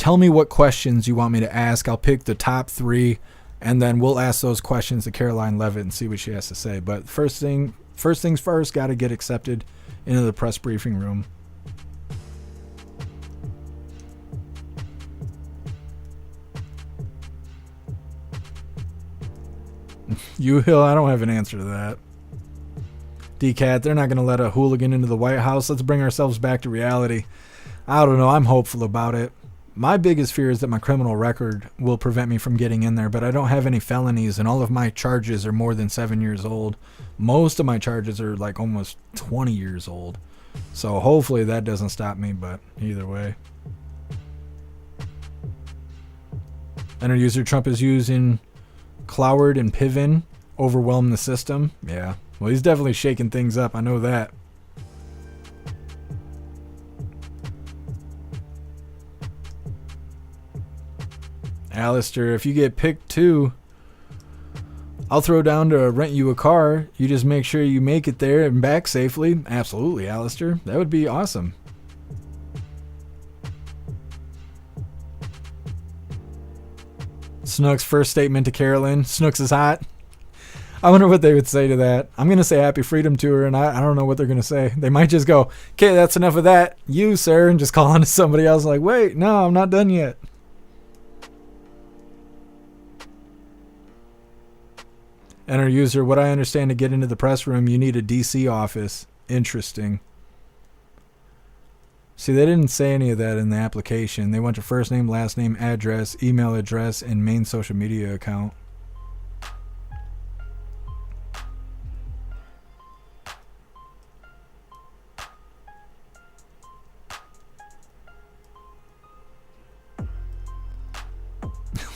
[SPEAKER 1] tell me what questions you want me to ask. I'll pick the top 3, and then we'll ask those questions to Caroline Levitt and see what she has to say. But first things first, got to get accepted into the press briefing room. Hill, I don't have an answer to that. DCAT, they're not going to let a hooligan into the White House. Let's bring ourselves back to reality. I don't know. I'm hopeful about it. My biggest fear is that my criminal record will prevent me from getting in there, but I don't have any felonies, and all of my charges are more than 7 years old. Most of my charges are like almost 20 years old. So hopefully that doesn't stop me, but either way. Enter user Trump is using Cloward and Piven, overwhelm the system. Yeah, well, he's definitely shaking things up. I know that. Alistair, if you get picked too, I'll throw down to rent you a car. You just make sure you make it there and back safely. Absolutely, Alistair. That would be awesome. Snook's first statement to Carolyn. Snooks is hot. I wonder what they would say to that. I'm going to say happy freedom to her, and I don't know what they're going to say. They might just go, okay, that's enough of that. You, sir, and just call on to somebody else like, wait, no, I'm not done yet. Enter user, what I understand to get into the press room, you need a DC office. Interesting. See, they didn't say any of that in the application. They went to first name, last name, address, email address, and main social media account.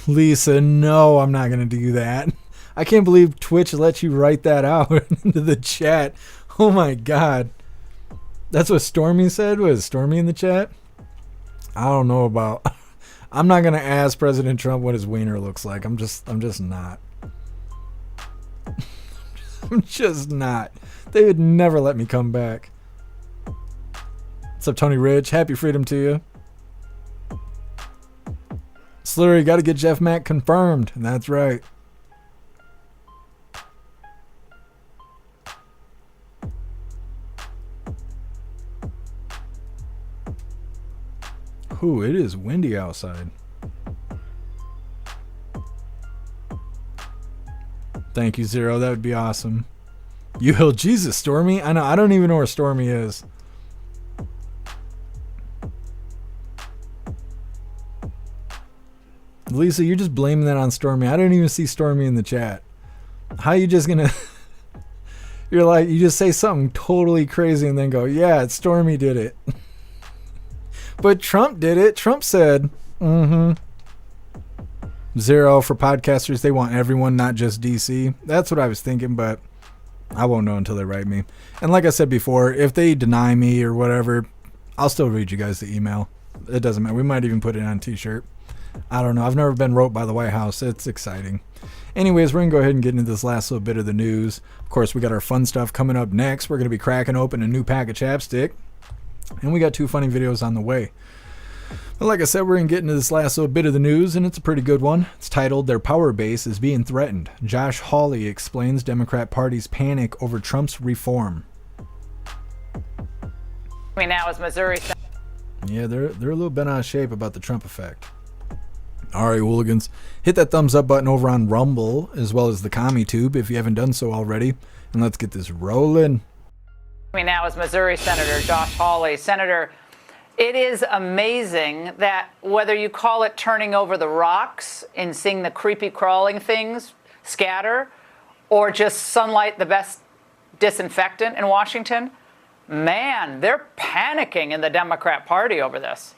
[SPEAKER 1] Lisa, no, I'm not going to do that. I can't believe Twitch let you write that out into the chat. Oh my God. That's what Stormy said? Was Stormy in the chat? I don't know about... I'm not going to ask President Trump what his wiener looks like. I'm just not. I'm just not. They would never let me come back. What's up, Tony Rich? Happy freedom to you. Slurry, got to get Jeff Mack confirmed. That's right. Ooh, it is windy outside. Thank you, Zero. That would be awesome. You, Jesus, Stormy? I know. I don't even know where Stormy is. Lisa, you're just blaming that on Stormy. I don't even see Stormy in the chat. How are you just gonna... You're like, you just say something totally crazy and then go, yeah, it's Stormy did it. But Trump did it. Trump said, Zero for podcasters. They want everyone, not just DC. That's what I was thinking, but I won't know until they write me. And like I said before, if they deny me or whatever, I'll still read you guys the email. It doesn't matter. We might even put it on a t-shirt. I don't know. I've never been wrote by the White House. It's exciting. Anyways, we're going to go ahead and get into this last little bit of the news. Of course, we got our fun stuff coming up next. We're going to be cracking open a new pack of chapstick. And we got 2 funny videos on the way. But like I said, we're going to get into this last little bit of the news, and it's a pretty good one. It's titled, Their Power Base is Being Threatened. Josh Hawley explains Democrat Party's panic over Trump's reform.
[SPEAKER 20] Now is Missouri.
[SPEAKER 1] Yeah, they're a little bent out of shape about the Trump effect. All right, hooligans, hit that thumbs up button over on Rumble, as well as the CommiTube if you haven't done so already. And let's get this rolling.
[SPEAKER 20] Now is Missouri Senator Josh Hawley. Senator, it is amazing that whether you call it turning over the rocks and seeing the creepy crawling things scatter, or just sunlight the best disinfectant in Washington, man, they're panicking in the Democrat Party over this.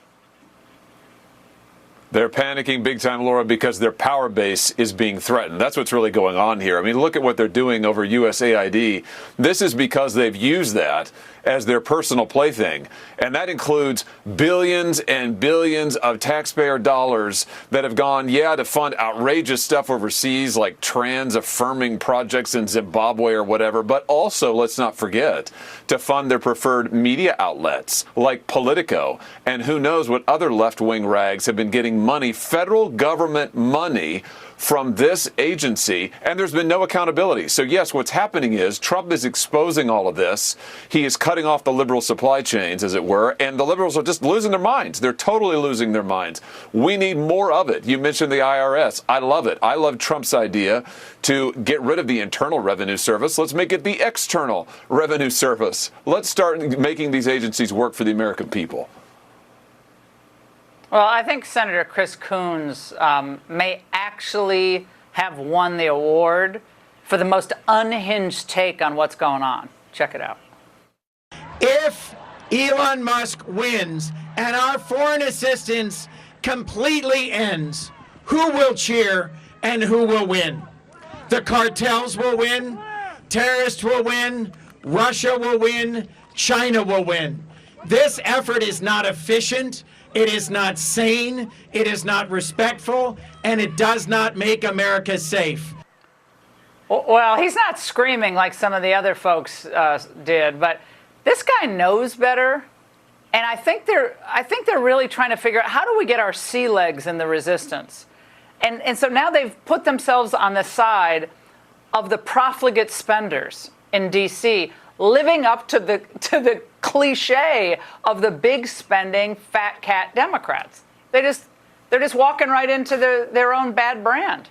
[SPEAKER 21] They're panicking big time, Laura, because their power base is being threatened. That's what's really going on here. I mean, look at what they're doing over USAID. This is because they've used that as their personal plaything. And that includes billions and billions of taxpayer dollars that have gone, to fund outrageous stuff overseas, like trans-affirming projects in Zimbabwe or whatever, but also, let's not forget, to fund their preferred media outlets like Politico. And who knows what other left-wing rags have been getting money, federal government money, from this agency, and there's been no accountability. So yes, what's happening is Trump is exposing all of this. He is cutting off the liberal supply chains, as it were, and the liberals are just losing their minds. They're totally losing their minds. We need more of it. You mentioned the IRS. I love it. I love Trump's idea to get rid of the Internal Revenue Service. Let's make it the External Revenue Service. Let's start making these agencies work for the American people.
[SPEAKER 20] Well, I think Senator Chris Coons may actually have won the award for the most unhinged take on what's going on. Check it out.
[SPEAKER 22] If Elon Musk wins and our foreign assistance completely ends, who will cheer and who will win? The cartels will win, terrorists will win, Russia will win, China will win. This effort is not efficient. It is not sane, it is not respectful, and it does not make America safe.
[SPEAKER 20] Well, he's not screaming like some of the other folks did, but this guy knows better. And I think they're really trying to figure out, how do we get our sea legs in the resistance? And so now they've put themselves on the side of the profligate spenders in D.C., living up to the cliche of the big spending fat cat Democrats. They're just walking right into their own bad brand.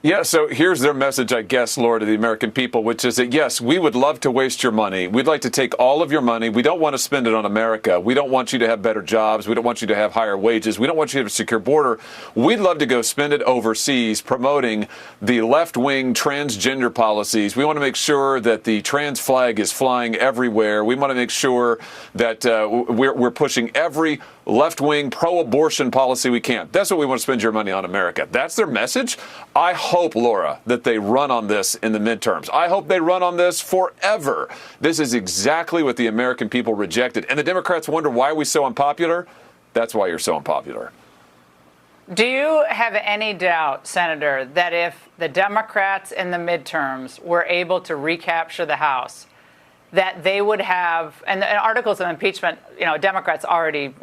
[SPEAKER 21] Yeah, so here's their message, I guess, Laura, to the American people, which is that, yes, we would love to waste your money. We'd like to take all of your money. We don't want to spend it on America. We don't want you to have better jobs. We don't want you to have higher wages. We don't want you to have a secure border. We'd love to go spend it overseas promoting the left-wing transgender policies. We want to make sure that the trans flag is flying everywhere. We want to make sure that we're pushing every left-wing pro-abortion policy we can. That's what we want to spend your money on, America. That's their message. I hope, Laura, that they run on this in the midterms. I hope they run on this forever. This is exactly what the American people rejected. And the Democrats wonder, why are we so unpopular? That's why you're so unpopular.
[SPEAKER 20] Do you have any doubt, Senator, that if the Democrats in the midterms were able to recapture the House, that they would have, and articles of impeachment, Democrats already,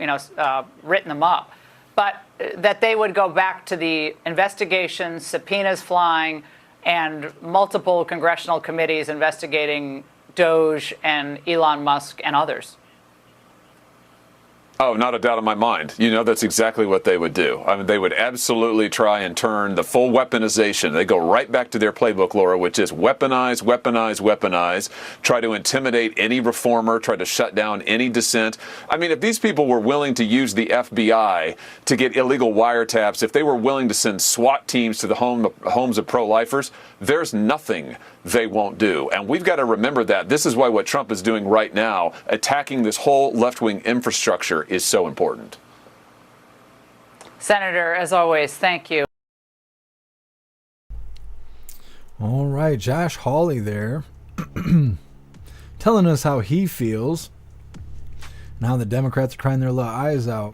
[SPEAKER 20] written them up, but that they would go back to the investigations, subpoenas flying, and multiple congressional committees investigating DOGE and Elon Musk and others?
[SPEAKER 21] Oh, not a doubt in my mind. That's exactly what they would do. I mean, they would absolutely try and turn the full weaponization. They go right back to their playbook, Laura, which is weaponize, weaponize, weaponize, try to intimidate any reformer, try to shut down any dissent. I mean, if these people were willing to use the FBI to get illegal wiretaps, if they were willing to send SWAT teams to the homes of pro-lifers, there's nothing they won't do. And we've got to remember that. This is why what Trump is doing right now, attacking this whole left-wing infrastructure, is so important.
[SPEAKER 20] Senator, as always, thank you.
[SPEAKER 1] All right, Josh Hawley there telling us how he feels and how the Democrats are crying their little eyes out.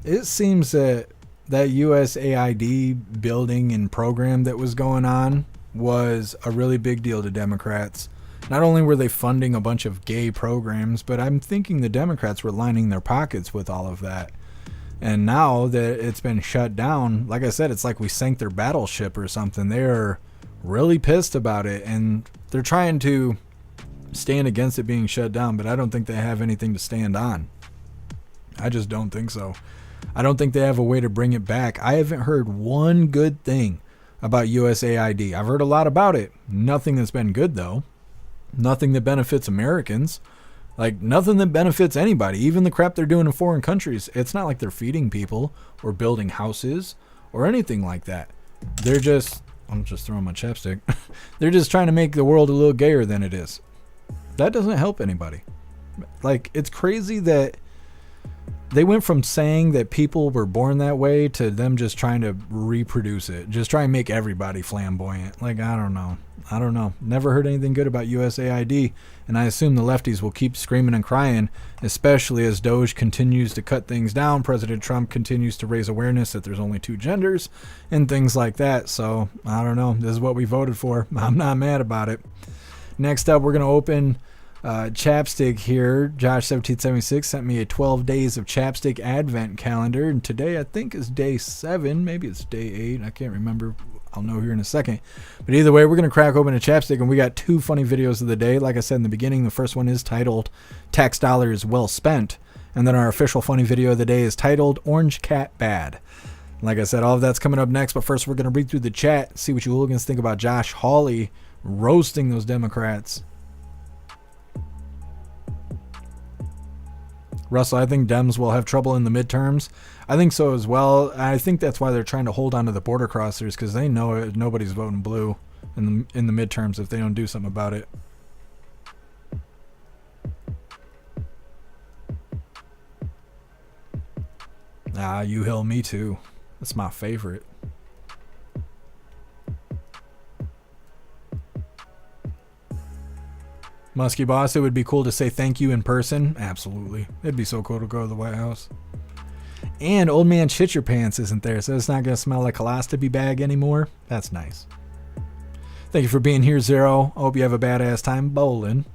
[SPEAKER 1] It seems that USAID building and program that was going on was a really big deal to Democrats. Not only were they funding a bunch of gay programs, but I'm thinking the Democrats were lining their pockets with all of that. And now that it's been shut down, like I said, it's like we sank their battleship or something. They're really pissed about it, and they're trying to stand against it being shut down, but I don't think they have anything to stand on. I just don't think so. I don't think they have a way to bring it back. I haven't heard one good thing about USAID. I've heard a lot about it. Nothing that's been good, though. Nothing that benefits Americans. Like, nothing that benefits anybody. Even the crap they're doing in foreign countries. It's not like they're feeding people or building houses or anything like that. They're just... I'm just throwing my chapstick. They're just trying to make the world a little gayer than it is. That doesn't help anybody. Like, it's crazy that they went from saying that people were born that way to them just trying to reproduce it. Just try and make everybody flamboyant. Like, I don't know. Never heard anything good about USAID, and I assume the lefties will keep screaming and crying, especially as DOGE continues to cut things down. President Trump continues to raise awareness that there's only 2 genders and things like that. So, I don't know. This is what we voted for. I'm not mad about it. Next up, we're going to open Chapstick here. Josh1776 sent me a 12 days of Chapstick Advent calendar, and today I think is day 7. Maybe it's day 8. I can't remember. I'll know here in a second. But either way, we're going to crack open a Chapstick, and we got 2 funny videos of the day. Like I said in the beginning, the first one is titled Tax Dollars Well Spent, and then our official funny video of the day is titled Orange Cat Bad. Like I said, all of that's coming up next, but first we're going to read through the chat, see what you hooligans think about Josh Hawley roasting those Democrats. Russell, I think Dems will have trouble in the midterms. I think so as well. I think that's why they're trying to hold on to the border crossers, because they know nobody's voting blue in the midterms if they don't do something about it. You Hill, me too. That's my favorite. Muskie Boss, it would be cool to say thank you in person. Absolutely. It'd be so cool to go to the White House. And Old Man Shit Your Pants isn't there, so it's not going to smell like colostomy bag anymore. That's nice. Thank you for being here, Zero. I hope you have a badass time bowling.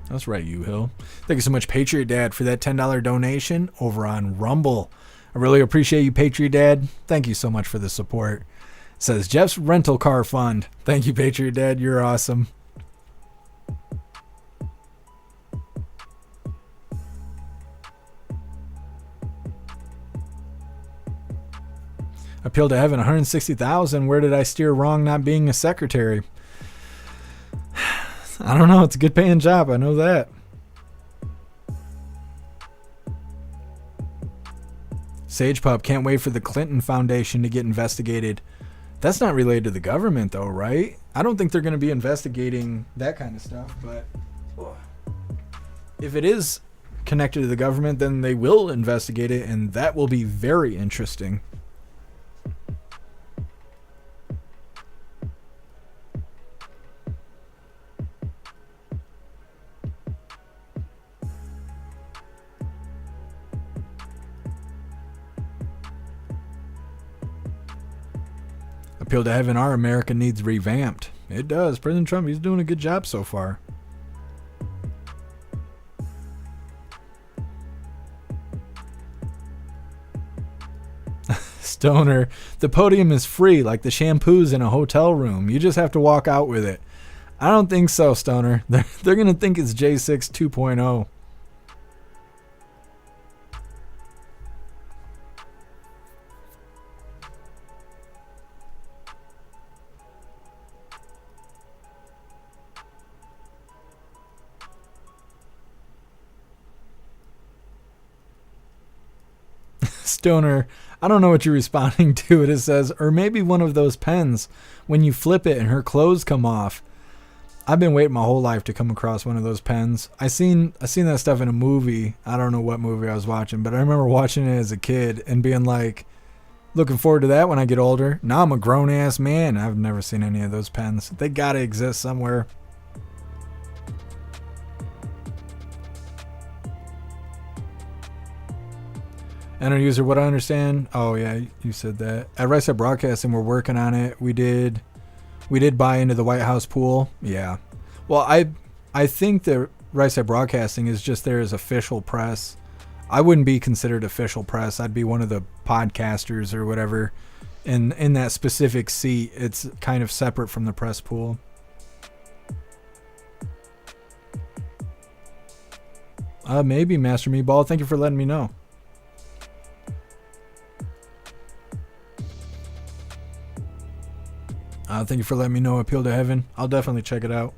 [SPEAKER 1] That's right, you Hill. Thank you so much, Patriot Dad, for that $10 donation over on Rumble. I really appreciate you, Patriot Dad. Thank you so much for the support. It says Jeff's Rental Car Fund. Thank you, Patriot Dad. You're awesome. Appeal to Heaven, 160,000. Where did I steer wrong not being a secretary? I don't know. It's a good paying job. I know that. Sage Pup, can't wait for the Clinton Foundation to get investigated. That's not related to the government, though, right? I don't think they're going to be investigating that kind of stuff, but if it is connected to the government, then they will investigate it, and that will be very interesting. Appeal to Heaven, our America needs revamped. It does. President Trump, he's doing a good job so far. Stoner, the podium is free like the shampoos in a hotel room. You just have to walk out with it. I don't think so, Stoner. They're going to think it's J6 2.0. Stoner, I don't know what you're responding to. It says, or maybe one of those pens when you flip it and her clothes come off. I've been waiting my whole life to come across one of those pens. I seen that stuff in a movie. I don't know what movie I was watching, but I remember watching it as a kid and being like, looking forward to that when I get older. Now I'm a grown ass man. I've never seen any of those pens. They gotta exist somewhere. Enter user, what I understand. Oh yeah, you said that. At Right Side Broadcasting, we're working on it. We did buy into the White House pool. Yeah. Well, I think that Right Side Broadcasting is just there as official press. I wouldn't be considered official press. I'd be one of the podcasters or whatever in that specific seat. It's kind of separate from the press pool. Maybe Master Meatball. Thank you for letting me know. Thank you for letting me know. Appeal to Heaven. I'll definitely check it out.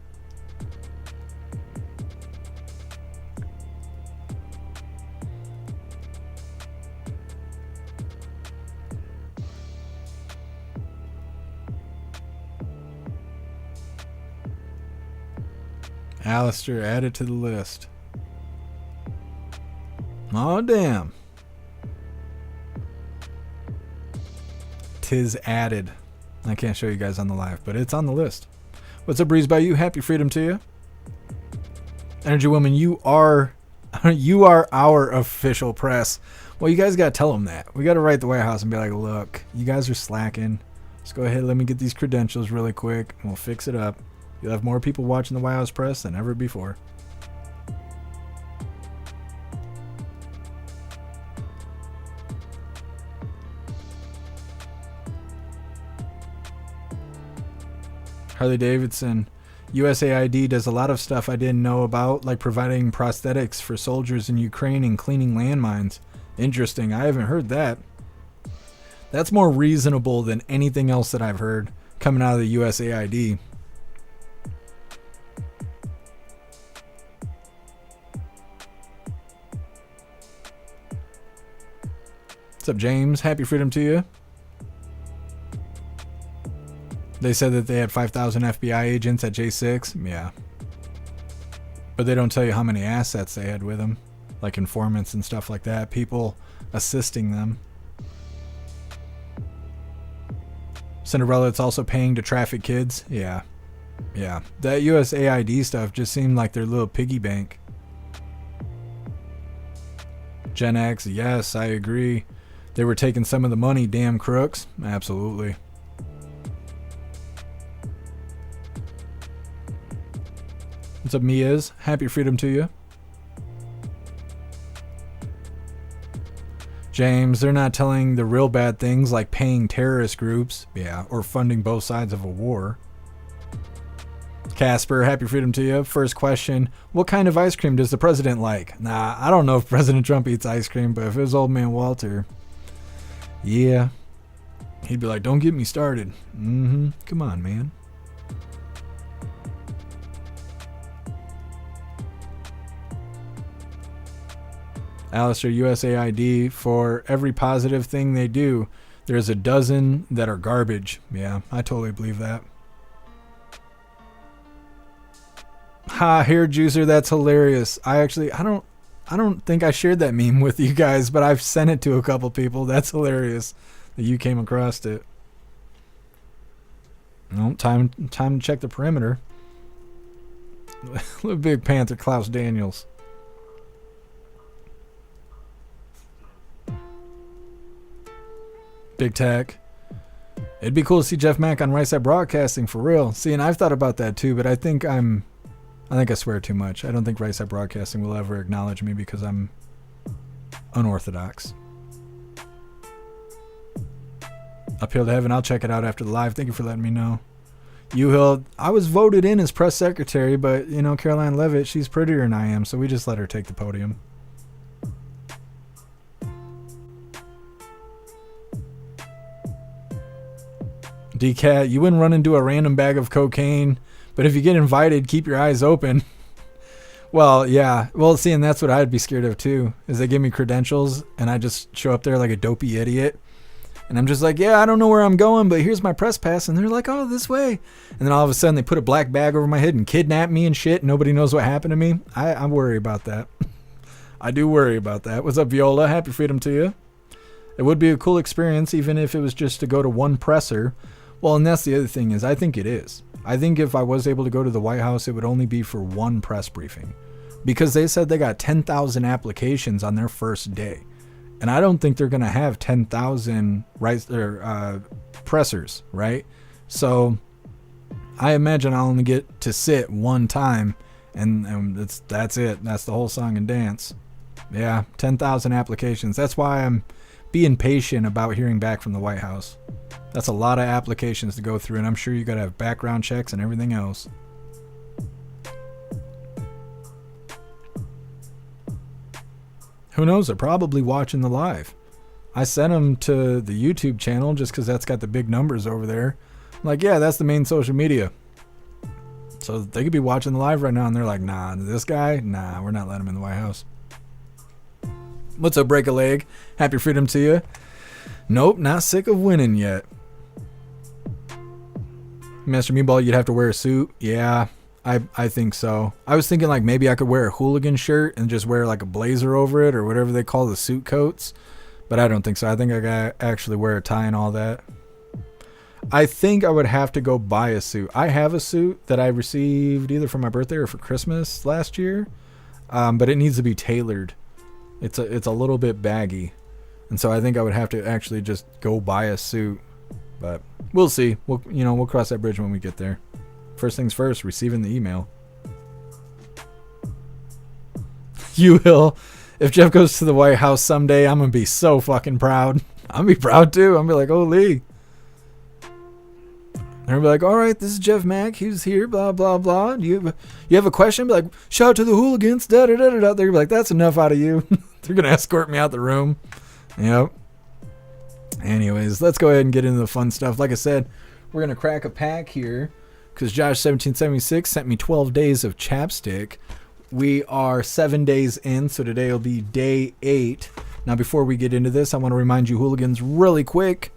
[SPEAKER 1] Alistair, add it to the list. Oh, damn. Tis added. I can't show you guys on the live, but it's on the list. What's up, Breeze by you? Happy freedom to you. Energy Woman, you are our official press. Well, you guys got to tell them that. We got to write the White House and be like, look, you guys are slacking. Let's go ahead. Let me get these credentials really quick, and we'll fix it up. You'll have more people watching the White House press than ever before. Harley Davidson, USAID does a lot of stuff I didn't know about, like providing prosthetics for soldiers in Ukraine and cleaning landmines. Interesting. I haven't heard that. That's more reasonable than anything else that I've heard coming out of the USAID. What's up, James? Happy freedom to you. They said that they had 5,000 FBI agents at J6. Yeah. But they don't tell you how many assets they had with them, like informants and stuff like that, people assisting them. Cinderella, it's also paying to traffic kids. Yeah. Yeah. That USAID stuff just seemed like their little piggy bank. Gen X, yes, I agree. They were taking some of the money, damn crooks. Absolutely. What's up, Mia's? Happy freedom to you. James, they're not telling the real bad things like paying terrorist groups, yeah, or funding both sides of a war. Casper, happy freedom to you. First question, what kind of ice cream does the president like? Nah, I don't know if President Trump eats ice cream, but if it was old man Walter, yeah, he'd be like, don't get me started. Come on, man. Alistair, USAID, for every positive thing they do, there's a dozen that are garbage. Yeah, I totally believe that. Ha, hair juicer, that's hilarious. I don't think I shared that meme with you guys, but I've sent it to a couple people. That's hilarious that you came across it. No, time to check the perimeter. Little Big Panther, Klaus Daniels. Big Tech. It'd be cool to see Jeff Mack on Right Side Broadcasting for real. See, and I've thought about that too, but I think I swear too much. I don't think Right Side Broadcasting will ever acknowledge me because I'm unorthodox. Uphill to Heaven, I'll check it out after the live. Thank you for letting me know. Hill, I was voted in as press secretary, but you know, Caroline Levitt, she's prettier than I am, so we just let her take the podium. DCat, you wouldn't run into a random bag of cocaine, but if you get invited, keep your eyes open. Well, yeah. Well, see, and that's what I'd be scared of too, is they give me credentials and I just show up there like a dopey idiot. And I'm just like, yeah, I don't know where I'm going, but here's my press pass. And they're like, oh, this way. And then all of a sudden they put a black bag over my head and kidnap me and shit. Nobody knows what happened to me. I worry about that. I do worry about that. What's up, Viola? Happy freedom to you. It would be a cool experience, even if it was just to go to one presser. Well, and that's the other thing is I think it is. I think if I was able to go to the White House, it would only be for one press briefing. Because they said they got 10,000 applications on their first day. And I don't think they're going to have 10,000 pressers, right? So I imagine I'll only get to sit one time, and that's it. That's the whole song and dance. Yeah, 10,000 applications. That's why I'm being patient about hearing back from the White House. That's a lot of applications to go through, and I'm sure you got to have background checks and everything else. Who knows? They're probably watching the live. I sent them to the YouTube channel just because that's got the big numbers over there. I'm like, yeah, that's the main social media. So they could be watching the live right now, and they're like, nah, this guy? Nah, we're not letting him in the White House. What's up, Break a Leg? Happy freedom to you. Nope, not sick of winning yet. Master Meatball, you'd have to wear a suit. Yeah, I think so. I was thinking like maybe I could wear a hooligan shirt and just wear like a blazer over it or whatever they call the suit coats. But I don't think so. I think I gotta actually wear a tie and all that. I think I would have to go buy a suit. I have a suit that I received either for my birthday or for Christmas last year. But it needs to be tailored. It's a little bit baggy. And so I think I would have to actually just go buy a suit. But we'll see. We'll cross that bridge when we get there. First things first, receiving the email. You will. If Jeff goes to the White House someday, I'm going to be so fucking proud. I'm going to be proud too. I'm going to be like, oh, Lee. They're going to be like, all right, this is Jeff Mack. He's here, blah, blah, blah. You have a question? Be like, shout out to the hooligans, da, da, da, da, da. They're going to be like, that's enough out of you. They're going to escort me out the room. Yep. Anyways, let's go ahead and get into the fun stuff. Like I said, we're going to crack a pack here. Because Josh1776 sent me 12 days of chapstick. We are 7 days in, so today will be day 8. Now, before we get into this, I want to remind you hooligans really quick.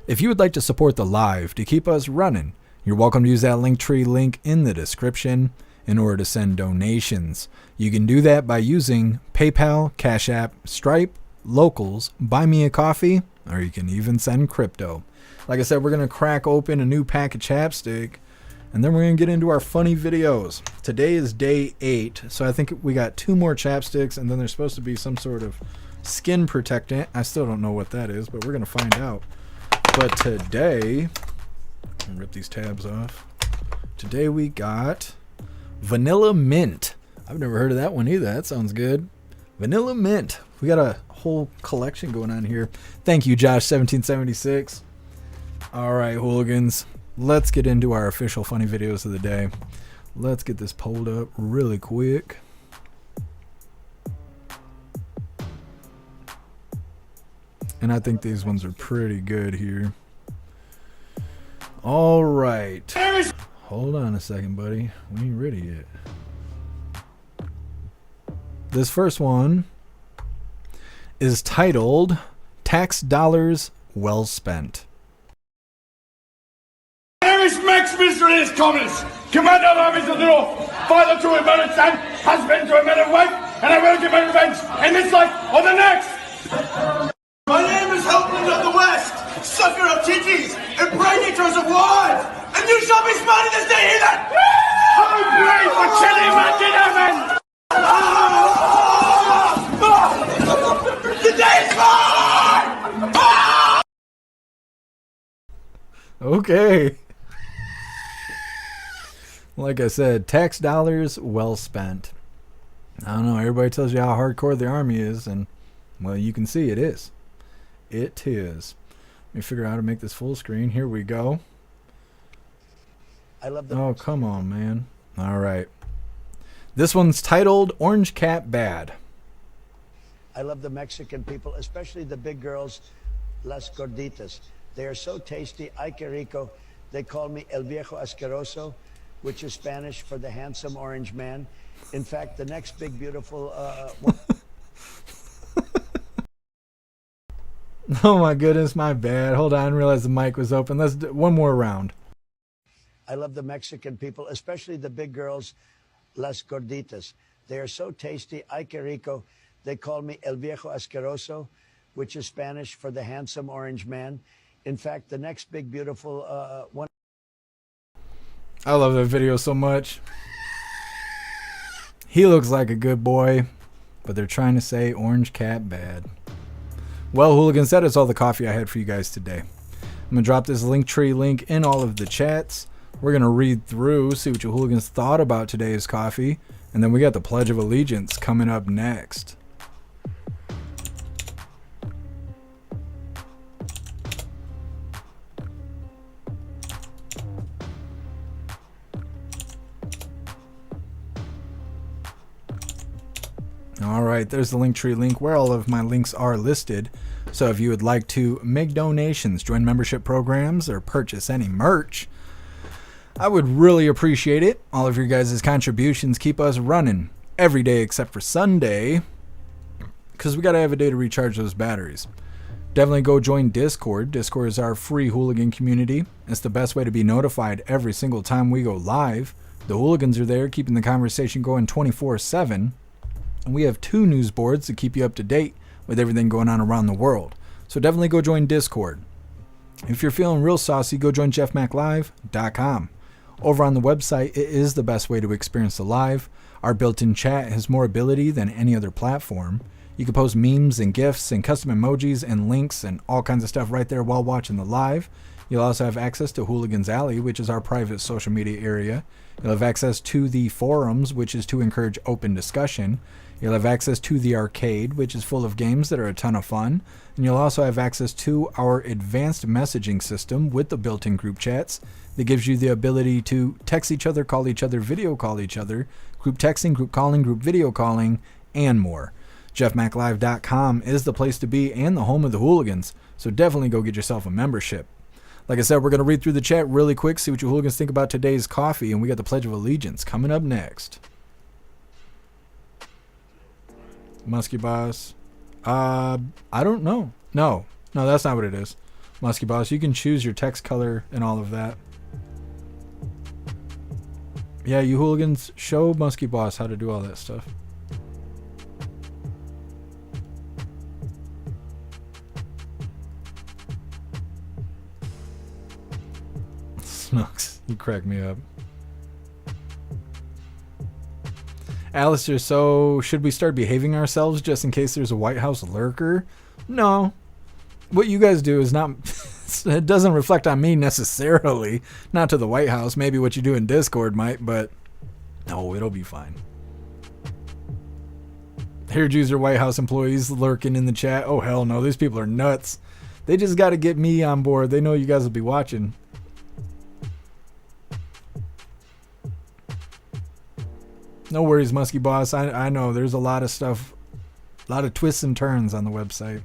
[SPEAKER 1] If you would like to support the live to keep us running, you're welcome to use that Linktree link in the description in order to send donations. You can do that by using PayPal, Cash App, Stripe, Locals, Buy Me a Coffee, or you can even send crypto. Like I said, we're going to crack open a new pack of chapstick. And then we're going to get into our funny videos. Today is day 8, so I think we got 2 more chapsticks, and then there's supposed to be some sort of skin protectant. I still don't know what that is, but we're going to find out. But today, I'll rip these tabs off. Today we got Vanilla Mint. I've never heard of that one either. That sounds good. Vanilla Mint. We got a whole collection going on here. Thank you, Josh1776. All right, hooligans. Let's get into our official funny videos of the day. Let's get this pulled up really quick. And I think these ones are pretty good here. All right. Hold on a second, buddy. We ain't ready yet. This first one is titled Tax Dollars Well Spent.
[SPEAKER 2] Max Misery is communist, commander of armies of the North, father to a married son, husband to a married wife, and I will get my revenge in this life or the next. My name is Helpland of the West, sucker of titties, impregnators of wives, and you shall be smited this day heathen! How brave for chilling man did heaven! The day is mine!
[SPEAKER 1] Okay. Like I said, tax dollars well spent. I don't know. Everybody tells you how hardcore the army is, and, well, you can see it is. It is. Let me figure out how to make this full screen. Here we go.
[SPEAKER 3] I love the
[SPEAKER 1] Oh, come on, man. All right. This one's titled Orange Cat Bad.
[SPEAKER 3] I love the Mexican people, especially the big girls, las gorditas. They are so tasty. Ay, que rico. They call me El Viejo Asqueroso, which is Spanish for the handsome orange man. In fact, the next big, beautiful...
[SPEAKER 1] Oh my goodness, my bad. Hold on, I didn't realize the mic was open. Let's do one more round.
[SPEAKER 3] I love the Mexican people, especially the big girls, las gorditas. They are so tasty. Ay, que rico. They call me El Viejo Asqueroso, which is Spanish for the handsome orange man. In fact, the next big, beautiful one...
[SPEAKER 1] I love that video so much. He looks like a good boy, but they're trying to say Orange Cat Bad. Well, hooligans, that is all the coffee I had for you guys today. I'm going to drop this Linktree link in all of the chats. We're going to read through, see what you hooligans thought about today's coffee, and then we got the Pledge of Allegiance coming up next. Alright, there's the Linktree link where all of my links are listed. So if you would like to make donations, join membership programs, or purchase any merch, I would really appreciate it. All of your guys' contributions keep us running every day except for Sunday, because we got to have a day to recharge those batteries. Definitely go join Discord. Discord is our free hooligan community. It's the best way to be notified every single time we go live. The Hooligans are there, keeping the conversation going 24/7. And we have 2 news boards to keep you up to date with everything going on around the world. So definitely go join Discord. If you're feeling real saucy, go join jeffmaclive.com. Over on the website, it is the best way to experience the live. Our built-in chat has more ability than any other platform. You can post memes and GIFs and custom emojis and links and all kinds of stuff right there while watching the live. You'll also have access to Hooligans Alley, which is our private social media area. You'll have access to the forums, which is to encourage open discussion. You'll have access to the arcade, which is full of games that are a ton of fun. And you'll also have access to our advanced messaging system with the built-in group chats that gives you the ability to text each other, call each other, video call each other, group texting, group calling, group video calling, and more. jeffmaclive.com is the place to be and the home of the Hooligans, so definitely go get yourself a membership. Like I said, we're going to read through the chat really quick, see what you Hooligans think about today's coffee, and we got the Pledge of Allegiance coming up next. Muskie Boss. I don't know. No, that's not what it is. Muskie Boss, you can choose your text color and all of that. Yeah, you Hooligans, show Muskie Boss how to do all that stuff. Snooks, you crack me up. Alistair, so should we start behaving ourselves just in case there's a White House lurker? No. What you guys do is not... it doesn't reflect on me necessarily. Not to the White House. Maybe what you do in Discord might, but... no, it'll be fine. Here's user White House employees lurking in the chat. Oh, hell no. These people are nuts. They just got to get me on board. They know you guys will be watching. No worries, Muskie Boss. I know there's a lot of stuff, a lot of twists and turns on the website.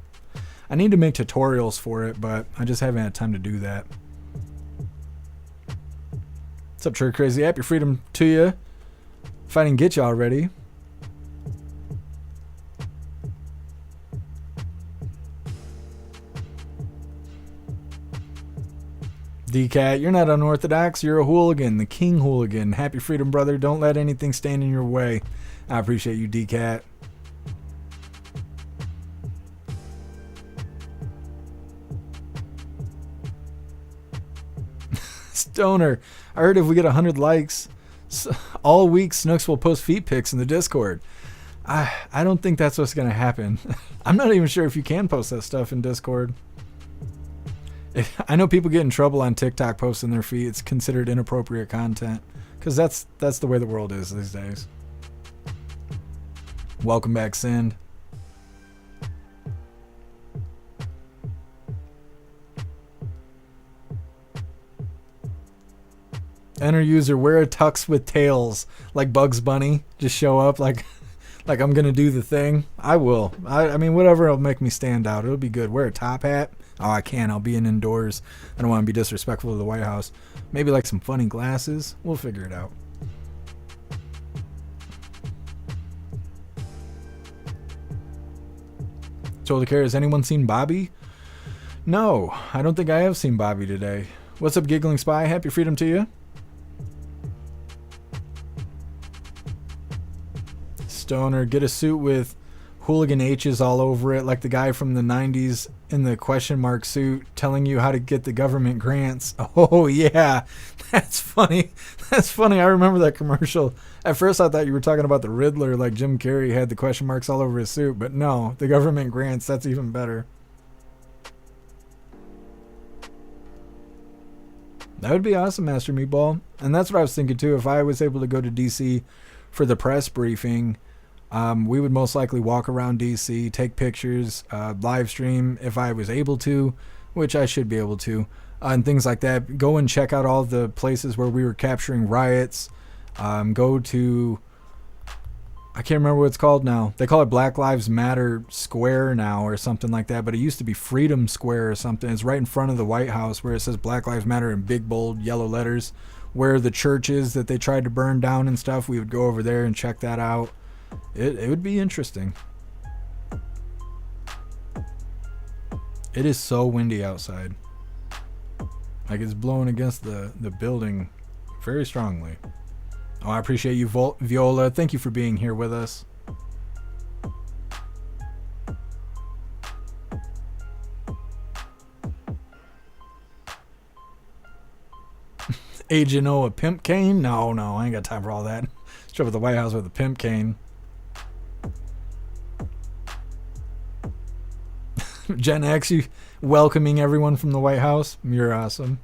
[SPEAKER 1] I need to make tutorials for it, but I just haven't had time to do that. What's up, True Crazy App? Your freedom to you. If I didn't get you already. DCat, you're not unorthodox. You're a hooligan, the king hooligan. Happy freedom, brother. Don't let anything stand in your way. I appreciate you, DCat. Stoner, I heard if we get 100 likes, all week Snooks will post feet pics in the Discord. I don't think that's what's going to happen. I'm not even sure if you can post that stuff in Discord. I know people get in trouble on TikTok posting their feet. It's considered inappropriate content because that's the way the world is these days. Welcome back, Sind. Enter user, wear a tux with tails like Bugs Bunny. Just show up like I'm gonna do the thing. I will. I mean, whatever will make me stand out. It'll be good. Wear a top hat. Oh, I can't. I'll be indoors. I don't want to be disrespectful to the White House. Maybe like some funny glasses. We'll figure it out. Told the care, has anyone seen Bobby? No, I don't think I have seen Bobby today. What's up, Giggling Spy? Happy freedom to you. Stoner, get a suit with hooligan H's all over it, like the guy from the 90s in the question mark suit telling you how to get the government grants. Oh, yeah. That's funny. That's funny. I remember that commercial. At first, I thought you were talking about the Riddler, like Jim Carrey had the question marks all over his suit. But no, the government grants, that's even better. That would be awesome, Master Meatball. And that's what I was thinking, too. If I was able to go to D.C. for the press briefing, we would most likely walk around DC, take pictures, live stream if I was able to, which I should be able to, and things like that. Go and check out all the places where we were capturing riots. Go to, I can't remember what it's called now. They call it Black Lives Matter Square now or something like that, but it used to be Freedom Square or something. It's right in front of the White House where it says Black Lives Matter in big, bold, yellow letters. Where the churches that they tried to burn down and stuff, we would go over there and check that out. It would be interesting. It is so windy outside. Like it's blowing against the building very strongly. Oh, I appreciate you, Viola. Thank you for being here with us. Agent O, a pimp cane? No, I ain't got time for all that. Show up at the White House with a pimp cane. Gen X, you welcoming everyone from the White House. You're awesome.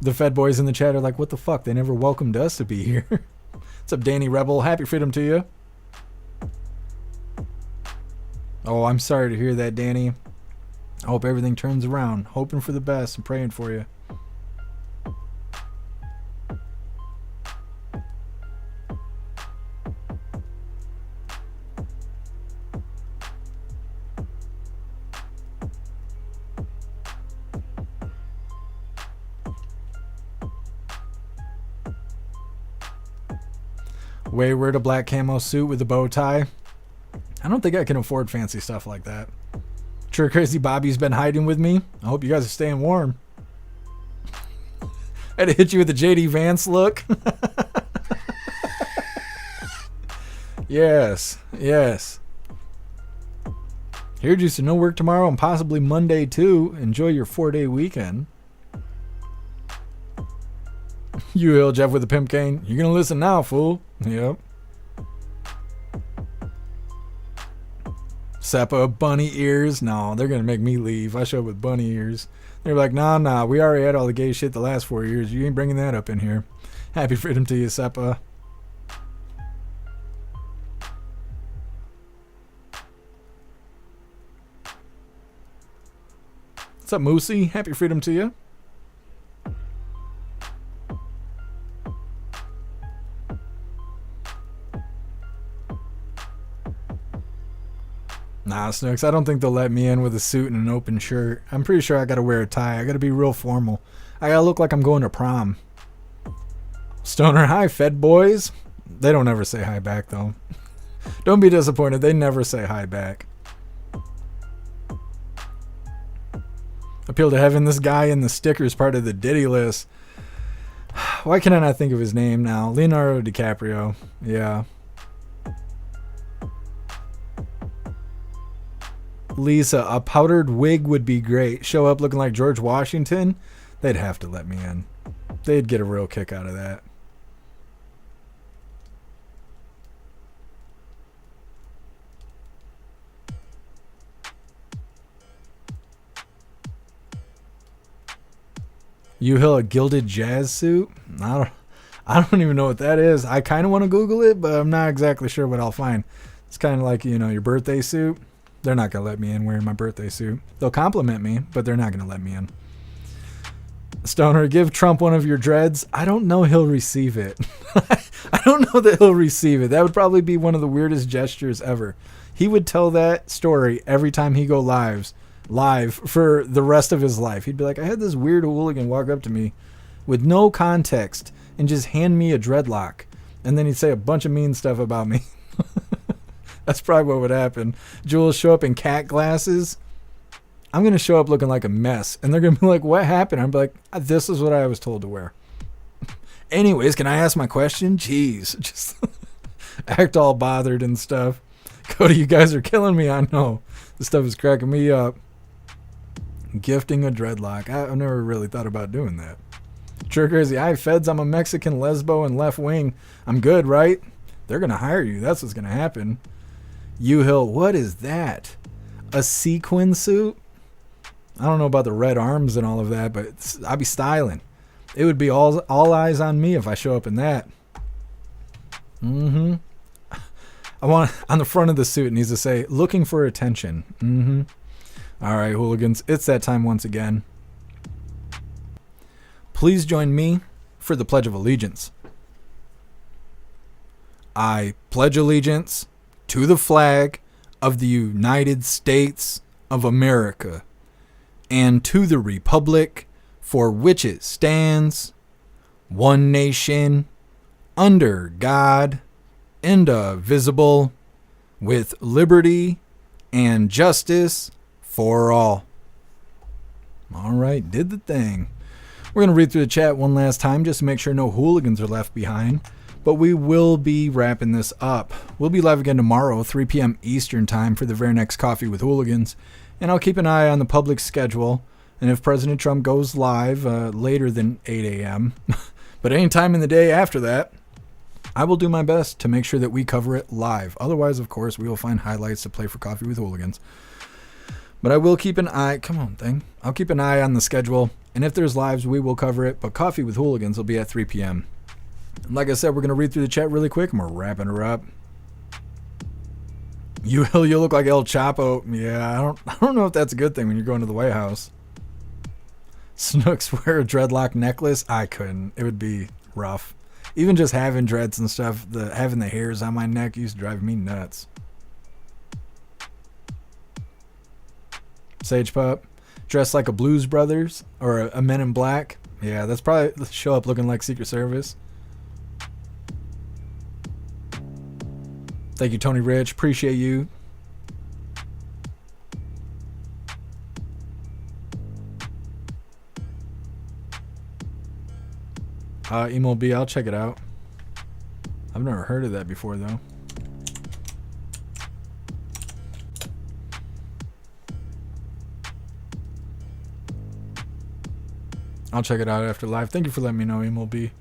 [SPEAKER 1] The Fed boys in the chat are like, what the fuck? They never welcomed us to be here. What's up, Danny Rebel? Happy freedom to you. Oh, I'm sorry to hear that, Danny. I hope everything turns around. Hoping for the best and praying for you. Wayward, a black camo suit with a bow tie. I don't think I can afford fancy stuff like that. Sure, Crazy Bobby's been hiding with me. I hope you guys are staying warm. I had to hit you with the JD Vance look. Yes. Here, just no work tomorrow and possibly Monday too. Enjoy your 4-day weekend. You Hill Jeff with the pimp cane. You're gonna listen now, fool. Yep. Seppa, bunny ears. No, they're gonna make me leave. I show up with bunny ears. They're like, nah, we already had all the gay shit the last 4 years. You ain't bringing that up in here. Happy freedom to you, Seppa. What's up, Moosey? Happy freedom to you. Nah, Snooks, I don't think they'll let me in with a suit and an open shirt. I'm pretty sure I gotta wear a tie. I gotta be real formal. I gotta look like I'm going to prom. Stoner, hi, Fed boys. They don't ever say hi back, though. Don't be disappointed. They never say hi back. Appeal to heaven, this guy in the sticker is part of the Diddy list. Why can I not think of his name now? Leonardo DiCaprio. Yeah. Lisa, a powdered wig would be great. Show up looking like George Washington. They'd have to let me in. They'd get a real kick out of that. You Hill, a gilded jazz suit? I don't even know what that is. I kind of want to Google it, but I'm not exactly sure what I'll find. It's kind of like, your birthday suit. They're not going to let me in wearing my birthday suit. They'll compliment me, but they're not going to let me in. Stoner, give Trump one of your dreads. I don't know he'll receive it. I don't know that he'll receive it. That would probably be one of the weirdest gestures ever. He would tell that story every time he go live for the rest of his life. He'd be like, I had this weird hooligan walk up to me with no context and just hand me a dreadlock. And then he'd say a bunch of mean stuff about me. That's probably what would happen. Jules show up in cat glasses. I'm going to show up looking like a mess. And they're going to be like, what happened? I'm like, this is what I was told to wear. Anyways, can I ask my question? Jeez. Just act all bothered and stuff. Cody, you guys are killing me. I know. This stuff is cracking me up. Gifting a dreadlock. I've never really thought about doing that. Sure crazy. Hi, Feds. I'm a Mexican lesbo and left wing. I'm good, right? They're going to hire you. That's what's going to happen. You Hill, what is that? A sequin suit? I don't know about the red arms and all of that, but I'd be styling. It would be all eyes on me if I show up in that. I want on the front of the suit it needs to say, looking for attention. All right, hooligans, it's that time once again. Please join me for the Pledge of Allegiance. I pledge allegiance to the flag of the United States of America and to the republic for which it stands, one nation, under God, indivisible, with liberty and justice for all. All right, did the thing. We're going to read through the chat one last time just to make sure no hooligans are left behind. But we will be wrapping this up. We'll be live again tomorrow, 3 p.m. Eastern time for the very next Coffee with Hooligans. And I'll keep an eye on the public schedule. And if President Trump goes live later than 8 a.m., but any time in the day after that, I will do my best to make sure that we cover it live. Otherwise, of course, we will find highlights to play for Coffee with Hooligans. But I will keep an eye. Come on, thing. I'll keep an eye on the schedule. And if there's lives, we will cover it. But Coffee with Hooligans will be at 3 p.m. And like I said, we're going to read through the chat really quick, and we're wrapping her up. You look like El Chapo. Yeah, I don't know if that's a good thing when you're going to the White House. Snooks wear a dreadlock necklace? I couldn't. It would be rough. Even just having dreads and stuff, having the hairs on my neck used to drive me nuts. Sage Pup, dressed like a Blues Brothers or a Men in Black. Yeah, that's probably show up looking like Secret Service. Thank you, Tony Rich. Appreciate you. Emo B, I'll check it out. I've never heard of that before, though. I'll check it out after live. Thank you for letting me know, Emo B.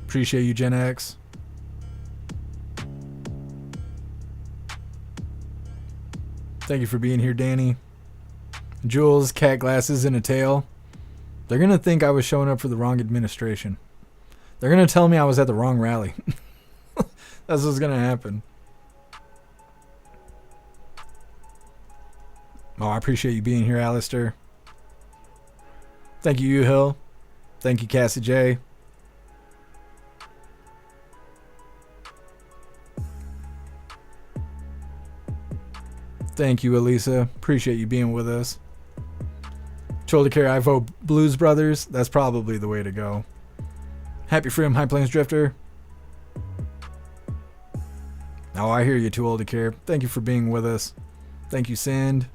[SPEAKER 1] Appreciate you, Gen X. Thank you for being here, Danny. Jules, cat glasses and a tail. They're going to think I was showing up for the wrong administration. They're going to tell me I was at the wrong rally. That's what's going to happen. Oh, I appreciate you being here, Alistair. Thank you, U-Hill. Thank you, Cassie J. Thank you, Elisa. Appreciate you being with us. Shoulder carry, I vote Blues Brothers. That's probably the way to go. Happy Freedom, High Plains Drifter. Oh, I hear you, too old to care. Thank you for being with us. Thank you, Sand.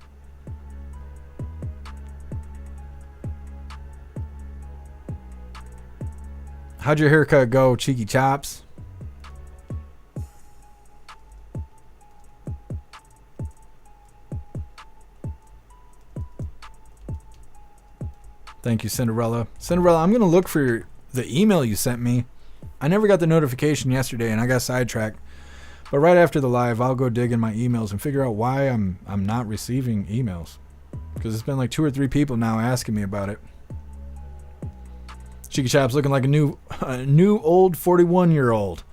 [SPEAKER 1] How'd your haircut go, Cheeky Chops? Thank you, Cinderella. Cinderella, I'm going to look for the email you sent me. I never got the notification yesterday, and I got sidetracked. But right after the live, I'll go dig in my emails and figure out why I'm not receiving emails. Because it's been like 2 or 3 people now asking me about it. Cheeky Chops looking like a new old 41-year-old.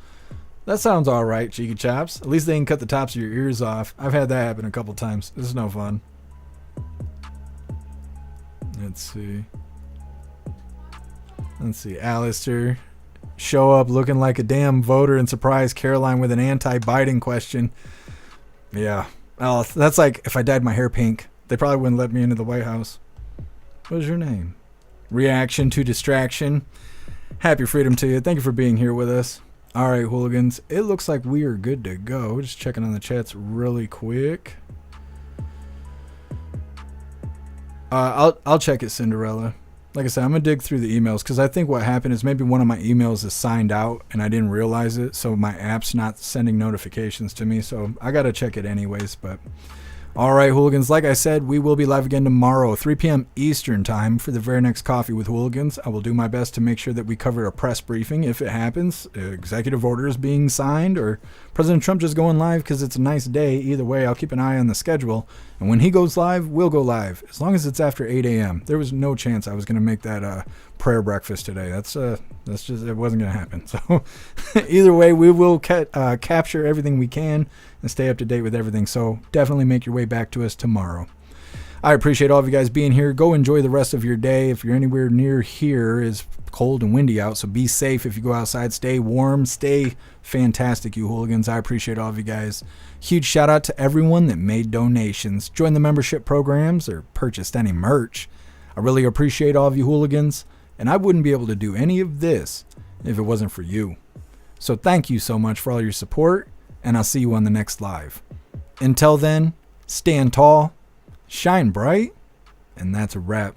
[SPEAKER 1] That sounds all right, Cheeky Chops. At least they can cut the tops of your ears off. I've had that happen a couple times. This is no fun. Let's see. Alistair. Show up looking like a damn voter and surprise Caroline with an anti-Biden question. Yeah. Oh, that's like if I dyed my hair pink. They probably wouldn't let me into the White House. What was your name? Reaction to distraction. Happy freedom to you. Thank you for being here with us. All right, hooligans. It looks like we are good to go. Just checking on the chats really quick. I'll check it, Cinderella. Like I said, I'm going to dig through the emails because I think what happened is maybe one of my emails is signed out and I didn't realize it. So my app's not sending notifications to me. So I got to check it anyways. But all right, hooligans. Like I said, we will be live again tomorrow, 3 p.m. Eastern time for the very next Coffee with Hooligans. I will do my best to make sure that we cover a press briefing if it happens. Executive orders being signed or President Trump just going live because it's a nice day. Either way, I'll keep an eye on the schedule. And when he goes live, we'll go live. As long as it's after 8 a.m. There was no chance I was going to make that prayer breakfast today. That's just, it wasn't going to happen. So either way, we will capture everything we can and stay up to date with everything. So definitely make your way back to us tomorrow. I appreciate all of you guys being here. Go enjoy the rest of your day. If you're anywhere near here, it's cold and windy out, so be safe if you go outside. Stay warm. Stay fantastic, you hooligans. I appreciate all of you guys. Huge shout out to everyone that made donations, joined the membership programs, or purchased any merch. I really appreciate all of you hooligans, and I wouldn't be able to do any of this if it wasn't for you. So thank you so much for all your support, and I'll see you on the next live. Until then, stand tall, shine bright, and that's a wrap.